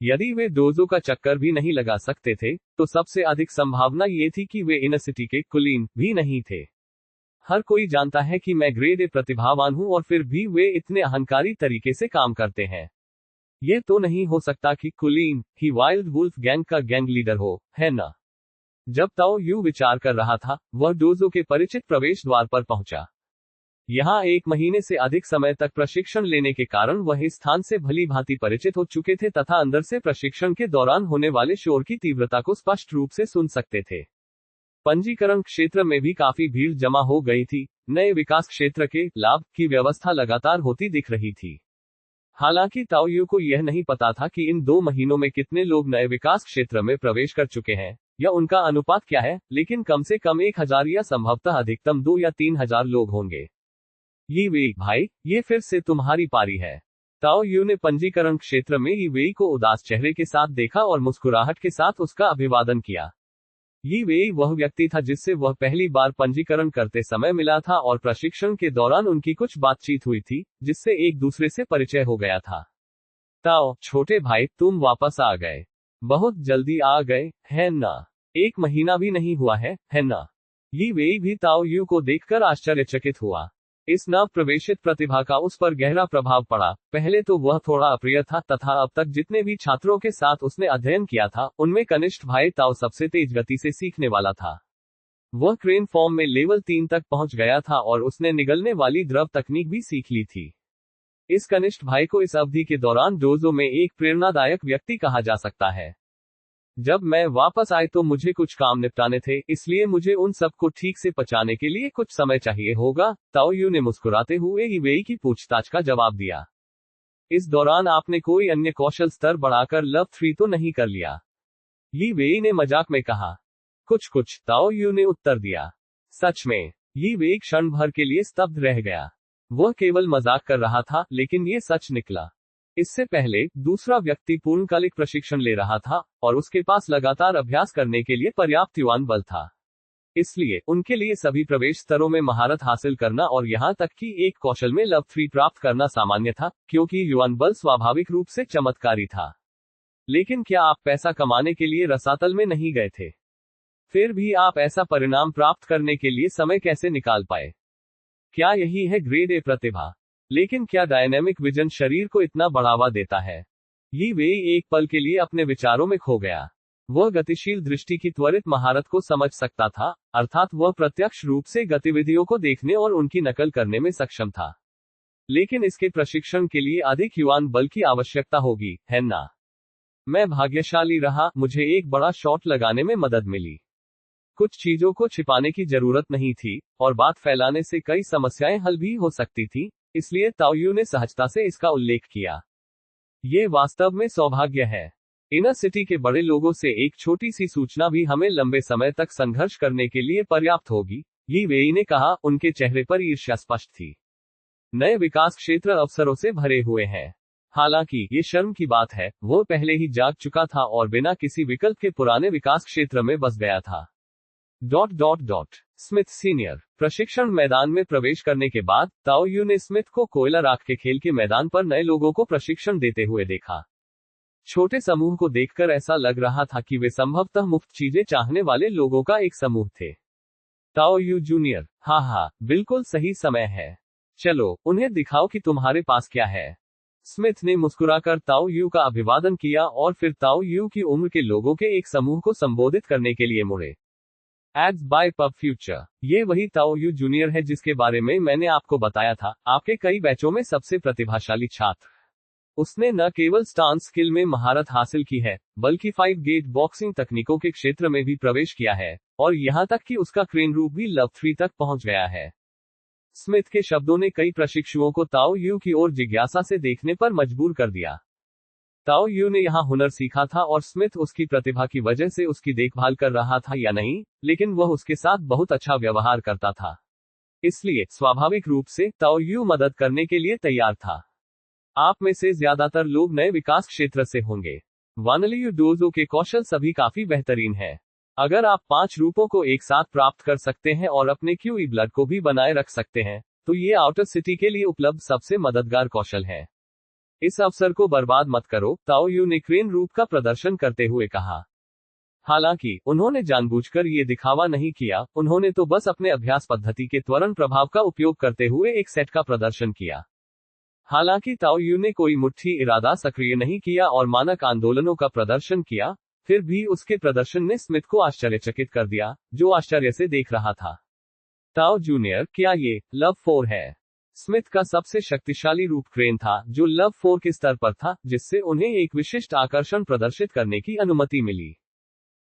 यदि वे डोजो का चक्कर भी नहीं लगा सकते थे, तो सबसे अधिक संभावना ये थी कि वे इनर सिटी के कुलीन भी नहीं थे। हर कोई जानता है कि मैं ग्रेड ए प्रतिभावान हूं और फिर भी वे इतने अहंकारी तरीके से काम करते हैं। यह तो नहीं हो सकता कि कुलीन ही वाइल्ड वुल्फ गैंग का गैंग लीडर हो, है ना? जब ताओ यू विचार कर रहा था, वह डोजो के परिचित प्रवेश द्वार पर पहुंचा। यहाँ 1 महीने से अधिक समय तक प्रशिक्षण लेने के कारण वह इस स्थान से भली भांति परिचित हो चुके थे तथा अंदर से प्रशिक्षण के दौरान होने वाले शोर की तीव्रता को स्पष्ट रूप से सुन सकते थे। पंजीकरण क्षेत्र में भी काफी भीड़ जमा हो गई थी। नए विकास क्षेत्र के लाभ की व्यवस्था लगातार होती दिख रही थी। हालांकि ताओ यू को यह नहीं पता था कि इन 2 महीनों में कितने लोग नए विकास क्षेत्र में प्रवेश कर चुके हैं या उनका अनुपात क्या है, लेकिन कम से कम 1000 या संभवतः अधिकतम 2 या 3000 लोग होंगे। यी वेई भाई, ये फिर से तुम्हारी पारी है। ताओ यू ने पंजीकरण क्षेत्र में यी वेई को उदास चेहरे के साथ देखा और मुस्कुराहट के साथ उसका अभिवादन किया। यी वेई वह व्यक्ति था जिससे वह पहली बार पंजीकरण करते समय मिला था और प्रशिक्षण के दौरान उनकी कुछ बातचीत हुई थी, जिससे एक दूसरे से परिचय हो गया था। ताओ, छोटे भाई, तुम वापस आ गए। बहुत जल्दी आ गए, है ना? 1 महीना भी नहीं हुआ है ना? यी वेई भी ताओ यू को देखकर आश्चर्यचकित हुआ। इस नव प्रवेशित प्रतिभा का उस पर गहरा प्रभाव पड़ा। पहले तो वह थोड़ा अप्रिय था तथा अब तक जितने भी छात्रों के साथ उसने अध्ययन किया था, उनमें कनिष्ठ भाई ताओ सबसे तेज गति से सीखने वाला था। वह क्रेन फॉर्म में लेवल 3 तक पहुंच गया था और उसने निगलने वाली द्रव तकनीक भी सीख ली थी। इस कनिष्ठ भाई को इस अवधि के दौरान डोजो में एक प्रेरणादायक व्यक्ति कहा जा सकता है। जब मैं वापस आए तो मुझे कुछ काम निपटाने थे, इसलिए मुझे उन सब को ठीक से पचाने के लिए कुछ समय चाहिए होगा। ताओ यू ने मुस्कुराते हुए यी वेई की पूछताछ का जवाब दिया। इस दौरान आपने कोई अन्य कौशल स्तर बढ़ाकर लेवल 3 तो नहीं कर लिया? यी वेई ने मजाक में कहा। कुछ, ताओ यू ने उत्तर दिया। सच में? यी वेई क्षण भर के लिए स्तब्ध रह गया। वह केवल मजाक कर रहा था, लेकिन ये सच निकला। इससे पहले दूसरा व्यक्ति पूर्णकालिक प्रशिक्षण ले रहा था और उसके पास लगातार अभ्यास करने के लिए पर्याप्त युवान बल था। इसलिए उनके लिए सभी प्रवेश स्तरों में महारत हासिल करना और यहां तक कि एक कौशल में लेवल 3 प्राप्त करना सामान्य था, क्योंकि युवान बल स्वाभाविक रूप से चमत्कारी था। लेकिन क्या आप पैसा कमाने के लिए रसातल में नहीं गए थे? फिर भी आप ऐसा परिणाम प्राप्त करने के लिए समय कैसे निकाल पाए? क्या यही है ग्रेड ए प्रतिभा? लेकिन क्या डायनेमिक विजन शरीर को इतना बढ़ावा देता है? यी वेई एक पल के लिए अपने विचारों में खो गया। वह गतिशील दृष्टि की त्वरित महारत को समझ सकता था, अर्थात वह प्रत्यक्ष रूप से गतिविधियों को देखने और उनकी नकल करने में सक्षम था। लेकिन इसके प्रशिक्षण के लिए अधिक युवान बल की आवश्यकता होगी, है ना? मैं भाग्यशाली रहा, मुझे एक बड़ा शॉट लगाने में मदद मिली। कुछ चीजों को छिपाने की जरूरत नहीं थी और बात फैलाने से कई समस्याएं हल भी हो सकती थी, इसलिए ताओ यू ने सहजता से इसका उल्लेख किया। ये वास्तव में सौभाग्य है। इनर सिटी के बड़े लोगों से एक छोटी सी सूचना भी हमें लंबे समय तक संघर्ष करने के लिए पर्याप्त होगी, यी वेई ने कहा। उनके चेहरे पर ईर्ष्या स्पष्ट थी। नए विकास क्षेत्र अवसरों से भरे हुए हैं। हालांकि ये शर्म की बात है, वो पहले ही जाग चुका था और बिना किसी विकल्प के पुराने विकास क्षेत्र में बस गया था। स्मिथ सीनियर प्रशिक्षण मैदान में प्रवेश करने के बाद ताओ यू ने स्मिथ को कोयला राख के खेल के मैदान पर नए लोगों को प्रशिक्षण देते हुए देखा। छोटे समूह को देखकर ऐसा लग रहा था कि वे संभवतः मुफ्त चीजें चाहने वाले लोगों का एक समूह थे। ताओ यू जूनियर, हाँ, बिल्कुल सही समय है। चलो, उन्हें दिखाओ कि तुम्हारे पास क्या है। स्मिथ ने मुस्कुराकर ताओ यू का अभिवादन किया और फिर ताओ यू की उम्र के लोगों के एक समूह को संबोधित करने के लिए मुड़े। एड्स बाय पब फ्यूचर, ये वही ताओ यू जूनियर है जिसके बारे में मैंने आपको बताया था, आपके कई बैचों में सबसे प्रतिभाशाली छात्र। उसने न केवल स्टांस स्किल में महारत हासिल की है, बल्कि 5 गेट बॉक्सिंग तकनीकों के क्षेत्र में भी प्रवेश किया है और यहां तक कि उसका क्रेन रूप भी लेवल 3 तक पहुंच गया है। स्मिथ के शब्दों ने कई प्रशिक्षुओं को ताओ यू की ओर जिज्ञासा से देखने पर मजबूर कर दिया। ताओ यू ने यहाँ हुनर सीखा था और स्मिथ उसकी प्रतिभा की वजह से उसकी देखभाल कर रहा था या नहीं, लेकिन वह उसके साथ बहुत अच्छा व्यवहार करता था। इसलिए स्वाभाविक रूप से ताओ यू मदद करने के लिए तैयार था। आप में से ज्यादातर लोग नए विकास क्षेत्र से होंगे। वानलियू डोजो के कौशल सभी काफी बेहतरीन है। अगर आप 5 रूपों को एक साथ प्राप्त कर सकते हैं और अपने क्यूई ब्लड को भी बनाए रख सकते हैं, तो ये आउटर सिटी के लिए उपलब्ध सबसे मददगार कौशल है। इस अवसर को बर्बाद मत करो, ताओ यू ने क्रेन रूप का प्रदर्शन करते हुए कहा। हालांकि उन्होंने जानबूझकर ये दिखावा नहीं किया, उन्होंने तो बस अपने अभ्यास पद्धति के त्वरण प्रभाव का उपयोग करते हुए एक सेट का प्रदर्शन किया। हालांकि ताओ यू ने कोई मुट्ठी इरादा सक्रिय नहीं किया और मानक आंदोलनों का प्रदर्शन किया, फिर भी उसके प्रदर्शन ने स्मिथ को आश्चर्यचकित कर दिया, जो आश्चर्य से देख रहा था। ताओ जूनियर, क्या ये लव 4 है? स्मिथ का सबसे शक्तिशाली रूप क्रेन था, जो लव 4 के स्तर पर था, जिससे उन्हें एक विशिष्ट आकर्षण प्रदर्शित करने की अनुमति मिली।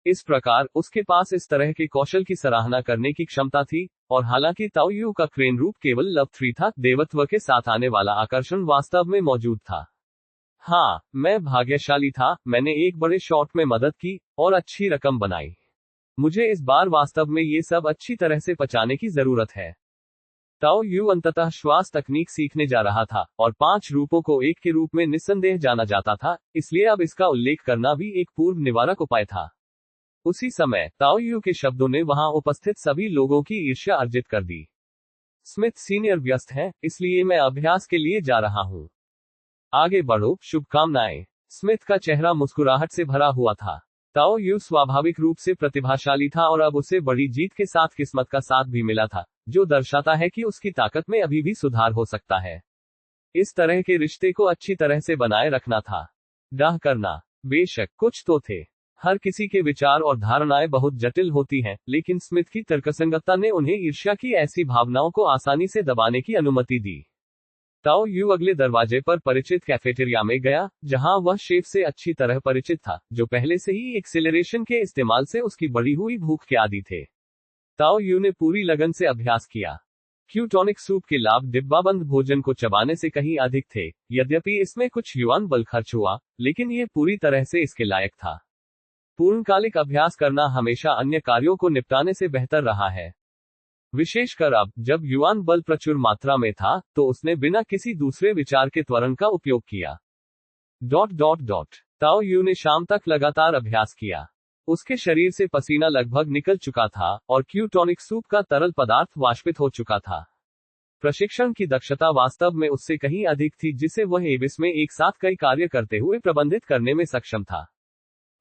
इस प्रकार उसके पास इस तरह के कौशल की सराहना करने की क्षमता थी, और हालांकि ताओ यू का क्रेन रूप केवल लव 3 था, देवत्व के साथ आने वाला आकर्षण वास्तव में मौजूद था। हाँ, मैं भाग्यशाली था, मैंने एक बड़े शॉट में मदद की, और अच्छी रकम बनाई। मुझे इस बार वास्तव में ये सब अच्छी तरह से पचाने की जरूरत है। ताओ यू अंततः श्वास तकनीक सीखने जा रहा था, और 5 रूपों को एक के रूप में निस्संदेह जाना जाता था, इसलिए अब इसका उल्लेख करना भी एक पूर्व निवारक उपाय था। उसी समय ताओ यू के शब्दों ने वहां उपस्थित सभी लोगों की ईर्ष्या अर्जित कर दी। स्मिथ सीनियर व्यस्त हैं, इसलिए मैं अभ्यास के लिए जा रहा हूं। आगे बढ़ो, शुभकामनाएं। स्मिथ का चेहरा मुस्कुराहट से भरा हुआ था। ताओ यू स्वाभाविक रूप से प्रतिभाशाली था, और अब उसे बड़ी जीत के साथ किस्मत का साथ भी मिला था, जो दर्शाता है कि उसकी ताकत में अभी भी सुधार हो सकता है। इस तरह के रिश्ते को अच्छी तरह से बनाए रखना था। डाह करना, बेशक कुछ तो थे। हर किसी के विचार और धारणाएं बहुत जटिल होती हैं, लेकिन स्मिथ की तर्कसंगतता ने उन्हें ईर्ष्या की ऐसी भावनाओं को आसानी से दबाने की अनुमति दी। ताओ यू अगले दरवाजे पर परिचित कैफेटेरिया में गया, जहां वह शेफ से अच्छी तरह परिचित था, जो पहले से ही एक्सेलरेशन के इस्तेमाल से उसकी बढ़ी हुई भूख के आदी थे। ताओ यू ने पूरी लगन से अभ्यास किया। क्यूटोनिक सूप के लाभ डिब्बाबंद भोजन को चबाने से कहीं अधिक थे। यद्यपि इसमें कुछ युआन बल खर्च हुआ, लेकिन यह पूरी तरह से इसके लायक था। पूर्णकालिक अभ्यास करना हमेशा अन्य कार्यों को निपटाने से बेहतर रहा है। विशेषकर अब, जब युआन बल प्रचुर मात्रा में था, तो उसने बिना किसी दूसरे विचार के त्वरण का उपयोग किया। ताओ यू ने शाम तक लगातार अभ्यास किया। उसके शरीर से पसीना लगभग निकल चुका था, और क्यूटोनिक सूप का तरल पदार्थ वाष्पित हो चुका था। प्रशिक्षण की दक्षता वास्तव में उससे कहीं अधिक थी, जिसे वह एबिस में एक साथ कई कार्य करते हुए प्रबंधित करने में सक्षम था।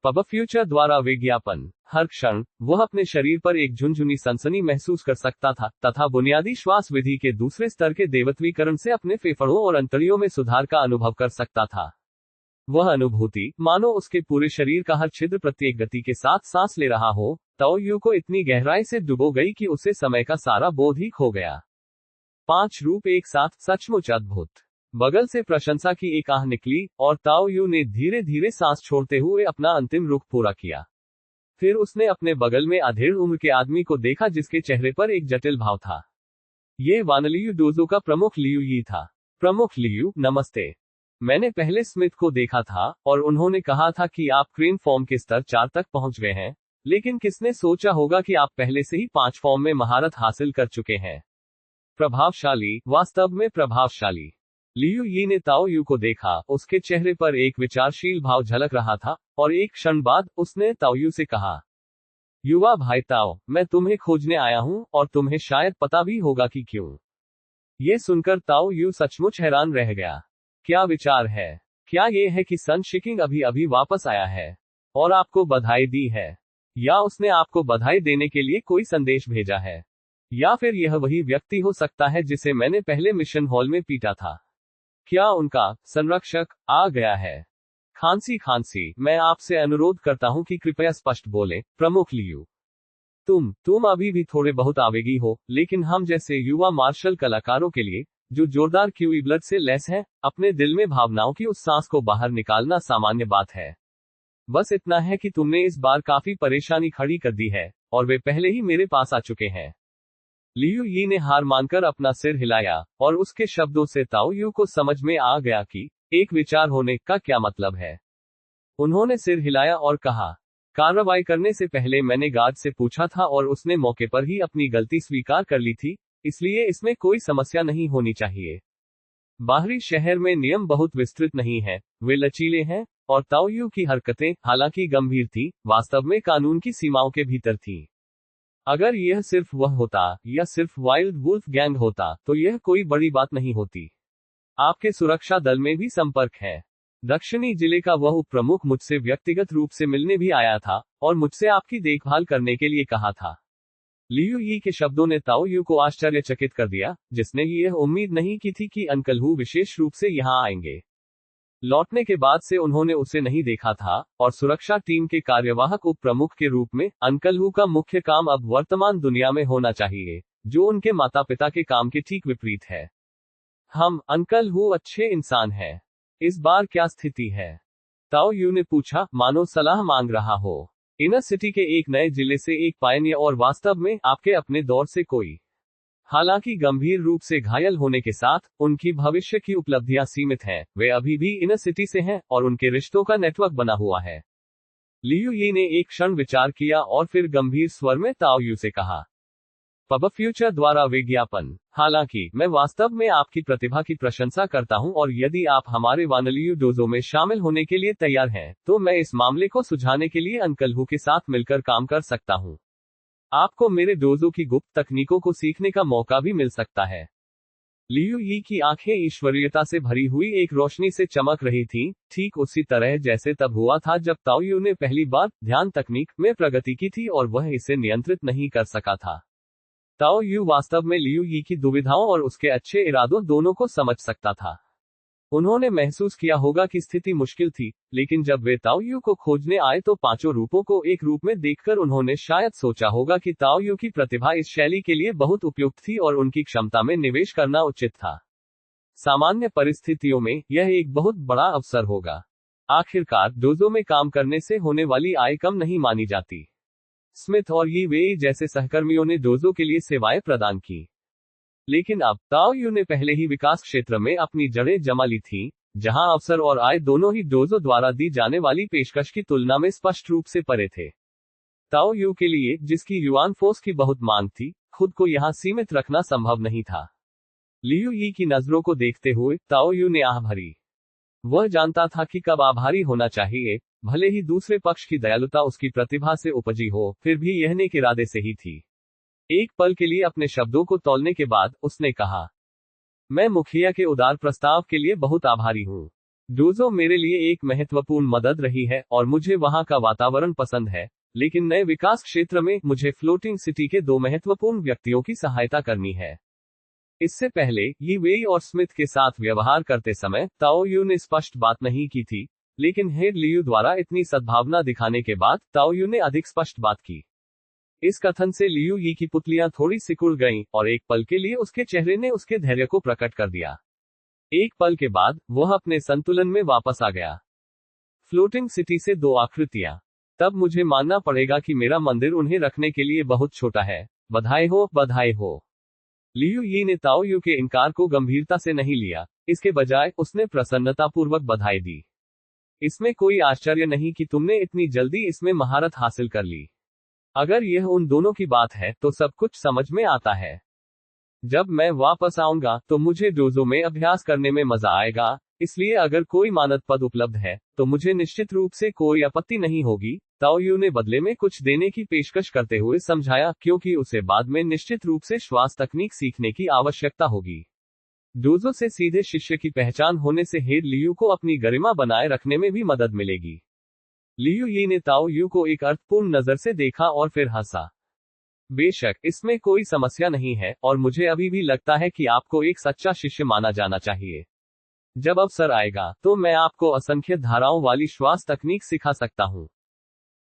पब फ्यूचर द्वारा विज्ञापन। हर क्षण वह अपने शरीर पर एक झुनझुनी सनसनी महसूस कर सकता था, तथा बुनियादी श्वास विधि के दूसरे स्तर के देवत्वीकरण से अपने फेफड़ों और अंतड़ियों में सुधार का अनुभव कर सकता था। वह अनुभूति, मानो उसके पूरे शरीर का हर छिद्र प्रत्येक गति के साथ सांस ले रहा हो, ताओ यू को इतनी गहराई से डुबो गई कि उसे समय का सारा बोध ही खो गया। 5 रूप एक साथ, सचमुच अद्भुत। बगल से प्रशंसा की एक आह निकली, और ताओ यू ने धीरे धीरे सांस छोड़ते हुए अपना अंतिम रुख पूरा किया। फिर उसने अपने बगल में अधेड़ उम्र के आदमी को देखा, जिसके चेहरे पर एक जटिल भाव था। ये वानलियू डोजो का प्रमुख लियू यी था। प्रमुख लियू, नमस्ते। मैंने पहले स्मिथ को देखा था, और उन्होंने कहा था कि आप क्रेन फॉर्म के स्तर 4 तक पहुंच गए हैं, लेकिन किसने सोचा होगा कि आप पहले से ही 5 फॉर्म में महारत हासिल कर चुके हैं। प्रभावशाली, वास्तव में प्रभावशाली। लियू यी ने ताओ यू को देखा, उसके चेहरे पर एक विचारशील भाव झलक रहा था, और एक क्षण बाद उसने ताओ यू से कहा, युवा भाई ताओ, मैं तुम्हें खोजने आया हूं, और तुम्हें शायद पता भी होगा कि क्यों। ये सुनकर ताओ यू सचमुच हैरान रह गया। क्या विचार है? क्या ये है कि सन शिकिंग अभी अभी वापस आया है, और आपको बधाई दी है? या उसने आपको बधाई देने के लिए कोई संदेश भेजा है? या फिर यह वही व्यक्ति हो सकता है जिसे मैंने पहले मिशन हॉल में पीटा था? क्या उनका संरक्षक आ गया है? खांसी, मैं आपसे अनुरोध करता हूं कि कृपया स्पष्ट बोलें, प्रमुख लियू। तुम अभी भी थोड़े बहुत आवेगी हो, लेकिन हम जैसे युवा मार्शल कलाकारों के लिए, जो जोरदार क्यूई ब्लड से लैस है, अपने दिल में भावनाओं की उस सांस को बाहर निकालना सामान्य बात है। बस इतना है कि तुमने इस बार काफी परेशानी खड़ी कर दी है, और वे पहले ही मेरे पास आ चुके हैं। लियू यी ने हार मानकर अपना सिर हिलाया, और उसके शब्दों से ताओ यू को समझ में आ गया कि एक विचार होने का क्या मतलब है। उन्होंने सिर हिलाया और कहा, कार्रवाई करने से पहले मैंने गार्ड से पूछा था, और उसने मौके पर ही अपनी गलती स्वीकार कर ली थी, इसलिए इसमें कोई समस्या नहीं होनी चाहिए। बाहरी शहर में नियम बहुत विस्तृत नहीं है, वे लचीले हैं, और ताओ यू की हरकतें, हालांकि गंभीर थी, वास्तव में कानून की सीमाओं के भीतर थी। अगर यह सिर्फ वह होता, या सिर्फ वाइल्ड वुल्फ गैंग होता, तो यह कोई बड़ी बात नहीं होती। आपके सुरक्षा दल में भी संपर्क है। दक्षिणी जिले का वह उप प्रमुख मुझसे व्यक्तिगत रूप से मिलने भी आया था, और मुझसे आपकी देखभाल करने के लिए कहा था। लियू यी के शब्दों ने ताओ यू को आश्चर्यचकित कर दिया, जिसने यह उम्मीद नहीं की थी कि अंकल हु विशेष रूप से यहां आएंगे। लौटने के बाद से उन्होंने उसे नहीं देखा था, और सुरक्षा टीम के कार्यवाहक उप प्रमुख के रूप में अंकल हु का मुख्य काम अब वर्तमान दुनिया में होना चाहिए, जो उनके माता पिता के काम के ठीक विपरीत है। हम अंकल हु अच्छे इंसान हैं। इस बार क्या स्थिति है? ताओ यू ने पूछा, मानो सलाह मांग रहा हो। इनर सिटी के एक नए जिले से एक पायनियर और वास्तव में आपके अपने दौर से कोई। हालांकि गंभीर रूप से घायल होने के साथ उनकी भविष्य की उपलब्धियां सीमित हैं, वे अभी भी इनर सिटी से हैं और उनके रिश्तों का नेटवर्क बना हुआ है। लियू यी ने एक क्षण विचार किया और फिर गंभीर स्वर में ताओ यू से कहा, पब फ्यूचर द्वारा विज्ञापन। हालांकि मैं वास्तव में आपकी प्रतिभा की प्रशंसा करता हूं और यदि आप हमारे वानलियू डोजो में शामिल होने के लिए तैयार हैं, तो मैं इस मामले को सुलझाने के लिए अंकल हु के साथ मिलकर काम कर सकता हूं। आपको मेरे डोजो की गुप्त तकनीकों को सीखने का मौका भी मिल सकता है। लियू यी की आंखें ईश्वरीयता से भरी हुई एक रोशनी से चमक रही थीं, ठीक उसी तरह जैसे तब हुआ था जब ताओ यू ने पहली बार ध्यान तकनीक में प्रगति की थी और वह इसे नियंत्रित नहीं कर सका था। ताओ यू वास्तव में लियू यी की दुविधाओं और उसके अच्छे इरादों दोनों को समझ सकता था। उन्होंने महसूस किया होगा कि स्थिति मुश्किल थी, लेकिन जब वे ताओ यू को खोजने आए तो पांचों रूपों को एक रूप में देखकर उन्होंने शायद सोचा होगा कि ताओ यू की प्रतिभा इस शैली के लिए बहुत उपयुक्त थी और उनकी क्षमता में निवेश करना उचित था। सामान्य परिस्थितियों में यह एक बहुत बड़ा अवसर होगा। आखिरकार डोजो में काम करने से होने वाली आय कम नहीं मानी जाती। स्मिथ और यी वेई जैसे सहकर्मियों ने डोजो के लिए सेवाएं प्रदान की, लेकिन अब ताओ यू ने पहले ही विकास क्षेत्र में अपनी जड़ें जमा ली थीं, जहां अवसर और आय दोनों ही डोजो द्वारा दी जाने वाली पेशकश की तुलना में स्पष्ट रूप से परे थे। ताओ यू के लिए, जिसकी युआन फोर्स की बहुत मांग थी, खुद को यहां सीमित रखना संभव नहीं था। लियू यी की नजरों को देखते हुए ताओ यू ने आह भरी। वह जानता था कि कब आभारी होना चाहिए, भले ही दूसरे पक्ष की दयालुता उसकी प्रतिभा से उपजी हो, फिर भी यह नेक इरादे से ही थी। एक पल के लिए अपने शब्दों को तौलने के बाद उसने कहा, मैं मुखिया के उदार प्रस्ताव के लिए बहुत आभारी हूँ। डोजो मेरे लिए एक महत्वपूर्ण मदद रही है और मुझे वहां का वातावरण पसंद है, लेकिन नए विकास क्षेत्र में मुझे फ्लोटिंग सिटी के दो महत्वपूर्ण व्यक्तियों की सहायता करनी है। इससे पहले यी वेई और स्मिथ के साथ व्यवहार करते समय ताओ यू ने स्पष्ट बात नहीं की थी, लेकिन हेड लियू द्वारा इतनी सद्भावना दिखाने के बाद ताओ यू ने अधिक स्पष्ट बात की। इस कथन से लियू यी की पुतलियां थोड़ी सिकुड़ गईं और एक पल के लिए उसके चेहरे ने उसके धैर्य को प्रकट कर दिया। एक पल के बाद वह अपने संतुलन में वापस आ गया। फ्लोटिंग सिटी से दो आकृतियां। तब मुझे मानना पड़ेगा कि मेरा मंदिर उन्हें रखने के लिए बहुत छोटा है। बधाई हो, बधाई हो। लियू यी ने ताओ यू के इनकार को गंभीरता से नहीं लिया, इसके बजाय उसने प्रसन्नतापूर्वक बधाई दी। इसमें कोई आश्चर्य नहीं कि तुमने इतनी जल्दी इसमें महारत हासिल कर ली। अगर यह उन दोनों की बात है तो सब कुछ समझ में आता है। जब मैं वापस आऊंगा तो मुझे डोजो में अभ्यास करने में मजा आएगा, इसलिए अगर कोई मानद पद उपलब्ध है तो मुझे निश्चित रूप से कोई आपत्ति नहीं होगी। ताओ यू ने बदले में कुछ देने की पेशकश करते हुए समझाया, क्योंकि उसे बाद में निश्चित रूप से श्वास तकनीक सीखने की आवश्यकता होगी। डोजो से सीधे शिष्य की पहचान होने से हेड लियू को अपनी गरिमा बनाए रखने में भी मदद मिलेगी। लियू यी ने ताओ यू को एक अर्थपूर्ण नजर से देखा और फिर हंसा। बेशक इसमें कोई समस्या नहीं है और मुझे अभी भी लगता है कि आपको एक सच्चा शिष्य माना जाना चाहिए। जब अवसर आएगा तो मैं आपको असंख्य धाराओं वाली श्वास तकनीक सिखा सकता हूँ।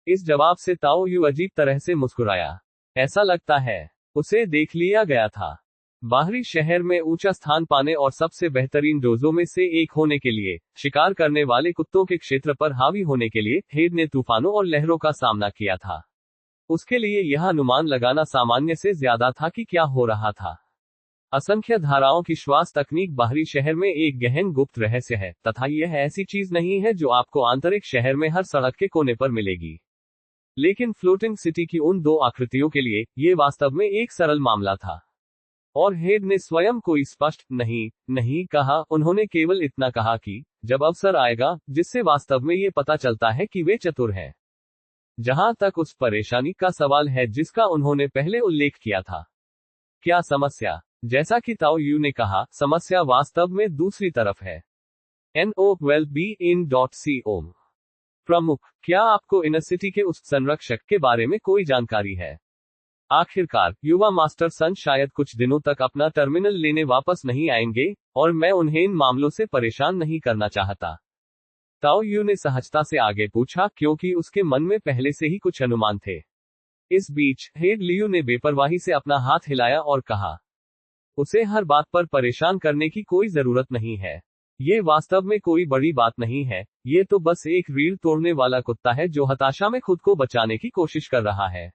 इस जवाब से ताओ यू अजीब तरह से मुस्कुराया। ऐसा लगता है उसे देख लिया गया था। बाहरी शहर में ऊंचा स्थान पाने और सबसे बेहतरीन डोजो में से एक होने के लिए, शिकार करने वाले कुत्तों के क्षेत्र पर हावी होने के लिए हेड ने तूफानों और लहरों का सामना किया था। उसके लिए यह अनुमान लगाना सामान्य से ज्यादा था कि क्या हो रहा था। असंख्य धाराओं की श्वास तकनीक बाहरी शहर में एक गहन गुप्त रहस्य है, तथा यह ऐसी चीज नहीं है जो आपको आंतरिक शहर में हर सड़क के कोने पर मिलेगी। लेकिन फ्लोटिंग सिटी की उन दो आकृतियों के लिए यह वास्तव में एक सरल मामला था। और हेड ने स्वयं कोई स्पष्ट नहीं कहा। उन्होंने केवल इतना कहा कि जब अवसर आएगा जिससे वास्तव में ये पता चलता है कि वे चतुर हैं। जहां तक उस परेशानी का सवाल है जिसका उन्होंने पहले उल्लेख किया था। क्या समस्या? जैसा कि ताओ यू ने कहा, समस्या वास्तव में दूसरी तरफ है। NOWELLBEIN.CO प्रमुख, क्या आपको इनर सिटी के उस संरक्षक के बारे में कोई जानकारी है? आखिरकार युवा मास्टर सन शायद कुछ दिनों तक अपना टर्मिनल लेने वापस नहीं आएंगे और मैं उन्हें इन मामलों से परेशान नहीं करना चाहता। ताओ यू ने सहजता से आगे पूछा, क्योंकि उसके मन में पहले से ही कुछ अनुमान थे। इस बीच हेड लियू ने बेपरवाही से अपना हाथ हिलाया और कहा, उसे हर बात पर परेशान करने की कोई जरूरत नहीं है। ये वास्तव में कोई बड़ी बात नहीं है, ये तो बस एक रीढ़ तोड़ने वाला कुत्ता है जो हताशा में खुद को बचाने की कोशिश कर रहा है।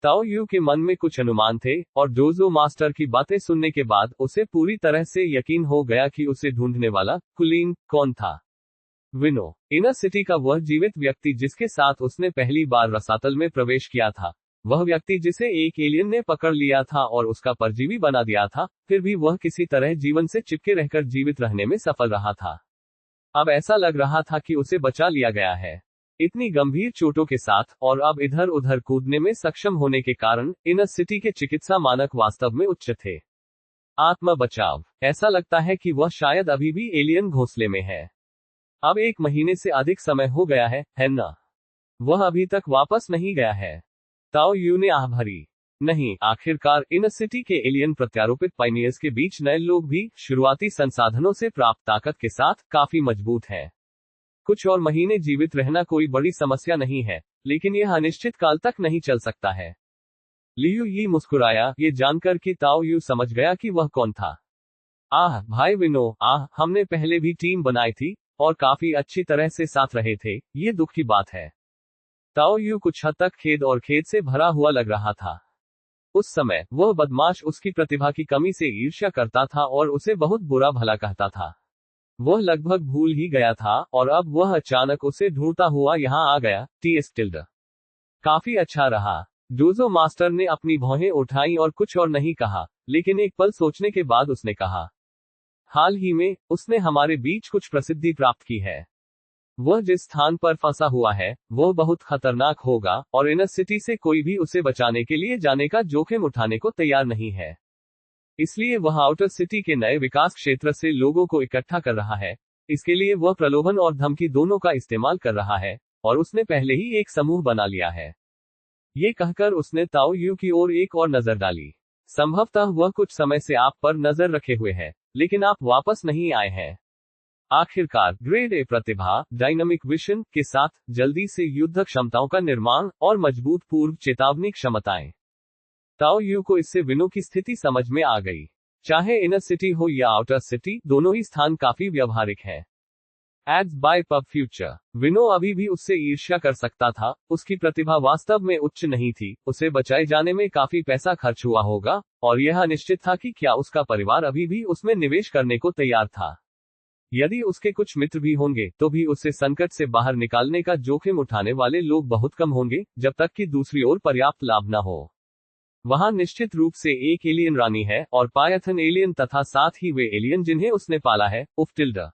ताओ यू के मन में कुछ अनुमान थे, और डोजो मास्टर की बातें सुनने के बाद उसे पूरी तरह से यकीन हो गया कि उसे ढूंढने वाला कुलीन कौन था। विनो, इनर सिटी का वह जीवित व्यक्ति जिसके साथ उसने पहली बार रसातल में प्रवेश किया था, वह व्यक्ति जिसे एक एलियन ने पकड़ लिया था और उसका परजीवी बना दिया था, फिर भी वह किसी तरह जीवन से चिपके रहकर जीवित रहने में सफल रहा था। अब ऐसा लग रहा था कि उसे बचा लिया गया है। इतनी गंभीर चोटों के साथ और अब इधर उधर कूदने में सक्षम होने के कारण इनर सिटी के चिकित्सा मानक वास्तव में उच्च थे। आत्म बचाव, ऐसा लगता है कि वह शायद अभी भी एलियन घोंसले में है। अब 1 महीने से अधिक समय हो गया है ना? वह अभी तक वापस नहीं गया है। ताओ यू ने आह भरी। नहीं, आखिरकार इनर सिटी के एलियन प्रत्यारोपित पाइनियर्स के बीच नए लोग भी शुरुआती संसाधनों से प्राप्त ताकत के साथ काफी मजबूत हैं। कुछ और महीने जीवित रहना कोई बड़ी समस्या नहीं है, लेकिन यह अनिश्चित काल तक नहीं चल सकता है। लियू यी मुस्कुराया, ये जानकर कि ताओ यू समझ गया कि वह कौन था। आह भाई विनो, हमने पहले भी टीम बनाई थी और काफी अच्छी तरह से साथ रहे थे, ये दुख की बात है। ताओ यू कुछ हद तक खेद से भरा हुआ लग रहा था। उस समय वह बदमाश उसकी प्रतिभा की कमी से ईर्ष्या करता था और उसे बहुत बुरा भला कहता था। वह लगभग भूल ही गया था और अब वह अचानक उसे ढूंढता हुआ यहाँ आ गया। टीएस टिल्ड काफी अच्छा रहा। डोजो मास्टर ने अपनी भौहें उठाई और कुछ और नहीं कहा, लेकिन एक पल सोचने के बाद उसने कहा, हाल ही में उसने हमारे बीच कुछ प्रसिद्धि प्राप्त की है। वह जिस स्थान पर फंसा हुआ है वह बहुत खतरनाक होगा और इनर सिटी से कोई भी उसे बचाने के लिए जाने का जोखिम उठाने को तैयार नहीं है। इसलिए वह आउटर सिटी के नए विकास क्षेत्र से लोगों को इकट्ठा कर रहा है। इसके लिए वह प्रलोभन और धमकी दोनों का इस्तेमाल कर रहा है और उसने पहले ही एक समूह बना लिया है। ये कहकर उसने ताओ यू की ओर एक और नजर डाली। संभवतः वह कुछ समय से आप पर नजर रखे हुए है, लेकिन आप वापस नहीं आए हैं। आखिरकार ग्रेड ए प्रतिभा, डायनामिक विशन के साथ जल्दी से युद्ध क्षमताओं का निर्माण और मजबूत पूर्व चेतावनी क्षमताएं। ताओ यू को इससे विनो की स्थिति समझ में आ गई। चाहे इनर सिटी हो या आउटर सिटी, दोनों ही स्थान काफी व्यवहारिक है। Ads by pub future. विनो अभी भी उससे ईर्ष्या कर सकता था। उसकी प्रतिभा वास्तव में उच्च नहीं थी। उसे बचाए जाने में काफी पैसा खर्च हुआ होगा और यह अनिश्चित था कि क्या उसका परिवार अभी भी उसमें निवेश करने को तैयार था। यदि उसके कुछ मित्र भी होंगे तो भी उसे संकट से बाहर निकालने का जोखिम उठाने वाले लोग बहुत कम होंगे, जब तक कि दूसरी ओर पर्याप्त लाभ न हो। वहां निश्चित रूप से एक एलियन रानी है और पायथन एलियन तथा साथ ही वे एलियन जिन्हें उसने पाला है। उफ टिल्डा।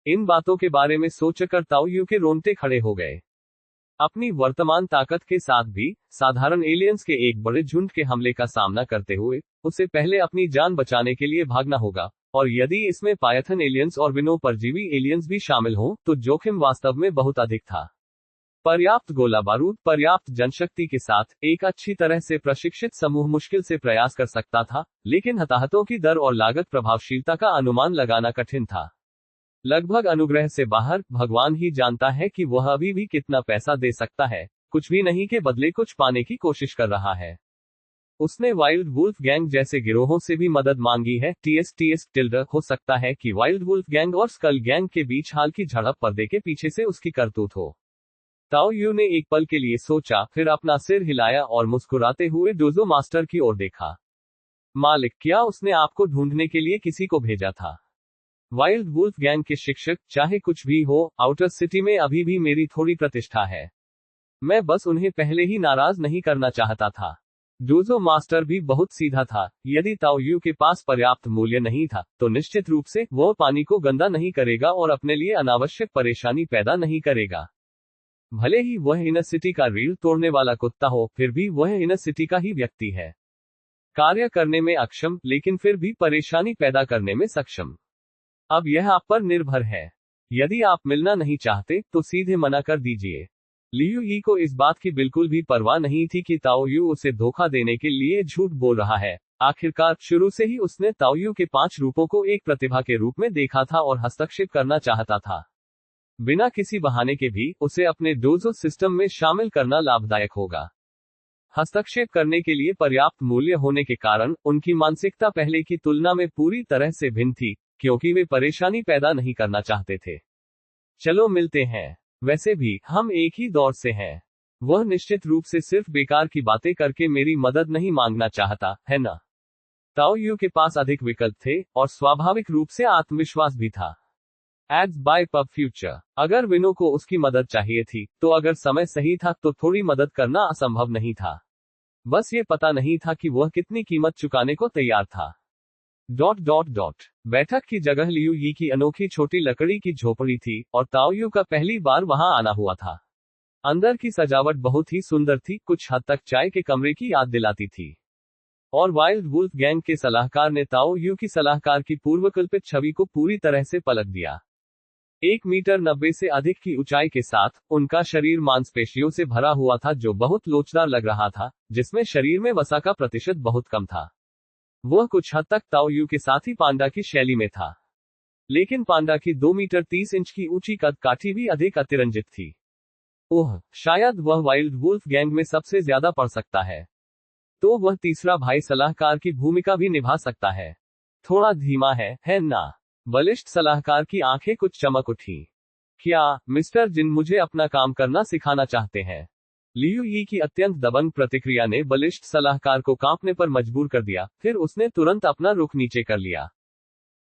इन बातों के बारे में सोचकर ताओ यू के रोंगटे खड़े हो गए। अपनी वर्तमान ताकत के साथ भी साधारण एलियंस के एक बड़े झुंड के हमले का सामना करते हुए उसे पहले अपनी जान बचाने के लिए भागना होगा, और यदि इसमें पायथन एलियंस और विनो परजीवी एलियंस भी शामिल हों तो जोखिम वास्तव में बहुत अधिक था। पर्याप्त गोला बारूद, पर्याप्त जनशक्ति के साथ एक अच्छी तरह से प्रशिक्षित समूह मुश्किल से प्रयास कर सकता था, लेकिन हताहतों की दर और लागत प्रभावशीलता का अनुमान लगाना कठिन था। लगभग अनुग्रह से बाहर, भगवान ही जानता है कि वह अभी भी कितना पैसा दे सकता है। कुछ भी नहीं के बदले कुछ पाने की कोशिश कर रहा है। उसने वाइल्ड वुल्फ गैंग जैसे गिरोहों से भी मदद मांगी है। टीएस टिल्डर। हो सकता है कि वाइल्ड वुल्फ गैंग और स्कल गैंग के बीच हाल की झड़प पर्दे के पीछे से उसकी करतूत हो। ताओ यू ने एक पल के लिए सोचा, फिर अपना सिर हिलाया और मुस्कुराते हुए डोजो मास्टर की ओर देखा। मालिक, क्या उसने आपको ढूंढने के लिए किसी को भेजा था? वाइल्ड वुल्फ गैंग के शिक्षक, चाहे कुछ भी हो, आउटर सिटी में अभी भी मेरी थोड़ी प्रतिष्ठा है। मैं बस उन्हें पहले ही नाराज नहीं करना चाहता था। डोजो मास्टर भी बहुत सीधा था। यदि ताओ यू के पास पर्याप्त मूल्य नहीं था तो निश्चित रूप से वह पानी को गंदा नहीं करेगा और अपने लिए अनावश्यक परेशानी पैदा नहीं करेगा। भले ही वह इनर सिटी का रीढ़ तोड़ने वाला कुत्ता हो, फिर भी वह इनर सिटी का ही व्यक्ति है। कार्य करने में अक्षम, लेकिन फिर भी परेशानी पैदा करने में सक्षम। अब यह आप पर निर्भर है। यदि आप मिलना नहीं चाहते तो सीधे मना कर दीजिए। लियू यी को इस बात की बिल्कुल भी परवाह नहीं थी कि ताओ यू उसे धोखा देने के लिए झूठ बोल रहा है। आखिरकार शुरू से ही उसने ताओ यू के 5 रूपों को एक प्रतिभा के रूप में देखा था और हस्तक्षेप करना चाहता था। बिना किसी बहाने के भी उसे अपने डोजो सिस्टम में शामिल करना लाभदायक होगा। हस्तक्षेप करने के लिए पर्याप्त मूल्य होने के कारण उनकी मानसिकता पहले की तुलना में पूरी तरह से भिन्न थी, क्योंकि वे परेशानी पैदा नहीं करना चाहते थे। चलो मिलते हैं। वैसे भी हम एक ही दौर से हैं। वह निश्चित रूप से सिर्फ बेकार की बातें करके मेरी मदद नहीं मांगना चाहता, है ना? ताओ यू के पास अधिक विकल्प थे और स्वाभाविक रूप से आत्मविश्वास भी था। Ads by pub future. अगर विनो को उसकी मदद चाहिए थी, तो अगर समय सही था तो थोड़ी मदद करना असंभव नहीं था। बस ये पता नहीं था कि वह कितनी कीमत चुकाने को तैयार था। बैठक की जगह लियू यी की अनोखी छोटी लकड़ी की झोपड़ी थी और ताओ यू का पहली बार वहां आना हुआ था। अंदर की सजावट बहुत ही सुंदर थी, कुछ हद तक चाय के कमरे की याद दिलाती थी। और वाइल्ड वुल्फ गैंग के सलाहकार ने ताओ यू की सलाहकार की पूर्वकल्पित छवि को पूरी तरह से पलट दिया। 1 मीटर 90 से अधिक की ऊंचाई के साथ उनका शरीर मांसपेशियों से भरा हुआ था, जो बहुत लोचदार लग रहा था, जिसमें शरीर में वसा का प्रतिशत बहुत कम था। वह कुछ हद तक ताओ यू के साथ ही पांडा की शैली में था, लेकिन पांडा की 2 मीटर 30 इंच की ऊंची कद काठी भी अधिक अतिरंजित थी। ओह, शायद वह वाइल्ड वुल्फ गैंग में सबसे ज्यादा पढ़ सकता है, तो वह तीसरा भाई सलाहकार की भूमिका भी निभा सकता है। थोड़ा धीमा है ना? बलिष्ठ सलाहकार की आंखें कुछ चमक उठी। क्या मिस्टर जिन मुझे अपना काम करना सिखाना चाहते हैं? लियू यी की अत्यंत दबंग प्रतिक्रिया ने बलिष्ठ सलाहकार को कांपने पर मजबूर कर दिया, फिर उसने तुरंत अपना रुख नीचे कर लिया।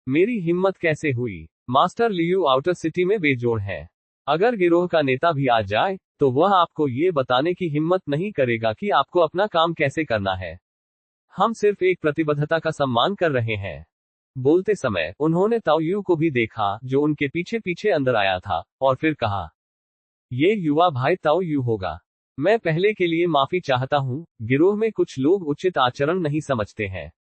मेरी हिम्मत कैसे हुई? मास्टर लियू आउटर सिटी में बेजोड़ है। अगर गिरोह का नेता भी आ जाए, तो वह आपको ये बताने की हिम्मत नहीं करेगा कि आपको अपना काम कैसे करना है। हम सिर्फ एक प्रतिबद्धता का सम्मान कर रहे हैं। बोलते समय उन्होंने ताओ यू को भी देखा, जो उनके पीछे पीछे अंदर आया था, और फिर कहा, ये युवा भाई ताओ यू होगा। मैं पहले के लिए माफी चाहता हूँ, गिरोह में कुछ लोग उचित आचरण नहीं समझते हैं,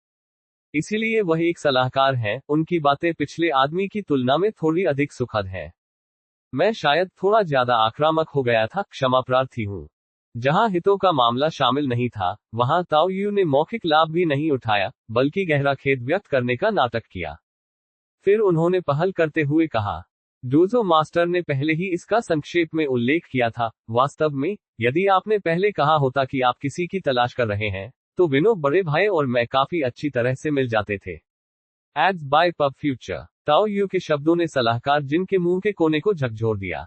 इसीलिए वह एक सलाहकार हैं। उनकी बातें पिछले आदमी की तुलना में थोड़ी अधिक सुखद है। मैं शायद थोड़ा ज्यादा आक्रामक हो गया था, क्षमा प्रार्थी हूँ। जहां हितों का मामला शामिल नहीं था, वहां ताओ यू ने मौखिक लाभ भी नहीं उठाया, बल्कि गहरा खेद व्यक्त करने का नाटक किया। फिर उन्होंने पहल करते हुए कहा, डोजो मास्टर ने पहले ही इसका संक्षेप में उल्लेख किया था। वास्तव में, यदि आपने पहले कहा होता कि आप किसी की तलाश कर रहे हैं, तो विनो बड़े भाई और मैं काफी अच्छी तरह से मिल जाते थे। Ads by pub future. ताओ यू के शब्दों ने सलाहकार जिन के मुंह के कोने को झकझोर दिया।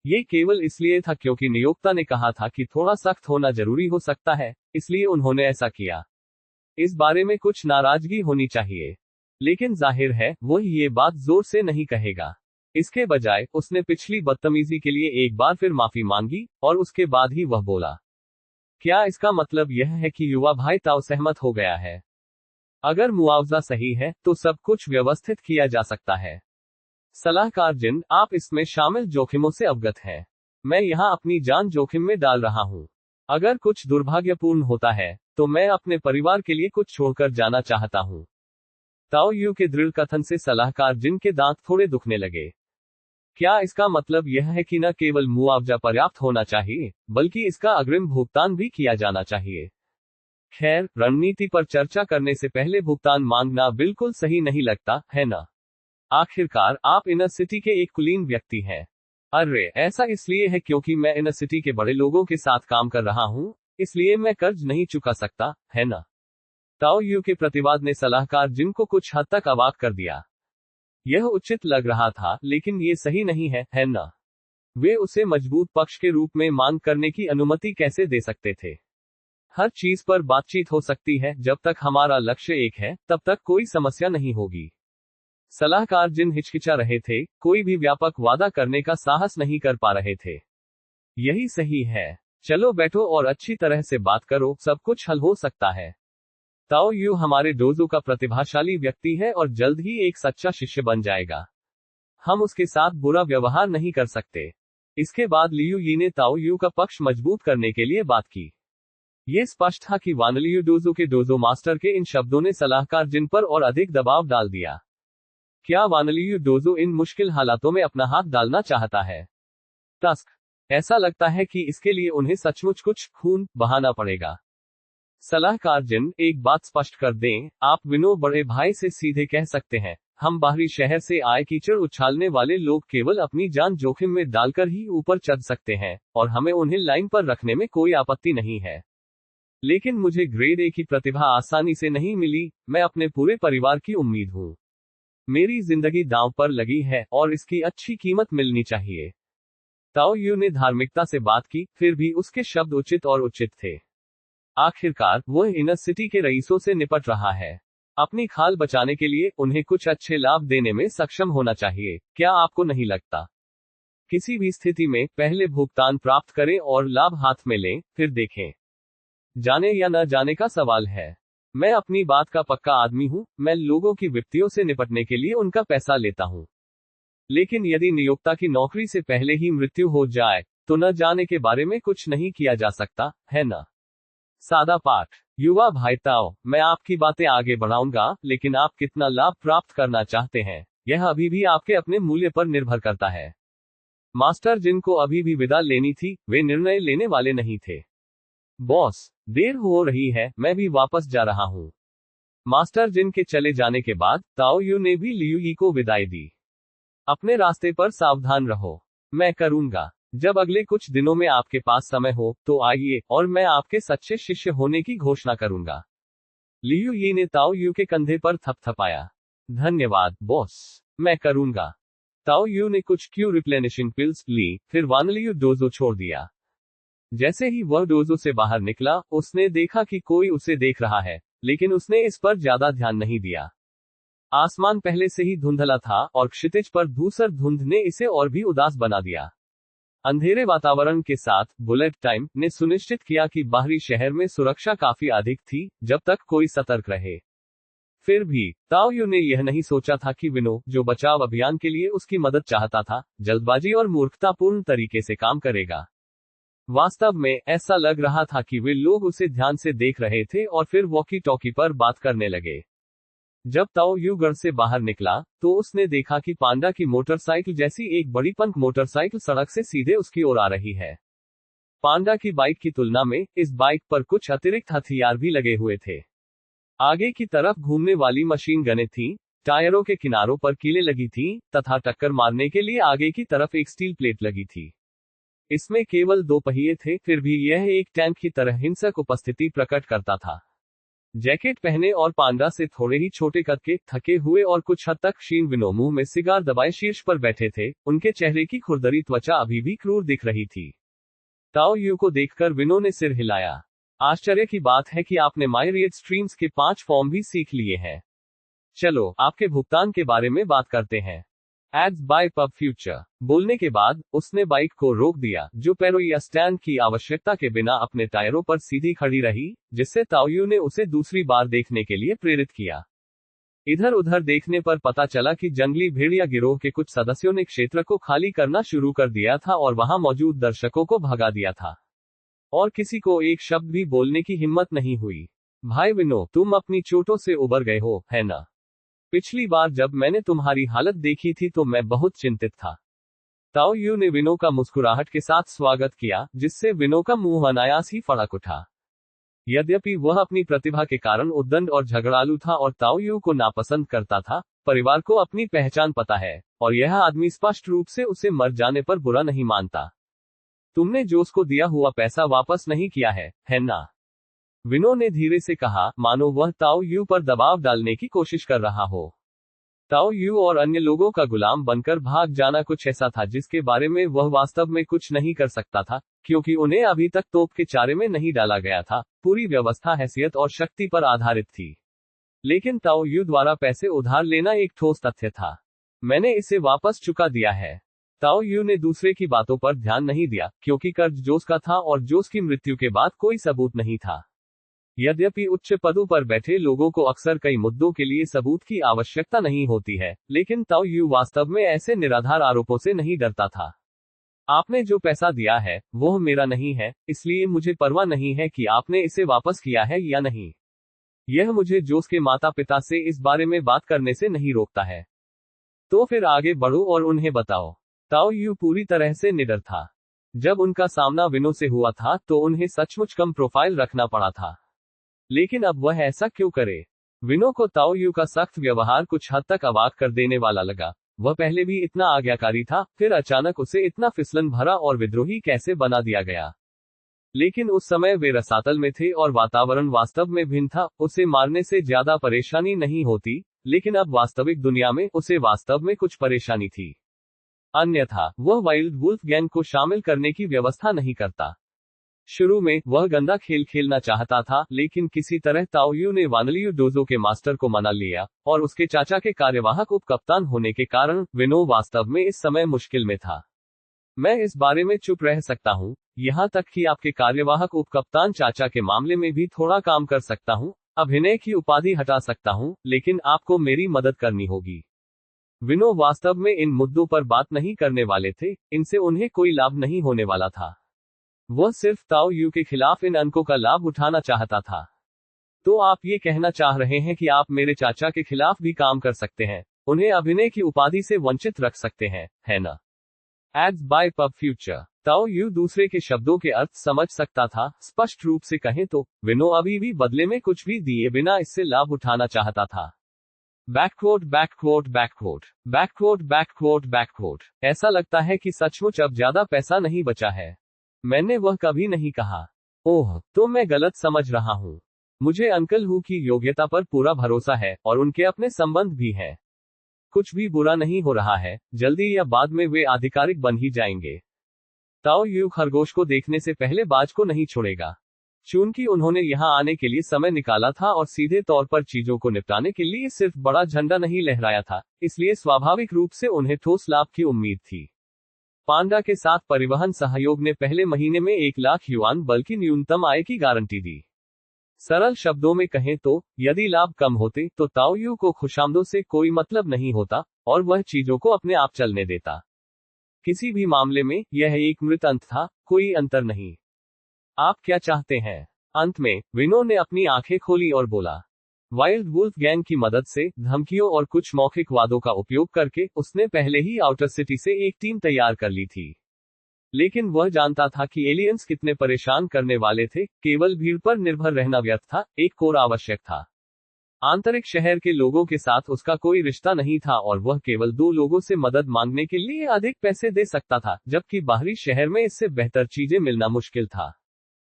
ये केवल इसलिए था क्योंकि नियोक्ता ने कहा था कि थोड़ा सख्त होना जरूरी हो सकता है, इसलिए उन्होंने ऐसा किया। इस बारे में कुछ नाराजगी होनी चाहिए, लेकिन जाहिर है वह ये बात जोर से नहीं कहेगा। इसके बजाय उसने पिछली बदतमीजी के लिए एक बार फिर माफी मांगी, और उसके बाद ही वह बोला, क्या इसका मतलब यह है कि युवा भाई ताओ सहमत हो गया है? अगर मुआवजा सही है, तो सब कुछ व्यवस्थित किया जा सकता है। सलाहकार जिन, आप इसमें शामिल जोखिमों से अवगत हैं। मैं यहाँ अपनी जान जोखिम में डाल रहा हूँ। अगर कुछ दुर्भाग्यपूर्ण होता है, तो मैं अपने परिवार के लिए कुछ छोड़कर जाना चाहता हूँ। ताओ यू के दृढ़ कथन से सलाहकार जिन के दांत थोड़े दुखने लगे। क्या इसका मतलब यह है कि न केवल मुआवजा पर्याप्त होना चाहिए, बल्कि इसका अग्रिम भुगतान भी किया जाना चाहिए? खैर, रणनीति पर चर्चा करने से पहले भुगतान मांगना बिल्कुल सही नहीं लगता, है ना? आखिरकार आप इनर सिटी के एक कुलीन व्यक्ति हैं। अरे, ऐसा इसलिए है क्योंकि मैं इनर सिटी के बड़े लोगों के साथ काम कर रहा हूँ, इसलिए मैं कर्ज नहीं चुका सकता, है ना? ताओ यू के प्रतिवाद ने सलाहकार जिन को कुछ हद तक अवाक कर दिया। यह उचित लग रहा था, लेकिन ये सही नहीं है ना? वे उसे मजबूत पक्ष के रूप में मांग करने की अनुमति कैसे दे सकते थे? हर चीज पर बातचीत हो सकती है, जब तक हमारा लक्ष्य एक है, तब तक कोई समस्या नहीं होगी। सलाहकार जिन हिचकिचा रहे थे, कोई भी व्यापक वादा करने का साहस नहीं कर पा रहे थे। यही सही है। चलो बैठो और अच्छी तरह से बात करो, सब कुछ हल हो सकता है। ताओ यू हमारे डोजो का प्रतिभाशाली व्यक्ति है और जल्द ही एक सच्चा शिष्य बन जाएगा। हम उसके साथ बुरा व्यवहार नहीं कर सकते। इसके बाद लियू यी ने ताओ यू का पक्ष मजबूत करने के लिए बात की। ये स्पष्ट था कि वानलियू डोजो के डोजो मास्टर के इन शब्दों ने सलाहकार जिन पर और अधिक दबाव डाल दिया। क्या वानलियू डोजो इन मुश्किल हालातों में अपना हाथ डालना चाहता है? टस्क, ऐसा लगता है कि इसके लिए उन्हें सचमुच कुछ खून बहाना पड़ेगा। सलाहकार जिन, एक बात स्पष्ट कर दें, आप विनो बड़े भाई से सीधे कह सकते हैं, हम बाहरी शहर से आए कीचड़ उछालने वाले लोग केवल अपनी जान जोखिम में डालकर ही ऊपर चढ़ सकते हैं, और हमें उन्हें लाइन पर रखने में कोई आपत्ति नहीं है। लेकिन मुझे ग्रेड ए की प्रतिभा आसानी से नहीं मिली, मैं अपने पूरे परिवार की उम्मीद हूँ। मेरी जिंदगी दांव पर लगी है और इसकी अच्छी कीमत मिलनी चाहिए। ताओ यू ने धार्मिकता से बात की, फिर भी उसके शब्द उचित और उचित थे। आखिरकार वह इनर सिटी के रईसों से निपट रहा है। अपनी खाल बचाने के लिए उन्हें कुछ अच्छे लाभ देने में सक्षम होना चाहिए, क्या आपको नहीं लगता? किसी भी स्थिति में पहले भुगतान प्राप्त करें और लाभ हाथ में लें, फिर देखें। जाने या न जाने का सवाल है। मैं अपनी बात का पक्का आदमी हूं, मैं लोगों की विपत्तियों से निपटने के लिए उनका पैसा लेता हूं। लेकिन यदि नियोक्ता की नौकरी से पहले ही मृत्यु हो जाए, तो न जाने के बारे में कुछ नहीं किया जा सकता, है ना? सादा पाठ। युवा भाई ताओ, मैं आपकी बातें आगे बढ़ाऊंगा, लेकिन आप कितना लाभ प्राप्त करना चाहते हैं, यह अभी भी आपके अपने मूल्य पर निर्भर करता है। मास्टर जिनको अभी भी विदा लेनी थी, वे निर्णय लेने वाले नहीं थे। बॉस, देर हो रही है, मैं भी वापस जा रहा हूं। मास्टर जिन के चले जाने के बाद ताओ यू ने भी लियू यी को विदाई दी। अपने रास्ते पर सावधान रहो। मैं करूंगा। जब अगले कुछ दिनों में आपके पास समय हो, तो आइए और मैं आपके सच्चे शिष्य होने की घोषणा करूंगा। लियू यी ने ताओ यू के कंधे पर थपथपाया। धन्यवाद बॉस, मैं करूंगा। ताओ यू ने कुछ क्यू रिप्लेनिशिंग पिल्स ली, फिर वानलियू डोजो छोड़ दिया। जैसे ही वह डोजो से बाहर निकला, उसने देखा कि कोई उसे देख रहा है, लेकिन उसने इस पर ज्यादा ध्यान नहीं दिया। आसमान पहले से ही धुंधला था और क्षितिज पर धूसर धुंध ने इसे और भी उदास बना दिया। अंधेरे वातावरण के साथ बुलेट टाइम ने सुनिश्चित किया कि बाहरी शहर में सुरक्षा काफी अधिक थी, जब तक कोई सतर्क रहे। फिर भी ताओ यू ने यह नहीं सोचा था कि विनो, जो बचाव अभियान के लिए उसकी मदद चाहता था, जल्दबाजी और मूर्खतापूर्ण तरीके से काम करेगा। वास्तव में ऐसा लग रहा था कि वे लोग उसे ध्यान से देख रहे थे और फिर वॉकी टॉकी पर बात करने लगे। जब ताओ यू घर से बाहर निकला, तो उसने देखा कि पांडा की मोटरसाइकिल जैसी एक बड़ी पंख मोटरसाइकिल सड़क से सीधे उसकी ओर आ रही है। पांडा की बाइक की तुलना में इस बाइक पर कुछ अतिरिक्त हथियार भी लगे हुए थे। आगे की तरफ घूमने वाली मशीन गनें थीं, टायरों के किनारों पर कीलें लगी थीं, तथा टक्कर मारने के लिए आगे की तरफ एक स्टील प्लेट लगी थी। इसमें केवल 2 पहिए थे, फिर भी यह एक टैंक की तरह हिंसक उपस्थिति प्रकट करता था। जैकेट पहने और पांडा से थोड़े ही छोटे कद के, थके हुए और कुछ हद तक क्षीण विनो मुंह में सिगार दबाए शीर्ष पर बैठे थे, उनके चेहरे की खुरदरी त्वचा अभी भी क्रूर दिख रही थी। ताओ यू को देखकर विनो ने सिर हिलाया। आश्चर्य की बात है कि आपने मायरियट स्ट्रीम्स के 5 फॉर्म भी सीख लिए हैं। चलो आपके भुगतान के बारे में बात करते हैं। Ads by pub future. बोलने के बाद उसने बाइक को रोक दिया, जो पैरों या स्टैंड की आवश्यकता के बिना अपने टायरों पर सीधी खड़ी रही, जिससे ताओ यू ने उसे दूसरी बार देखने के लिए प्रेरित किया। इधर उधर देखने पर पता चला कि जंगली भेड़िया गिरोह के कुछ सदस्यों ने क्षेत्र को खाली करना शुरू कर दिया था और वहां मौजूद दर्शकों को भगा दिया था, और किसी को एक शब्द भी बोलने की हिम्मत नहीं हुई। भाई विनो, तुम अपनी चोटों से उबर गए हो, है ना? पिछली बार जब मैंने तुम्हारी हालत देखी थी तो मैं बहुत चिंतित था। ताओ यू ने विनो का मुस्कुराहट के साथ स्वागत किया, जिससे विनो का मुंह अनायास ही फड़क उठा। यद्यपि वह अपनी प्रतिभा के कारण उद्दंड और झगड़ालू था और ताओ यू को नापसंद करता था, परिवार को अपनी पहचान पता है, और यह आदमी स्पष्ट रूप से उसे मर जाने पर बुरा नहीं मानता। तुमने जोस को दिया हुआ पैसा वापस नहीं किया है ना? विनो ने धीरे से कहा, मानो वह ताओ यू पर दबाव डालने की कोशिश कर रहा हो। ताओ यू और अन्य लोगों का गुलाम बनकर भाग जाना कुछ ऐसा था जिसके बारे में वह वास्तव में कुछ नहीं कर सकता था, क्योंकि उन्हें अभी तक तोप के चारे में नहीं डाला गया था। पूरी व्यवस्था हैसियत और शक्ति पर आधारित थी। लेकिन ताओ यू द्वारा पैसे उधार लेना एक ठोस तथ्य था। मैंने इसे वापस चुका दिया है। ताओ यू ने दूसरे की बातों पर ध्यान नहीं दिया, क्योंकि कर्ज जोस का था और जोस की मृत्यु के बाद कोई सबूत नहीं था। यद्यपि उच्च पदों पर बैठे लोगों को अक्सर कई मुद्दों के लिए सबूत की आवश्यकता नहीं होती है, लेकिन ताओ यू वास्तव में ऐसे निराधार आरोपों से नहीं डरता था। आपने जो पैसा दिया है, वह मेरा नहीं है, इसलिए मुझे परवाह नहीं है कि आपने इसे वापस किया है या नहीं। यह मुझे जोस के माता पिता से इस बारे में बात करने से नहीं रोकता है। तो फिर आगे बढ़ो और उन्हें बताओ। ताओ यू पूरी तरह से निडर था। जब उनका सामना विनो से हुआ था तो उन्हें सचमुच कम प्रोफाइल रखना पड़ा था। लेकिन अब वह ऐसा क्यों करे? विनो को ताओ यू का सख्त व्यवहार कुछ हद तक अवाक कर देने वाला लगा। वह पहले भी इतना आज्ञाकारी था, फिर अचानक उसे इतना फिसलन भरा और विद्रोही कैसे बना दिया गया? लेकिन उस समय वे रसातल में थे और वातावरण वास्तव में भिन्न था। उसे मारने से ज्यादा परेशानी नहीं होती, लेकिन अब वास्तविक दुनिया में उसे वास्तव में कुछ परेशानी थी। अन्यथा वह वाइल्ड वुल्फ गैंग को शामिल करने की व्यवस्था नहीं करता। शुरू में वह गंदा खेल खेलना चाहता था, लेकिन किसी तरह ताओ यू ने वानलियू डोजो के मास्टर को मना लिया, और उसके चाचा के कार्यवाहक उप कप्तान होने के कारण विनो वास्तव में इस समय मुश्किल में था। मैं इस बारे में चुप रह सकता हूँ, यहाँ तक कि आपके कार्यवाहक उप कप्तान चाचा के मामले में भी थोड़ा काम कर सकता हूँ, अभिनय की उपाधि हटा सकता हूँ, लेकिन आपको मेरी मदद करनी होगी। विनो वास्तव में इन मुद्दों पर बात नहीं करने वाले थे, इनसे उन्हें कोई लाभ नहीं होने वाला था। वह सिर्फ ताओ यू के खिलाफ इन अंकों का लाभ उठाना चाहता था। तो आप ये कहना चाह रहे हैं कि आप मेरे चाचा के खिलाफ भी काम कर सकते हैं, उन्हें अभिनय की उपाधि से वंचित रख सकते हैं, है ना? Ads by pub future. ताओ यू दूसरे के शब्दों के अर्थ समझ सकता था। स्पष्ट रूप से कहें तो विनो अभी भी बदले में कुछ भी दिए बिना इससे लाभ उठाना चाहता था। बैककोट बैककोट बैककोट बैककोट बैककोट बैककोट। ऐसा लगता है कि सचमुच अब ज्यादा पैसा नहीं बचा है। मैंने वह कभी नहीं कहा। ओह, तो मैं गलत समझ रहा हूँ। मुझे अंकल हु की योग्यता पर पूरा भरोसा है, और उनके अपने संबंध भी हैं। कुछ भी बुरा नहीं हो रहा है, जल्दी या बाद में वे आधिकारिक बन ही जाएंगे। ताओ यू खरगोश को देखने से पहले बाज को नहीं छोड़ेगा। चूंकि उन्होंने यहाँ आने के लिए समय निकाला था और सीधे तौर पर चीजों को निपटाने के लिए सिर्फ बड़ा झंडा नहीं लहराया था, इसलिए स्वाभाविक रूप से उन्हें ठोस लाभ की उम्मीद थी। पांडा के साथ परिवहन सहयोग ने पहले महीने में 1,00,000 युआन बल्कि न्यूनतम आय की गारंटी दी। सरल शब्दों में कहें तो यदि लाभ कम होते तो ताओ यू को खुशामदों से कोई मतलब नहीं होता, और वह चीजों को अपने आप चलने देता। किसी भी मामले में यह एक मृत अंत था, कोई अंतर नहीं। आप क्या चाहते हैं? अंत में विनो ने अपनी आंखें खोली और बोला। वाइल्ड वुल्फ गैंग की मदद से, धमकियों और कुछ मौखिक वादों का उपयोग करके उसने पहले ही आउटर सिटी से एक टीम तैयार कर ली थी। लेकिन वह जानता था कि एलियंस कितने परेशान करने वाले थे। केवल भीड़ पर निर्भर रहना व्यर्थ था, एक कोर आवश्यक था। आंतरिक शहर के लोगों के साथ उसका कोई रिश्ता नहीं था, और वह केवल 2 लोगों से मदद मांगने के लिए अधिक पैसे दे सकता था, जबकि बाहरी शहर में इससे बेहतर चीजें मिलना मुश्किल था।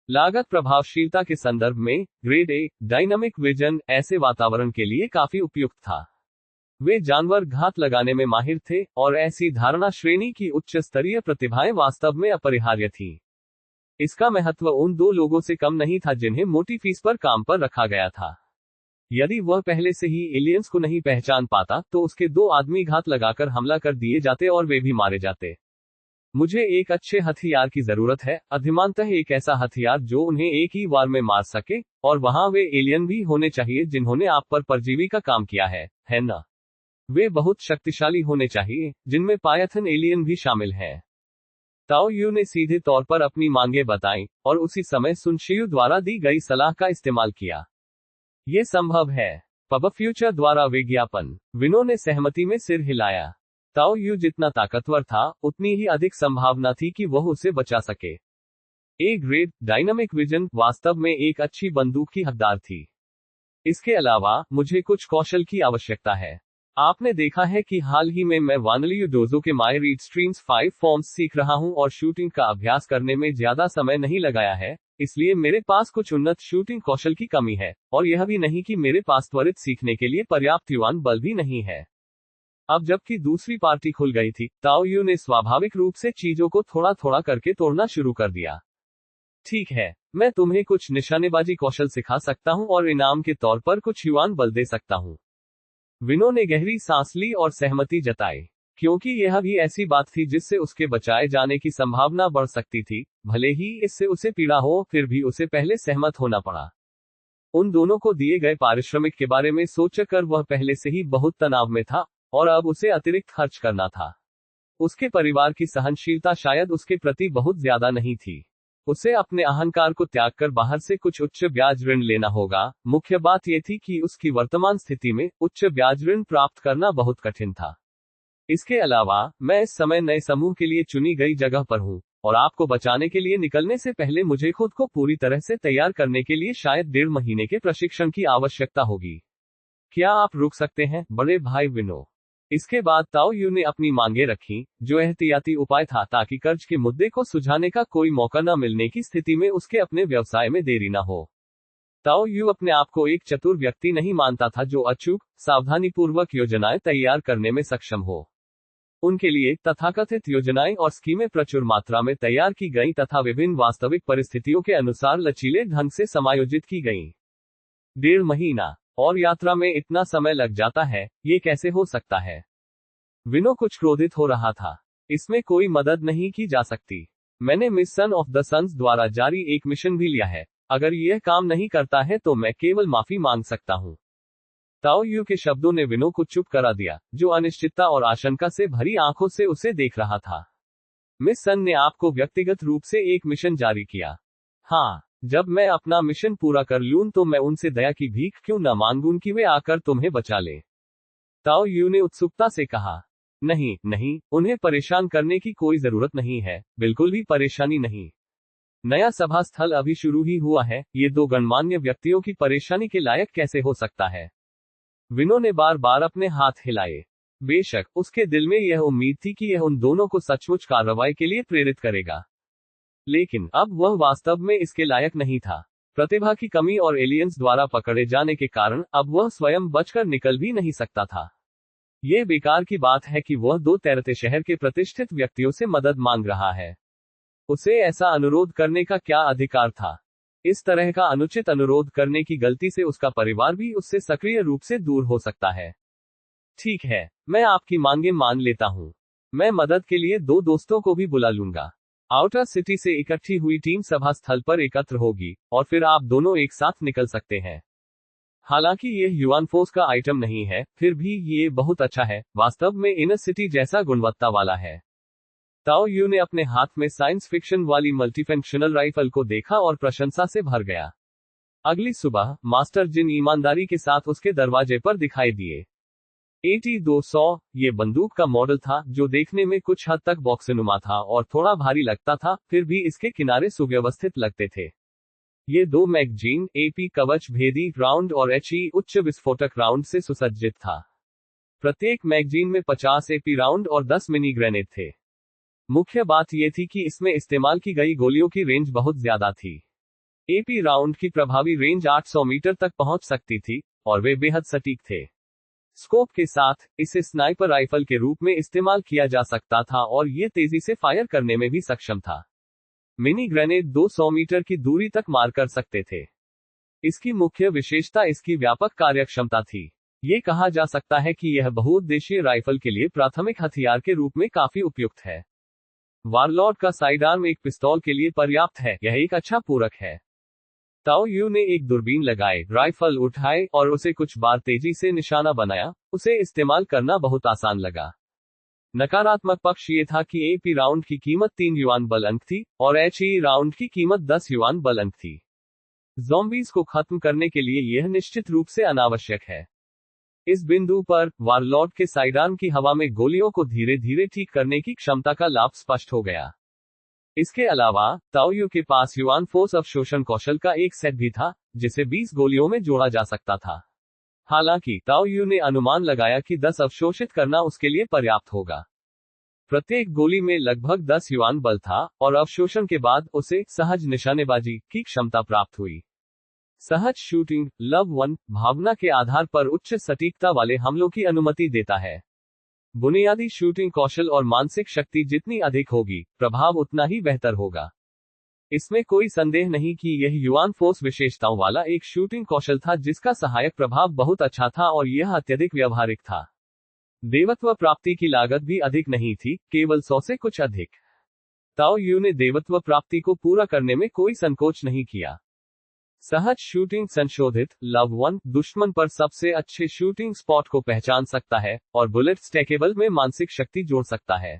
लागत प्रभावशीलता के संदर्भ में ग्रेड ए डायनामिक विजन ऐसे वातावरण के लिए काफी उपयुक्त था। वे जानवर घात लगाने में माहिर थे, और ऐसी धारणा श्रेणी की उच्च स्तरीय प्रतिभाएं वास्तव में अपरिहार्य थी। इसका महत्व उन 2 लोगों से कम नहीं था जिन्हें मोटी फीस पर काम पर रखा गया था। यदि वह पहले से ही एलियंस को नहीं पहचान पाता तो उसके 2 आदमी घात लगाकर हमला कर दिए जाते और वे भी मारे जाते। मुझे एक अच्छे हथियार की जरूरत है, अधिमानतः एक ऐसा हथियार जो उन्हें एक ही वार में मार सके, और वहां वे एलियन भी होने चाहिए जिन्होंने आप पर परजीवी का काम किया है ना? वे बहुत शक्तिशाली होने चाहिए, जिनमें पायथन एलियन भी शामिल है। ताओ यू ने सीधे तौर पर अपनी मांगे बताई, और उसी समय सुनशियू द्वारा दी गई सलाह का इस्तेमाल किया। ये संभव है। पब फ्यूचर द्वारा विज्ञापन। विनो ने सहमति में सिर हिलाया। ताओ यू जितना ताकतवर था, उतनी ही अधिक संभावना थी कि वह उसे बचा सके। ए ग्रेड डायनामिक विजन वास्तव में एक अच्छी बंदूक की हकदार थी। इसके अलावा मुझे कुछ कौशल की आवश्यकता है। आपने देखा है कि हाल ही में मैं वानलियू डोजो के माय रीड स्ट्रीम्स 5 फॉर्म्स सीख रहा हूं, और शूटिंग का अभ्यास करने में ज्यादा समय नहीं लगाया है, इसलिए मेरे पास कुछ उन्नत शूटिंग कौशल की कमी है, और यह भी नहीं कि मेरे पास त्वरित सीखने के लिए पर्याप्त युवान बल भी नहीं है। अब जबकि दूसरी पार्टी खुल गई थी, ताओ यू ने स्वाभाविक रूप से चीजों को थोड़ा थोड़ा करके तोड़ना शुरू कर दिया। ठीक है, मैं तुम्हें कुछ निशानेबाजी कौशल सिखा सकता हूं और इनाम के तौर पर कुछ युवान बल दे सकता हूं। विनो ने गहरी सांस ली और सहमति जताई, क्योंकि यह भी ऐसी बात थी जिससे उसके बचाए जाने की संभावना बढ़ सकती थी। भले ही इससे उसे पीड़ा हो, फिर भी उसे पहले सहमत होना पड़ा। उन दोनों को दिए गए पारिश्रमिक के बारे में सोचकर वह पहले से ही बहुत तनाव में था, और अब उसे अतिरिक्त खर्च करना था। उसके परिवार की सहनशीलता शायद उसके प्रति बहुत ज्यादा नहीं थी। उसे अपने अहंकार को त्याग कर बाहर से कुछ उच्च ब्याज ऋण लेना होगा। मुख्य बात यह थी कि उसकी वर्तमान स्थिति में उच्च ब्याज ऋण प्राप्त करना बहुत कठिन था। इसके अलावा, मैं इस समय नए समूह के लिए चुनी गई जगह पर हूँ, और आपको बचाने के लिए निकलने से पहले मुझे खुद को पूरी तरह से तैयार करने के लिए शायद 1.5 महीने के प्रशिक्षण की आवश्यकता होगी। क्या आप रुक सकते हैं, बड़े भाई विनो? इसके बाद ताओ यू ने अपनी मांगे रखी, जो एहतियाती उपाय था ताकि कर्ज के मुद्दे को सुलझाने का कोई मौका न मिलने की स्थिति में उसके अपने व्यवसाय में देरी न हो। ताओ यू अपने आप को एक चतुर व्यक्ति नहीं मानता था जो अचूक, सावधानीपूर्वक योजनाएं तैयार करने में सक्षम हो। उनके लिए तथाकथित योजनाएं और स्कीमें प्रचुर मात्रा में तैयार की गईं तथा विभिन्न वास्तविक परिस्थितियों के अनुसार लचीले ढंग से समायोजित की गईं। 1.5 महीना और यात्रा में इतना समय लग जाता है, ये कैसे हो सकता है? विनो कुछ क्रोधित हो रहा था। इसमें कोई मदद नहीं की जा सकती। मैंने miss son of the suns द्वारा जारी एक मिशन भी लिया है। अगर यह काम नहीं करता है तो मैं केवल माफी मांग सकता हूँ। ताओ यू के शब्दों ने विनो को चुप करा दिया, जो अनिश्चितता और आशंका से भरी आंखों से उसे देख रहा था। मिस सन ने आपको व्यक्तिगत रूप से एक मिशन जारी किया। हाँ, जब मैं अपना मिशन पूरा कर लूं तो मैं उनसे दया की भीख क्यों न मांगूं कि वे आकर तुम्हें बचा लें। ताओ यू ने उत्सुकता से कहा। नहीं नहीं, उन्हें परेशान करने की कोई जरूरत नहीं है, बिल्कुल भी परेशानी नहीं। नया सभा स्थल अभी शुरू ही हुआ है, ये दो गणमान्य व्यक्तियों की परेशानी के लायक कैसे हो सकता है? विनो ने बार बार अपने हाथ हिलाए। बेशक उसके दिल में यह उम्मीद थी कि यह उन दोनों को सचमुच कार्रवाई के लिए प्रेरित करेगा, लेकिन अब वह वास्तव में इसके लायक नहीं था। प्रतिभा की कमी और एलियंस द्वारा पकड़े जाने के कारण अब वह स्वयं बचकर निकल भी नहीं सकता था। यह बेकार की बात है कि वह दो तैरते शहर के प्रतिष्ठित व्यक्तियों से मदद मांग रहा है। उसे ऐसा अनुरोध करने का क्या अधिकार था? इस तरह का अनुचित अनुरोध करने की गलती से उसका परिवार भी उससे सक्रिय रूप से दूर हो सकता है। ठीक है, मैं आपकी मांगे मान लेता हूँ। मैं मदद के लिए दो दोस्तों को भी बुला लूंगा। आउटर सिटी से इकट्ठी हुई टीम सभा स्थल पर एकत्र होगी, और फिर आप दोनों एक साथ निकल सकते हैं। हालांकि यह युआन फोर्स का आइटम नहीं है, फिर भी ये बहुत अच्छा है, वास्तव में इनर सिटी जैसा गुणवत्ता वाला है। ताओ यू ने अपने हाथ में साइंस फिक्शन वाली मल्टीफंक्शनल राइफल को देखा और प्रशंसा से भर गया। अगली सुबह मास्टर जिन ईमानदारी के साथ उसके दरवाजे पर दिखाई दिए। AT-200 ये बंदूक का मॉडल था, जो देखने में कुछ हद तक बॉक्सनुमा था और थोड़ा भारी लगता था, फिर भी इसके किनारे सुव्यवस्थित लगते थे। ये दो मैगजीन, AP कवच भेदी राउंड और HE उच्च विस्फोटक राउंड से सुसज्जित था। प्रत्येक मैगजीन में 50 AP राउंड और 10 मिनी ग्रेनेड थे। मुख्य बात यह थी कि इसमें इस्तेमाल की गई गोलियों की रेंज बहुत ज्यादा थी। AP राउंड की प्रभावी रेंज 800 मीटर तक पहुंच सकती थी, और वे बेहद सटीक थे। स्कोप के साथ, इसे स्नाइपर राइफल के रूप में इस्तेमाल किया जा सकता था और ये तेजी से फायर करने में भी सक्षम था। मिनी ग्रेनेड 200 मीटर की दूरी तक मार कर सकते थे। इसकी मुख्य विशेषता इसकी व्यापक कार्यक्षमता थी। ये कहा जा सकता है कि यह बहुउद्देशीय राइफल के लिए प्राथमिक हथियार के रूप में काफी उपयुक्त है। वारलॉर्ड का साइडआर्म एक पिस्तौल के लिए पर्याप्त है, यह एक अच्छा पूरक है। ताओ यू ने एक दूरबीन लगाए, राइफल उठाए और उसे कुछ बार तेजी से निशाना बनाया। उसे इस्तेमाल करना बहुत आसान लगा। नकारात्मक पक्ष ये था कि AP राउंड की कीमत 3 युआन बल अंक थी, और HE राउंड की कीमत 10 युआन बल अंक थी। ज़ॉम्बीज को खत्म करने के लिए यह निश्चित रूप से अनावश्यक है। इस बिंदु पर, वारलॉर्ड के साइडआर्म की हवा में गोलियों को धीरे धीरे ठीक करने की क्षमता का लाभ स्पष्ट हो गया। इसके अलावा, ताओ यू के पास युआन फोर्स अवशोषण कौशल का एक सेट भी था, जिसे 20 गोलियों में जोड़ा जा सकता था। हालांकि, ताओ यू ने अनुमान लगाया कि 10 अवशोषित करना उसके लिए पर्याप्त होगा। प्रत्येक गोली में लगभग 10 युआन बल था, और अवशोषण के बाद उसे सहज निशानेबाजी की क्षमता प्राप्त हुई। सहज शूटिंग, लव 1, भावना के आधार पर उच्च सटीकता वाले हमलों की अनुमति देता है। बुनियादी शूटिंग कौशल और मानसिक शक्ति जितनी अधिक होगी, प्रभाव उतना ही बेहतर होगा। इसमें कोई संदेह नहीं कि यह युआन फोर्स विशेषताओं वाला एक शूटिंग कौशल था जिसका सहायक प्रभाव बहुत अच्छा था और यह अत्यधिक व्यावहारिक था। देवत्व प्राप्ति की लागत भी अधिक नहीं थी, केवल 100 से कुछ अधिक। ताओ यू ने देवत्व प्राप्ति को पूरा करने में कोई संकोच नहीं किया। सहज शूटिंग संशोधित, लव 1, दुश्मन पर सबसे अच्छे शूटिंग स्पॉट को पहचान सकता है, और बुलेट स्टैकेबल में मानसिक शक्ति जोड़ सकता है।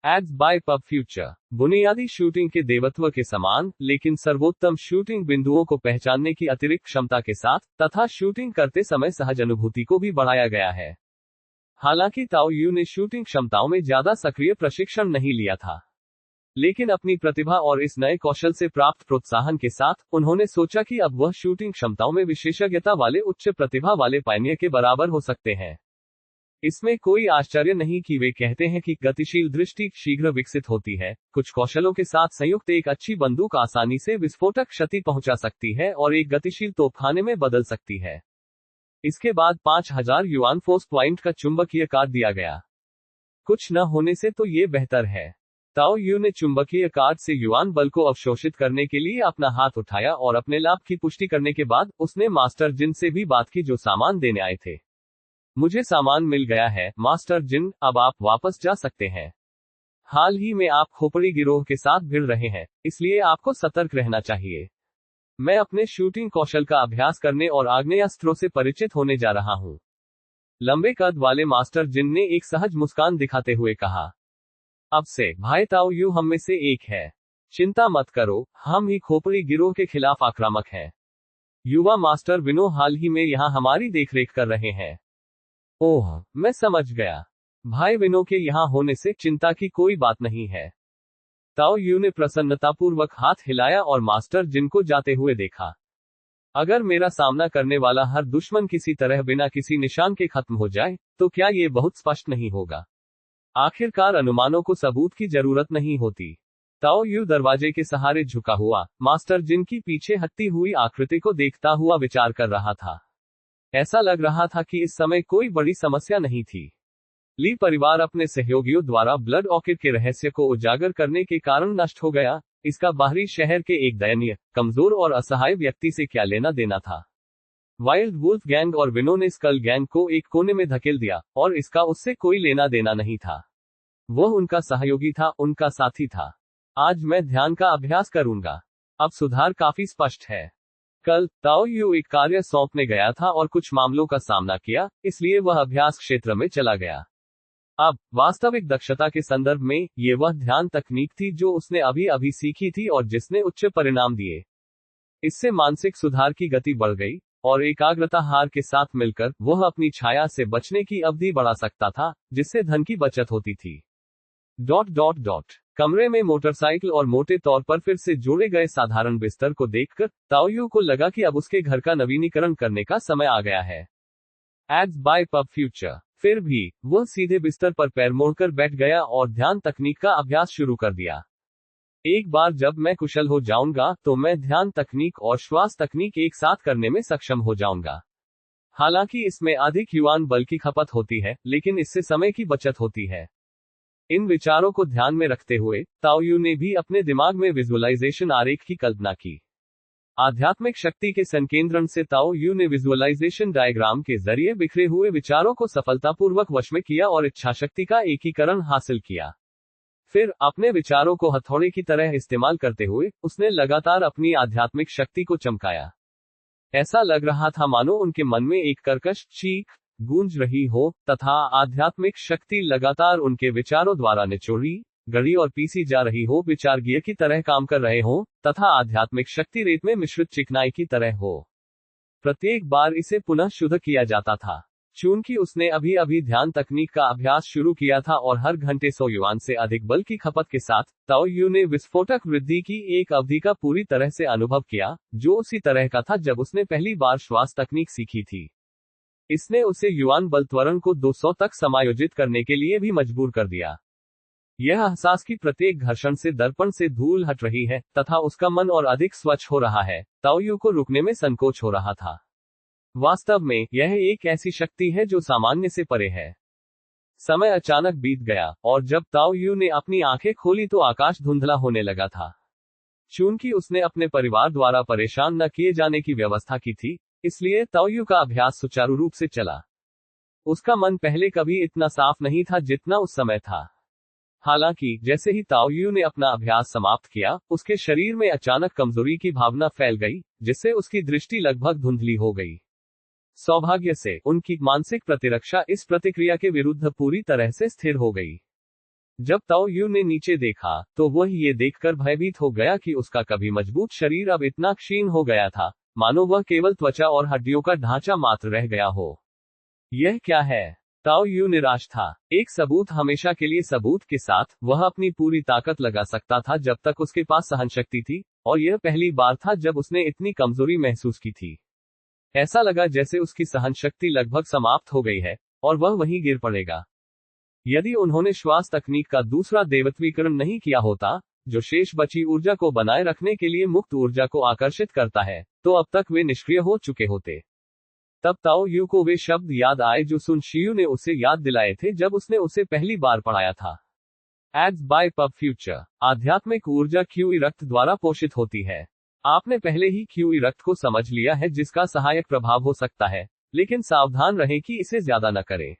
एड्स बाय पब फ्यूचर, बुनियादी शूटिंग के देवत्व के समान, लेकिन सर्वोत्तम शूटिंग बिंदुओं को पहचानने की अतिरिक्त क्षमता के साथ, तथा शूटिंग करते समय सहज अनुभूति को भी बढ़ाया गया है। हालांकि ताओ यू ने शूटिंग क्षमताओं में ज्यादा सक्रिय प्रशिक्षण नहीं लिया था, लेकिन अपनी प्रतिभा और इस नए कौशल से प्राप्त प्रोत्साहन के साथ, उन्होंने सोचा कि अब वह शूटिंग क्षमताओं में विशेषज्ञता वाले उच्च प्रतिभा वाले पायनियर के बराबर हो सकते हैं। इसमें कोई आश्चर्य नहीं कि वे कहते हैं कि गतिशील दृष्टि शीघ्र विकसित होती है। कुछ कौशलों के साथ संयुक्त एक अच्छी बंदूक आसानी से विस्फोटक क्षति पहुंचा सकती है और एक गतिशील तोपखाने में बदल सकती है। इसके बाद 5000 युआन फोर्स पॉइंट का चुंबकीय कार्ड दिया गया। कुछ न होने से तो ये बेहतर है। ताओ यू ने चुंबकीय कार्ड से युआन बल को अवशोषित करने के लिए अपना हाथ उठाया और अपने लाभ की पुष्टि करने के बाद उसने मास्टर जिन से भी बात की जो सामान देने आए थे। मुझे सामान मिल गया है मास्टर जिन, अब आप वापस जा सकते हैं। हाल ही में आप खोपड़ी गिरोह के साथ भिड़ रहे हैं, इसलिए आपको सतर्क रहना चाहिए। मैं अपने शूटिंग कौशल का अभ्यास करने और आग्नेयास्त्रों से परिचित होने जा रहा हूं। लंबे कद वाले मास्टर जिन ने एक सहज मुस्कान दिखाते हुए कहा। अब से भाई ताओ यू हम में से एक है। चिंता मत करो, हम ही खोपड़ी गिरोह के खिलाफ आक्रामक हैं। युवा मास्टर विनो हाल ही में यहाँ हमारी देखरेख कर रहे हैं। ओह, मैं समझ गया। भाई विनो के यहाँ होने से चिंता की कोई बात नहीं है। ताओ यू ने प्रसन्नतापूर्वक हाथ हिलाया और मास्टर जिन को जाते हुए देखा। अगर मेरा सामना करने वाला हर दुश्मन किसी तरह बिना किसी निशान के खत्म हो जाए, तो क्या ये बहुत स्पष्ट नहीं होगा? आखिरकार अनुमानों को सबूत की जरूरत नहीं होती। ताओ यू दरवाजे के सहारे झुका हुआ मास्टर जिन की पीछे हटती हुई आकृति को देखता हुआ विचार कर रहा था। ऐसा लग रहा था कि इस समय कोई बड़ी समस्या नहीं थी। ली परिवार अपने सहयोगियों द्वारा ब्लड ऑर्किड के रहस्य को उजागर करने के कारण नष्ट हो गया। इसका बाहरी शहर के एक दयनीय, कमजोर और असहाय व्यक्ति से क्या लेना देना था? वाइल्ड वुल्फ गैंग और विनो ने स्कल गैंग को एक कोने में धकेल दिया, और इसका उससे कोई लेना देना नहीं था। वह उनका सहयोगी था, उनका साथी था। आज मैं ध्यान का अभ्यास करूंगा। अब सुधार काफी स्पष्ट है। कल ताओ यू एक कार्य सौंपने गया था और कुछ मामलों का सामना किया, इसलिए वह अभ्यास क्षेत्र में चला गया। अब वास्तविक दक्षता के संदर्भ में ये वह ध्यान तकनीक थी जो उसने अभी अभी सीखी थी और जिसने उच्च परिणाम दिए। इससे मानसिक सुधार की गति बढ़ गई और एकाग्रता हार के साथ मिलकर वह अपनी छाया से बचने की अवधि बढ़ा सकता था, जिससे धन की बचत होती थी। कमरे में मोटरसाइकिल और मोटे तौर पर फिर से जोड़े गए साधारण बिस्तर को देखकर ताओ यू को लगा कि अब उसके घर का नवीनीकरण करने का समय आ गया है। Ads by pub future. फिर भी वह सीधे बिस्तर पर पैर मोड़कर बैठ गया और ध्यान तकनीक का अभ्यास शुरू कर दिया। एक बार जब मैं कुशल हो जाऊंगा तो मैं ध्यान तकनीक और श्वास तकनीक एक साथ करने में सक्षम हो जाऊंगा। हालांकि इसमें अधिक युआन बल की खपत होती है, लेकिन इससे समय की बचत होती है। इन विचारों को ध्यान में रखते हुए ताओ यू ने भी अपने दिमाग में विजुअलाइजेशन आरेख की कल्पना की। आध्यात्मिक शक्ति के संकेंद्रण से ताओ यू ने विजुअलाइजेशन डायग्राम के जरिए बिखरे हुए विचारों को सफलतापूर्वक वश में किया और इच्छाशक्ति का एकीकरण हासिल किया। फिर अपने विचारों को हथौड़े की तरह इस्तेमाल करते हुए उसने लगातार अपनी आध्यात्मिक शक्ति को चमकाया। ऐसा लग रहा था मानो उनके मन में एक कर्कश चीख गूंज रही हो तथा आध्यात्मिक शक्ति लगातार उनके विचारों द्वारा निचोड़ी, गढ़ी और पीसी जा रही हो, विचार गियर की तरह काम कर रहे हो तथा आध्यात्मिक शक्ति रेत में मिश्रित चिकनाई की तरह हो। प्रत्येक बार इसे पुनः शुद्ध किया जाता था। चूंकि उसने अभी अभी ध्यान तकनीक का अभ्यास शुरू किया था और हर घंटे 100 युआन से अधिक बल की खपत के साथ ताओ यू ने विस्फोटक वृद्धि की एक अवधि का पूरी तरह से अनुभव किया, जो उसी तरह का था जब उसने पहली बार श्वास तकनीक सीखी थी। इसने उसे युआन बल त्वरण को 200 तक समायोजित करने के लिए भी मजबूर कर दिया। यह एहसास की प्रत्येक घर्षण से दर्पण से धूल हट रही है तथा उसका मन और अधिक स्वच्छ हो रहा है, ताओ यू को रुकने में संकोच हो रहा था। वास्तव में यह एक ऐसी शक्ति है जो सामान्य से परे है। समय अचानक बीत गया और जब ताओ यू ने अपनी आंखें खोली तो आकाश धुंधला होने लगा था। चूंकि उसने अपने परिवार द्वारा परेशान न किए जाने की व्यवस्था की थी, इसलिए ताओ यू का अभ्यास सुचारू रूप से चला। उसका मन पहले कभी इतना साफ नहीं था जितना उस समय था। हालांकि जैसे ही ताओ यू ने अपना अभ्यास समाप्त किया, उसके शरीर में अचानक कमजोरी की भावना फैल गई, जिससे उसकी दृष्टि लगभग धुंधली हो गई। सौभाग्य से उनकी मानसिक प्रतिरक्षा इस प्रतिक्रिया के विरुद्ध पूरी तरह से स्थिर हो गई। जब ताओ यू ने नीचे देखा तो वह ये देखकर भयभीत हो गया कि उसका कभी मजबूत शरीर अब इतना क्षीण हो गया था, मानो वह केवल त्वचा और हड्डियों का ढांचा मात्र रह गया हो। यह क्या है? ताओ यू निराश था। एक सबूत हमेशा के लिए सबूत के साथ वह अपनी पूरी ताकत लगा सकता था जब तक उसके पास सहनशक्ति थी, और यह पहली बार था जब उसने इतनी कमजोरी महसूस की थी। ऐसा लगा जैसे उसकी सहनशक्ति लगभग समाप्त हो गई है और वह वहीं गिर पड़ेगा। यदि उन्होंने श्वास तकनीक का दूसरा देवत्वीकरण नहीं किया होता, जो शेष बची ऊर्जा को बनाए रखने के लिए मुक्त ऊर्जा को आकर्षित करता है, तो अब तक वे निष्क्रिय हो चुके होते। तब ताओ यू को वे शब्द याद आए जो सुन शियू ने उसे याद दिलाए थे जब उसने उसे पहली बार पढ़ाया था। Ads by pub future. आध्यात्मिक ऊर्जा क्यूई रक्त द्वारा पोषित होती है। आपने पहले ही क्यूई रक्त को समझ लिया है जिसका सहायक प्रभाव हो सकता है, लेकिन सावधान रहें कि इसे ज्यादा न करें।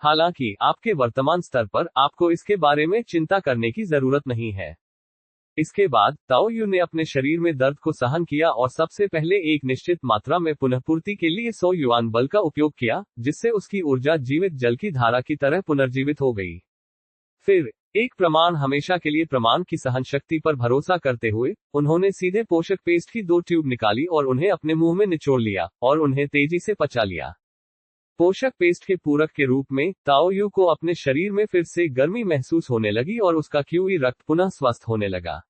हालांकि आपके वर्तमान स्तर पर आपको इसके बारे में चिंता करने की जरूरत नहीं है। इसके बाद ताओ यू ने अपने शरीर में दर्द को सहन किया और सबसे पहले एक निश्चित मात्रा में पुनःपूर्ति के लिए 100 युआन बल का उपयोग किया, जिससे उसकी ऊर्जा जीवित जल की धारा की तरह पुनर्जीवित हो गई। फिर एक प्रमाण हमेशा के लिए प्रमाण की सहन शक्ति पर भरोसा करते हुए, उन्होंने सीधे पोषक पेस्ट की 2 ट्यूब निकाली और उन्हें अपने मुंह में निचोड़ लिया और उन्हें तेजी से पचा लिया। पोषक पेस्ट के पूरक के रूप में ताओ यू को अपने शरीर में फिर से गर्मी महसूस होने लगी और उसका क्यूई रक्त पुनः स्वस्थ होने लगा।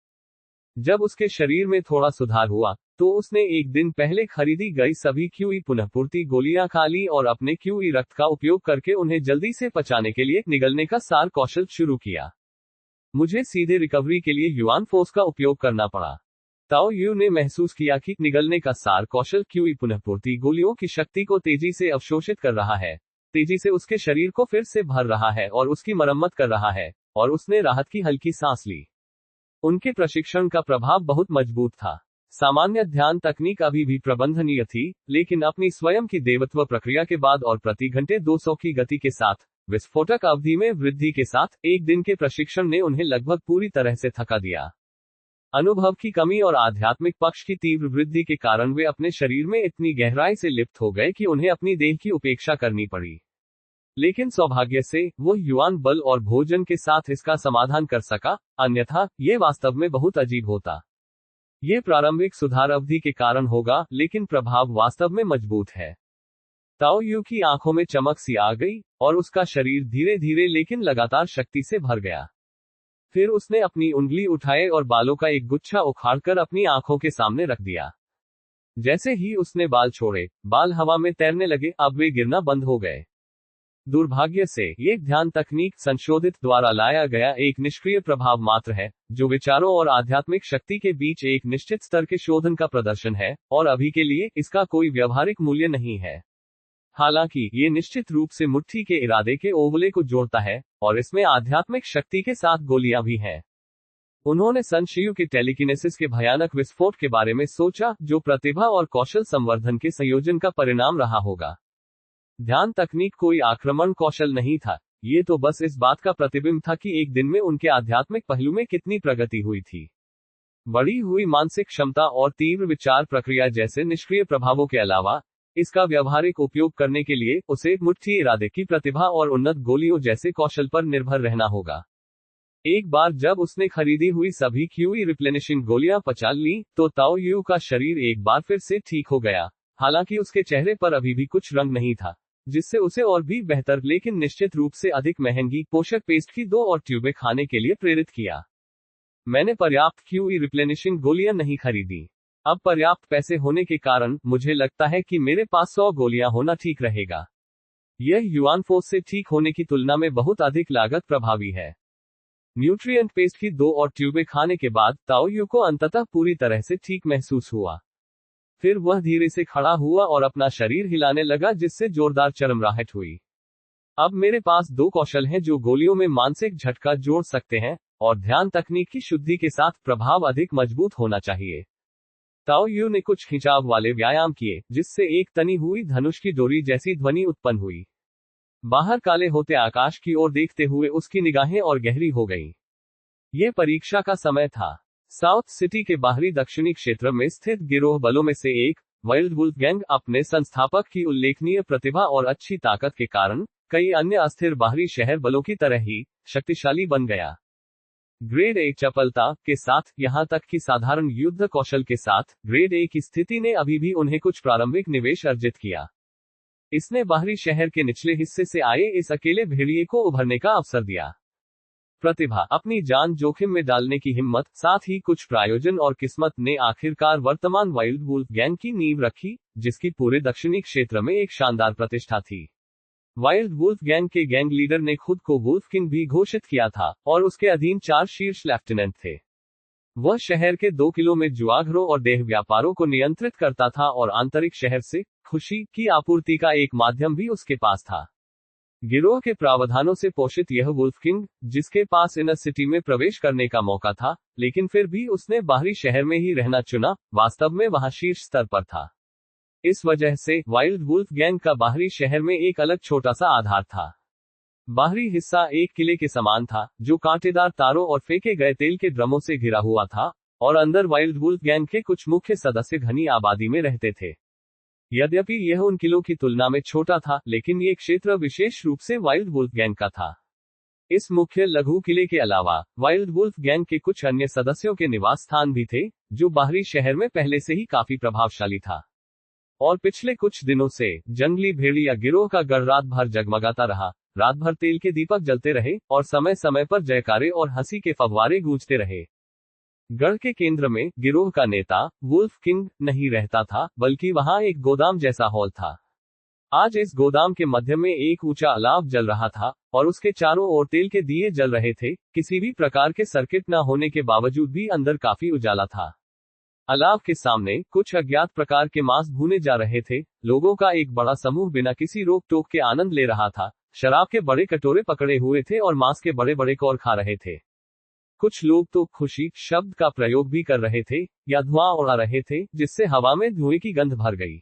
जब उसके शरीर में थोड़ा सुधार हुआ, तो उसने एक दिन पहले खरीदी गई सभी क्यूई पुनःपूर्ति गोलियां खा ली और अपने क्यूई रक्त का उपयोग करके उन्हें जल्दी से पचाने के लिए निगलने का सार कौशल शुरू किया। मुझे सीधे रिकवरी के लिए युआन फोर्स का उपयोग करना पड़ा। ताओ यू ने महसूस किया कि निगलने का सार कौशल क्यूई पुनःपूर्ति गोलियों की शक्ति को तेजी से अवशोषित कर रहा है, तेजी से उसके शरीर को फिर से भर रहा है और उसकी मरम्मत कर रहा है, और उसने राहत की हल्की सांस ली। उनके प्रशिक्षण का प्रभाव बहुत मजबूत था। सामान्य ध्यान तकनीक अभी भी प्रबंधनीय थी, लेकिन अपनी स्वयं की देवत्व प्रक्रिया के बाद और प्रति घंटे 200 की गति के साथ विस्फोटक अवधि में वृद्धि के साथ एक दिन के प्रशिक्षण ने उन्हें लगभग पूरी तरह से थका दिया। अनुभव की कमी और आध्यात्मिक पक्ष की तीव्र वृद्धि के कारण वे अपने शरीर में इतनी गहराई से लिप्त हो गए कि उन्हें अपनी देह की उपेक्षा करनी पड़ी। लेकिन सौभाग्य से वो युआन बल और भोजन के साथ इसका समाधान कर सका, अन्यथा ये वास्तव में बहुत अजीब होता। ये प्रारंभिक सुधार अवधि के कारण होगा, लेकिन प्रभाव वास्तव में मजबूत है। ताओ यू की आंखों में चमक सी आ गई और उसका शरीर धीरे धीरे लेकिन लगातार शक्ति से भर गया। फिर उसने अपनी उंगली उठाए और बालों का एक गुच्छा उखाड़कर अपनी आंखों के सामने रख दिया। जैसे ही उसने बाल छोड़े, बाल हवा में तैरने लगे, अब वे गिरना बंद हो गए। दुर्भाग्य से ये ध्यान तकनीक संशोधित द्वारा लाया गया एक निष्क्रिय प्रभाव मात्र है, जो विचारों और आध्यात्मिक शक्ति के बीच एक निश्चित स्तर के शोधन का प्रदर्शन है, और अभी के लिए इसका कोई व्यावहारिक मूल्य नहीं है। हालांकि ये निश्चित रूप से मुट्ठी के इरादे के ओवले को जोड़ता है, और इसमें आध्यात्मिक शक्ति के साथ गोलियां भी हैं। उन्होंने सन शियू के टेलीकिनेसिस के भयानक विस्फोट के बारे में सोचा, जो प्रतिभा और कौशल संवर्धन के संयोजन का परिणाम रहा होगा। ध्यान तकनीक कोई आक्रमण कौशल नहीं था, ये तो बस इस बात का प्रतिबिंब था कि एक दिन में उनके आध्यात्मिक पहलू में कितनी प्रगति हुई थी। बढ़ी हुई मानसिक क्षमता और तीव्र विचार प्रक्रिया जैसे निष्क्रिय प्रभावों के अलावा, इसका व्यावहारिक उपयोग करने के लिए उसे मुट्ठी इरादे की प्रतिभा और उन्नत गोलियों जैसे कौशल पर निर्भर रहना होगा। एक बार जब उसने खरीदी हुई सभी क्यूई रिप्लेनिशिंग गोलियां पचा ली, तो ताओ यू का शरीर एक बार फिर से ठीक हो गया। हालांकि उसके चेहरे पर अभी भी कुछ रंग नहीं था, जिससे उसे और भी बेहतर लेकिन निश्चित रूप से अधिक महंगी पोषक पेस्ट की 2 और ट्यूबें खाने के लिए प्रेरित किया। मैंने पर्याप्त क्यूई रिप्लेनिशिंग गोलियां नहीं खरीदी। अब पर्याप्त पैसे होने के कारण मुझे लगता है कि मेरे पास 100 गोलियां होना ठीक रहेगा। यह युआन फोर्स से ठीक होने की तुलना में बहुत अधिक लागत प्रभावी है। न्यूट्रिएंट पेस्ट की 2 और ट्यूबें खाने के बाद ताओ यू को अंततः पूरी तरह से ठीक महसूस हुआ। फिर वह धीरे से खड़ा हुआ और अपना शरीर हिलाने लगा, जिससे जोरदार चरमराहट हुई। अब मेरे पास 2 कौशल हैं जो गोलियों में मानसिक झटका जोड़ सकते हैं, और ध्यान तकनीक की शुद्धि के साथ प्रभाव अधिक मजबूत होना चाहिए। ताओ यू ने कुछ खिंचाव वाले व्यायाम किए, जिससे एक तनी हुई धनुष की डोरी जैसी ध्वनि उत्पन्न हुई। बाहर काले होते आकाश की ओर देखते हुए उसकी निगाहें और गहरी हो गईं। यह परीक्षा का समय था। साउथ सिटी के बाहरी दक्षिणी क्षेत्र में स्थित गिरोह बलों में से एक, वाइल्ड वुल्फ गैंग, अपने संस्थापक की उल्लेखनीय प्रतिभा और अच्छी ताकत के कारण कई अन्य अस्थिर बाहरी शहर बलों की तरह ही शक्तिशाली बन गया। ग्रेड ए चपलता के साथ, यहां तक कि साधारण युद्ध कौशल के साथ, ग्रेड ए की स्थिति ने अभी भी उन्हें कुछ प्रारंभिक निवेश अर्जित किया। इसने बाहरी शहर के निचले हिस्से से आए इस अकेले भेड़िए को उभरने का अवसर दिया। प्रतिभा, अपनी जान जोखिम में डालने की हिम्मत, साथ ही कुछ प्रायोजन और किस्मत ने आखिरकार वर्तमान वाइल्ड वुल्फ गैंग की नींव रखी, जिसकी पूरे दक्षिणी क्षेत्र में एक शानदार प्रतिष्ठा थी। वाइल्ड वुल्फ गैंग के गैंग लीडर ने खुद को वुल्फ किंग भी घोषित किया था और उसके अधीन 4 शीर्ष लेफ्टिनेंट थे। वह शहर के 2 किलों में जुआघरों और देह व्यापारों को नियंत्रित करता था और आंतरिक शहर से खुशी की आपूर्ति का एक माध्यम भी उसके पास था। गिरोह के प्रावधानों से पोषित यह वुल्फ किंग, जिसके पास इनर सिटी में प्रवेश करने का मौका था, लेकिन फिर भी उसने बाहरी शहर में ही रहना चुना, वास्तव में वहां शीर्ष स्तर पर था। इस वजह से वाइल्ड वुल्फ गैंग का बाहरी शहर में एक अलग छोटा सा आधार था। बाहरी हिस्सा एक किले के समान था, जो कांटेदार तारों और फेंके गए तेल के ड्रमों से घिरा हुआ था, और अंदर वाइल्ड वुल्फ गैंग के कुछ मुख्य सदस्य घनी आबादी में रहते थे। यद्यपि यह उन किलों की तुलना में छोटा था, लेकिन ये क्षेत्र विशेष रूप से वाइल्ड वुल्फ गैंग का था। इस मुख्य लघु किले के अलावा वाइल्ड वुल्फ गैंग के कुछ अन्य सदस्यों के निवास स्थान भी थे, जो बाहरी शहर में पहले से ही काफी प्रभावशाली था। और पिछले कुछ दिनों से जंगली भेड़िया गिरोह का गढ़ रात भर जगमगाता रहा। रात भर तेल के दीपक जलते रहे और समय समय पर जयकारे और हंसी के फव्वारे गूंजते रहे। गढ़ के केंद्र में गिरोह का नेता वुल्फ किंग नहीं रहता था, बल्कि वहां एक गोदाम जैसा हॉल था। आज इस गोदाम के मध्य में एक ऊंचा अलाव जल रहा था और उसके चारों ओर तेल के दिए जल रहे थे। किसी भी प्रकार के सर्किट न होने के बावजूद भी अंदर काफी उजाला था। अलाव के सामने कुछ अज्ञात प्रकार के मांस भूने जा रहे थे। लोगों का एक बड़ा समूह बिना किसी रोक टोक के आनंद ले रहा था। शराब के बड़े कटोरे पकड़े हुए थे और मांस के बड़े बड़े कौर खा रहे थे। कुछ लोग तो खुशी शब्द का प्रयोग भी कर रहे थे या धुआं उड़ा रहे थे, जिससे हवा में धुएं की गंध भर गई।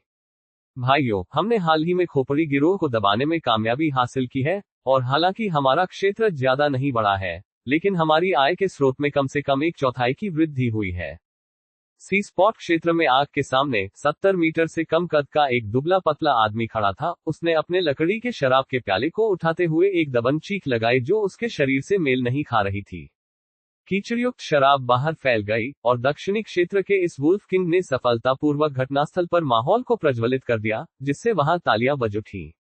भाइयों, हमने हाल ही में खोपड़ी गिरोह को दबाने में कामयाबी हासिल की है, और हालांकि हमारा क्षेत्र ज्यादा नहीं बढ़ा है, लेकिन हमारी आय के स्रोत में कम से कम 1/4 की वृद्धि हुई है। सी स्पॉट क्षेत्र में आग के सामने 70 मीटर से कम कद का एक दुबला पतला आदमी खड़ा था। उसने अपने लकड़ी के शराब के प्याले को उठाते हुए एक दबंग चीख लगाई जो उसके शरीर से मेल नहीं खा रही थी। कीचड़युक्त शराब बाहर फैल गई और दक्षिणी क्षेत्र के इस वुल्फ किंग ने सफलतापूर्वक घटनास्थल पर माहौल को प्रज्वलित कर दिया, जिससे वहां तालियां बज उठी।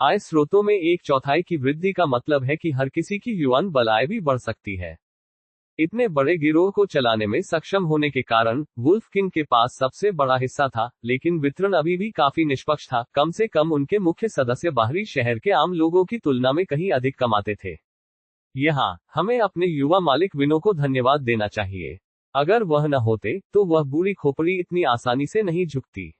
आय स्रोतों में 1/4 की वृद्धि का मतलब है कि हर किसी की युवान बल आय भी बढ़ सकती है। इतने बड़े गिरोह को चलाने में सक्षम होने के कारण वुल्फ किंग के पास सबसे बड़ा हिस्सा था, लेकिन वितरण अभी भी काफी निष्पक्ष था। कम से कम उनके मुख्य सदस्य बाहरी शहर के आम लोगों की तुलना में कहीं अधिक कमाते थे। यहाँ हमें अपने युवा मालिक विनो को धन्यवाद देना चाहिए। अगर वह न होते तो वह बूढ़ी खोपड़ी इतनी आसानी से नहीं झुकती।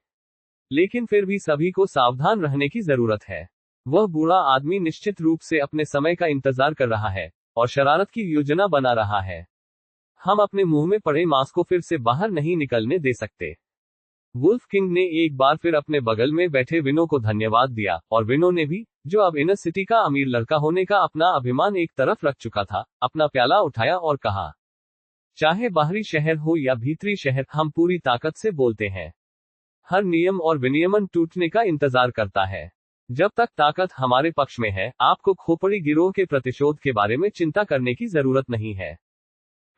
लेकिन फिर भी सभी को सावधान रहने की जरूरत है। वह बूढ़ा आदमी निश्चित रूप से अपने समय का इंतजार कर रहा है और शरारत की योजना बना रहा है। हम अपने मुंह में पड़े मांस को फिर से बाहर नहीं निकलने दे सकते। वुल्फ किंग ने एक बार फिर अपने बगल में बैठे विनो को धन्यवाद दिया, और विनो ने भी, जो अब इनर सिटी का अमीर लड़का होने का अपना अभिमान एक तरफ रख चुका था, अपना प्याला उठाया और कहा, चाहे बाहरी शहर हो या भीतरी शहर, हम पूरी ताकत से बोलते हैं। हर नियम और विनियमन टूटने का इंतजार करता है। जब तक ताकत हमारे पक्ष में है, आपको खोपड़ी गिरोह के प्रतिशोध के बारे में चिंता करने की जरूरत नहीं है।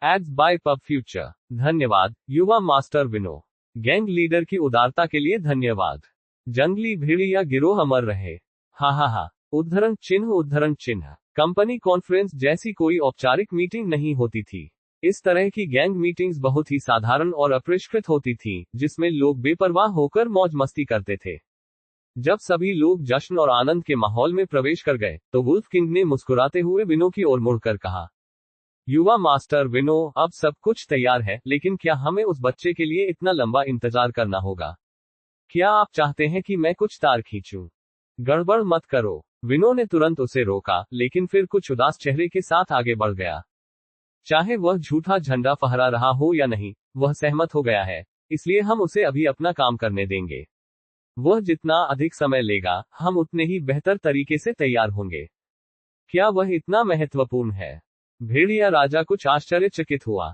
Ads by pub future. धन्यवाद युवा मास्टर विनो। गैंग लीडर की उदारता के लिए धन्यवाद। जंगली भेड़िया गिरोह अमर रहे। हा हा हा। उद्धरण चिन्ह। कंपनी कॉन्फ्रेंस जैसी कोई औपचारिक मीटिंग नहीं होती थी। इस तरह की गैंग मीटिंग्स बहुत ही साधारण और अपरिष्कृत होती थीं, जिसमें लोग बेपरवाह होकर मौज मस्ती करते थे। जब सभी लोग जश्न और आनंद के माहौल में प्रवेश कर गए, तो वुल्फ किंग ने मुस्कुराते हुए विनो की ओर मुड़कर कहा, युवा मास्टर विनो, अब सब कुछ तैयार है, लेकिन क्या हमें उस बच्चे के लिए इतना लंबा इंतजार करना होगा? क्या आप चाहते हैं कि मैं कुछ तार खींचूं? गड़बड़ मत करो। विनो ने तुरंत उसे रोका, लेकिन फिर कुछ उदास चेहरे के साथ आगे बढ़ गया। चाहे वह झूठा झंडा फहरा रहा हो या नहीं, वह सहमत हो गया है, इसलिए हम उसे अभी अपना काम करने देंगे। वह जितना अधिक समय लेगा, हम उतने ही बेहतर तरीके से तैयार होंगे। क्या वह इतना महत्वपूर्ण है? भेड़िया राजा कुछ आश्चर्यचकित हुआ।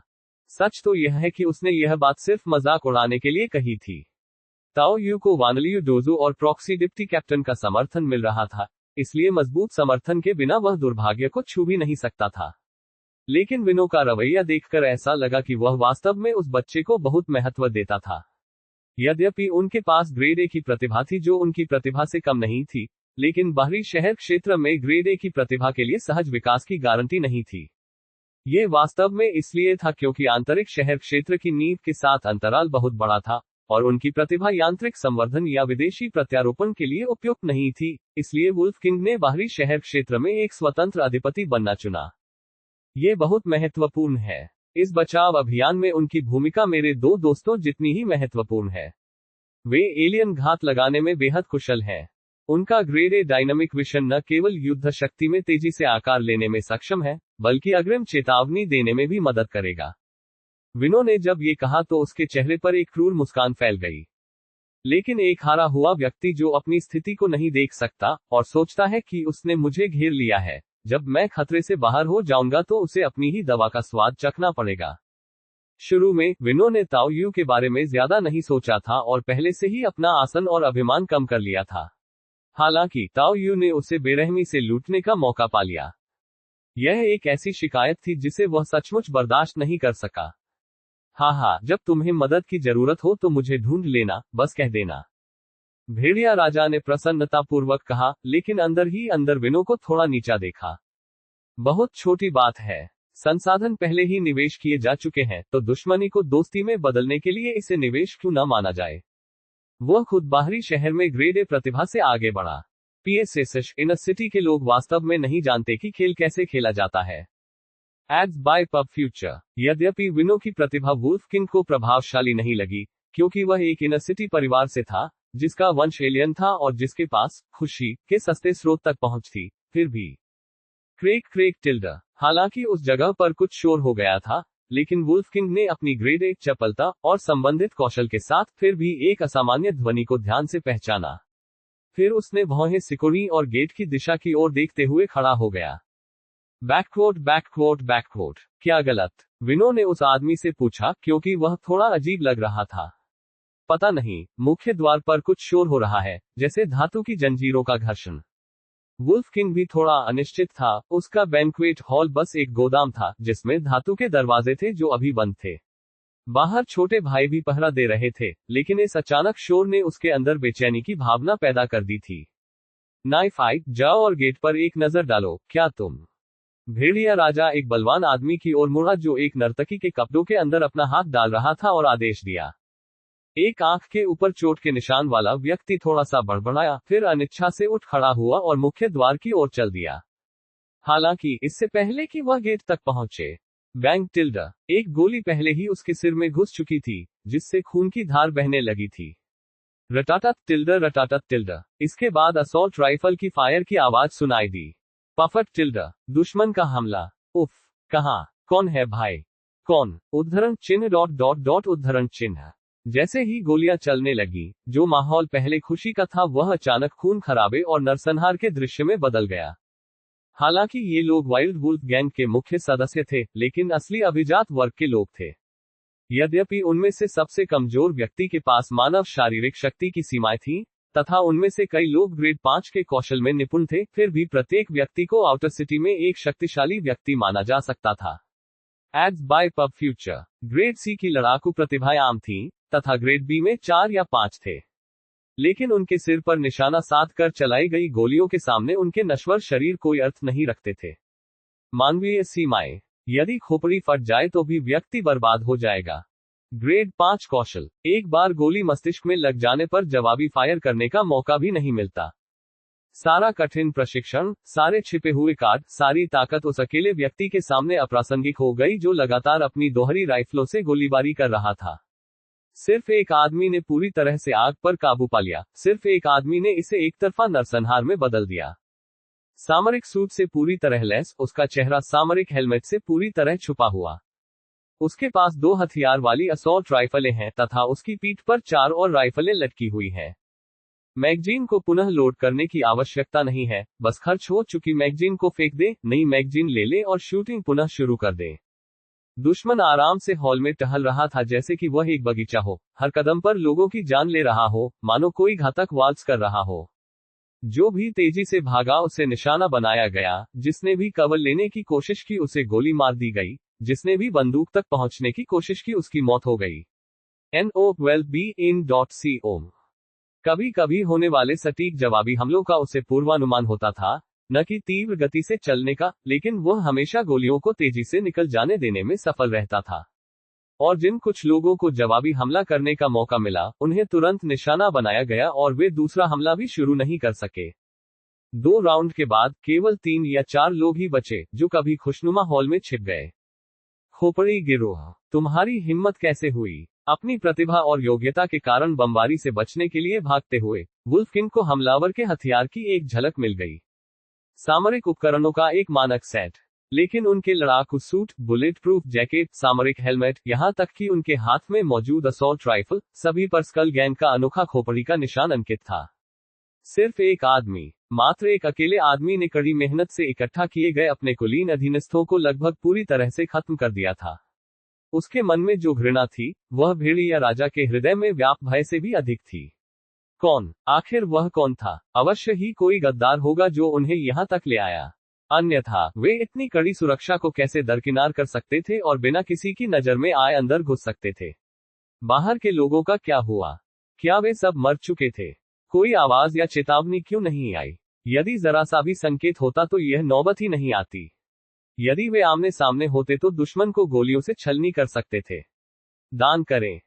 सच तो यह है कि उसने यह बात सिर्फ मजाक उड़ाने के लिए कही थी। ताओ यू को वानलियू डोजो और प्रॉक्सी डिप्टी कैप्टन का समर्थन मिल रहा था, इसलिए मजबूत समर्थन के बिना वह दुर्भाग्य को छू भी नहीं सकता था। लेकिन विनो का रवैया देखकर ऐसा लगा कि वह वास्तव में उस बच्चे को बहुत महत्व देता था। यद्यपि उनके पास ग्रेड ए की प्रतिभा थी, जो उनकी प्रतिभा से कम नहीं थी, लेकिन बाहरी शहर क्षेत्र में ग्रेड ए की प्रतिभा के लिए सहज विकास की गारंटी नहीं थी। ये वास्तव में इसलिए था क्योंकि आंतरिक शहर क्षेत्र की नींव के साथ अंतराल बहुत बड़ा था, और उनकी प्रतिभा यांत्रिक संवर्धन या विदेशी प्रत्यारोपण के लिए उपयुक्त नहीं थी, इसलिए वुल्फ किंग ने बाहरी शहर क्षेत्र में एक स्वतंत्र अधिपति बनना चुना। ये बहुत महत्वपूर्ण है। इस बचाव अभियान में उनकी भूमिका मेरे दो दोस्तों जितनी ही महत्वपूर्ण है। वे एलियन घात लगाने में बेहद कुशल हैं। उनका ग्रेड ए डायनामिक विशन न केवल युद्ध शक्ति में तेजी से आकार लेने में सक्षम है, बल्कि अग्रिम चेतावनी देने में भी मदद करेगा। विनो ने जब ये कहा तो उसके चेहरे पर एक क्रूर मुस्कान फैल गई। लेकिन एक हारा हुआ व्यक्ति जो अपनी स्थिति को नहीं देख सकता और सोचता है कि उसने मुझे घेर लिया है, जब मैं खतरे से बाहर हो जाऊंगा तो उसे अपनी ही दवा का स्वाद चखना पड़ेगा। शुरू में विनो ने ताओ यू के बारे में ज्यादा नहीं सोचा था और पहले से ही अपना आसन और अभिमान कम कर लिया था। हालांकि ताओ यू ने उसे बेरहमी से लूटने का मौका पा लिया। यह एक ऐसी शिकायत थी जिसे वह सचमुच बर्दाश्त नहीं कर सका। हाँ, जब तुम्हें मदद की जरूरत हो तो मुझे ढूंढ लेना, बस कह देना। भेड़िया राजा ने प्रसन्नतापूर्वक कहा, लेकिन अंदर ही अंदर विनो को थोड़ा नीचा देखा। बहुत छोटी बात है। संसाधन पहले ही निवेश किए जा चुके हैं, तो दुश्मनी को दोस्ती में बदलने के लिए इसे निवेश क्यों न माना जाए। वह खुद बाहरी शहर में ग्रेड ए प्रतिभा से आगे बढ़ा। पीएसएस इन सिटी के लोग वास्तव में नहीं जानते कि खेल कैसे खेला जाता है। Ads by pub future. यद्यपि विनो की प्रतिभा वुल्फ किंग को प्रभावशाली नहीं लगी, क्योंकि वह एक इन सिटी परिवार से था जिसका वंश एलियन था और जिसके पास खुशी के सस्ते स्रोत तक पहुंच थी, फिर भी क्रेक टिल्डा। हालांकि उस जगह पर कुछ शोर हो गया था, लेकिन वुल्फ किंग ने अपनी ग्रेड ए चपलता और संबंधित कौशल के साथ फिर भी एक असामान्य ध्वनि को ध्यान से पहचाना। फिर उसने भौहें सिकुड़ी और गेट की दिशा की ओर देखते हुए खड़ा हो गया। बैकवोट। क्या गलत? विनो ने उस आदमी से पूछा, क्योंकि वह थोड़ा अजीब लग रहा था। पता नहीं, मुख्य द्वार पर कुछ शोर हो रहा है, जैसे धातु की जंजीरों का घर्षण। वुल्फ किंग भी थोड़ा अनिश्चित था। उसका बैंक्वेट हॉल बस एक गोदाम था जिसमें धातु के दरवाजे थे जो अभी बंद थे। बाहर छोटे भाई भी पहरा दे रहे थे, लेकिन इस अचानक शोर ने उसके अंदर बेचैनी की भावना पैदा कर दी थी। नाइफ आई, जाओ और गेट पर एक नजर डालो। क्या तुम? भेड़िया राजा एक बलवान आदमी की ओर मुड़ा जो एक नर्तकी के कपड़ों के अंदर अपना हाथ डाल रहा था और आदेश दिया। एक आंख के ऊपर चोट के निशान वाला व्यक्ति थोड़ा सा बड़बड़ाया, फिर अनिच्छा से उठ खड़ा हुआ और मुख्य द्वार की ओर चल दिया। हालांकि इससे पहले कि वह गेट तक पहुंचे, बैंग टिल्डा। एक गोली पहले ही उसके सिर में घुस चुकी थी, जिससे खून की धार बहने लगी थी। रटाटत टिल्डा। इसके बाद असॉल्ट राइफल की फायर की आवाज सुनाई दी। पफट टिल्डा। दुश्मन का हमला। उफ, कहां? कौन है भाई? कौन? उद्धरण चिन्ह उद्धरण चिन्ह। जैसे ही गोलियां चलने लगी, जो माहौल पहले खुशी का था वह अचानक खून खराबे और नरसंहार के दृश्य में बदल गया। हालांकि ये लोग वाइल्ड वुल्फ गैंग के मुख्य सदस्य थे, लेकिन असली अभिजात वर्ग के लोग थे। यद्यपि उनमें से सबसे कमजोर व्यक्ति के पास मानव शारीरिक शक्ति की सीमाएं थीं, तथा उनमें से कई लोग ग्रेड 5 के कौशल में निपुण थे, फिर भी प्रत्येक व्यक्ति को आउटर सिटी में एक शक्तिशाली व्यक्ति माना जा सकता था। Ads by pub future. Grade C की लड़ाकू प्रतिभाएं आम थीं, तथा ग्रेड बी में 4 या 5 थे। लेकिन उनके सिर पर निशाना साध कर चलाई गई गोलियों के सामने उनके नश्वर शरीर कोई अर्थ नहीं रखते थे। मानवीय सीमाएं। यदि खोपड़ी फट जाए तो भी व्यक्ति बर्बाद हो जाएगा। ग्रेड 5 कौशल। एक बार गोली मस्तिष्क में लग जाने पर जवाबी फायर करने का मौका भी नहीं मिलता। सारा कठिन प्रशिक्षण, सारे छिपे हुए कार्ड, सारी ताकत उस अकेले व्यक्ति के सामने अप्रासंगिक हो गई जो लगातार अपनी दोहरी राइफलों से गोलीबारी कर रहा था। सिर्फ एक आदमी ने पूरी तरह से आग पर काबू पा लिया। सिर्फ एक आदमी ने इसे एक तरफा नरसंहार में बदल दिया। सामरिक सूट से पूरी तरह लैस, उसका चेहरा सामरिक हेलमेट से पूरी तरह छुपा हुआ। उसके पास 2 हथियार वाली असॉल्ट राइफलें हैं तथा उसकी पीठ पर 4 और राइफलें लटकी हुई हैं। मैगजीन को पुनः लोड करने की आवश्यकता नहीं है, बस खर्च हो चुकी मैगजीन को फेंक दे, नई मैगजीन ले ले और शूटिंग पुनः शुरू कर दे। दुश्मन आराम से हॉल में टहल रहा था जैसे कि वह एक बगीचा हो, हर कदम पर लोगों की जान ले रहा हो, मानो कोई घातक वाल्स कर रहा हो। जो भी तेजी से भागा उसे निशाना बनाया गया, जिसने भी कवर लेने की कोशिश की उसे गोली मार दी गई, जिसने भी बंदूक तक पहुंचने की कोशिश की उसकी मौत हो गई। NO12BIN.CO। कभी कभी होने वाले सटीक जवाबी हमलों का उसे पूर्वानुमान होता था, न कि तीव्र गति से चलने का, लेकिन वह हमेशा गोलियों को तेजी से निकल जाने देने में सफल रहता था। और जिन कुछ लोगों को जवाबी हमला करने का मौका मिला, उन्हें तुरंत निशाना बनाया गया और वे दूसरा हमला भी शुरू नहीं कर सके। 2 राउंड के बाद केवल 3 या 4 लोग ही बचे, जो कभी खुशनुमा हॉल में छिप गए। खोपड़ी गिरोह, तुम्हारी हिम्मत कैसे हुई? अपनी प्रतिभा और योग्यता के कारण बमबारी से बचने के लिए भागते हुए वुल्फकिंड को हमलावर के हथियार की एक झलक मिल गई। सामरिक उपकरणों का एक मानक सेट, लेकिन उनके लड़ाकू सूट, बुलेट प्रूफ जैकेट, सामरिक हेलमेट, यहां तक कि उनके हाथ में मौजूद असॉल्ट राइफल, सभी पर स्कल गैंग का अनोखा खोपड़ी का निशान अंकित था। सिर्फ एक आदमी, मात्र एक अकेले आदमी ने कड़ी मेहनत से इकट्ठा किए गए अपने कुलीन अधीनस्थों को लगभग पूरी तरह से खत्म कर दिया था। उसके मन में जो घृणा थी, वह भेड़िया राजा के हृदय में व्याप्त भय से भी अधिक थी। कौन? आखिर वह कौन था? अवश्य ही कोई गद्दार होगा जो उन्हें यहां तक ले आया। अन्यथा वे इतनी कड़ी सुरक्षा को कैसे दरकिनार कर सकते थे और बिना किसी की नजर में आए अंदर घुस सकते थे? बाहर के लोगों का क्या हुआ? क्या वे सब मर चुके थे? कोई आवाज या चेतावनी क्यों नहीं आई? यदि जरा सा भी संकेत होता तो यह नौबत ही नहीं आती। यदि वे आमने सामने होते तो दुश्मन को गोलियों से छलनी कर सकते थे। दान करें।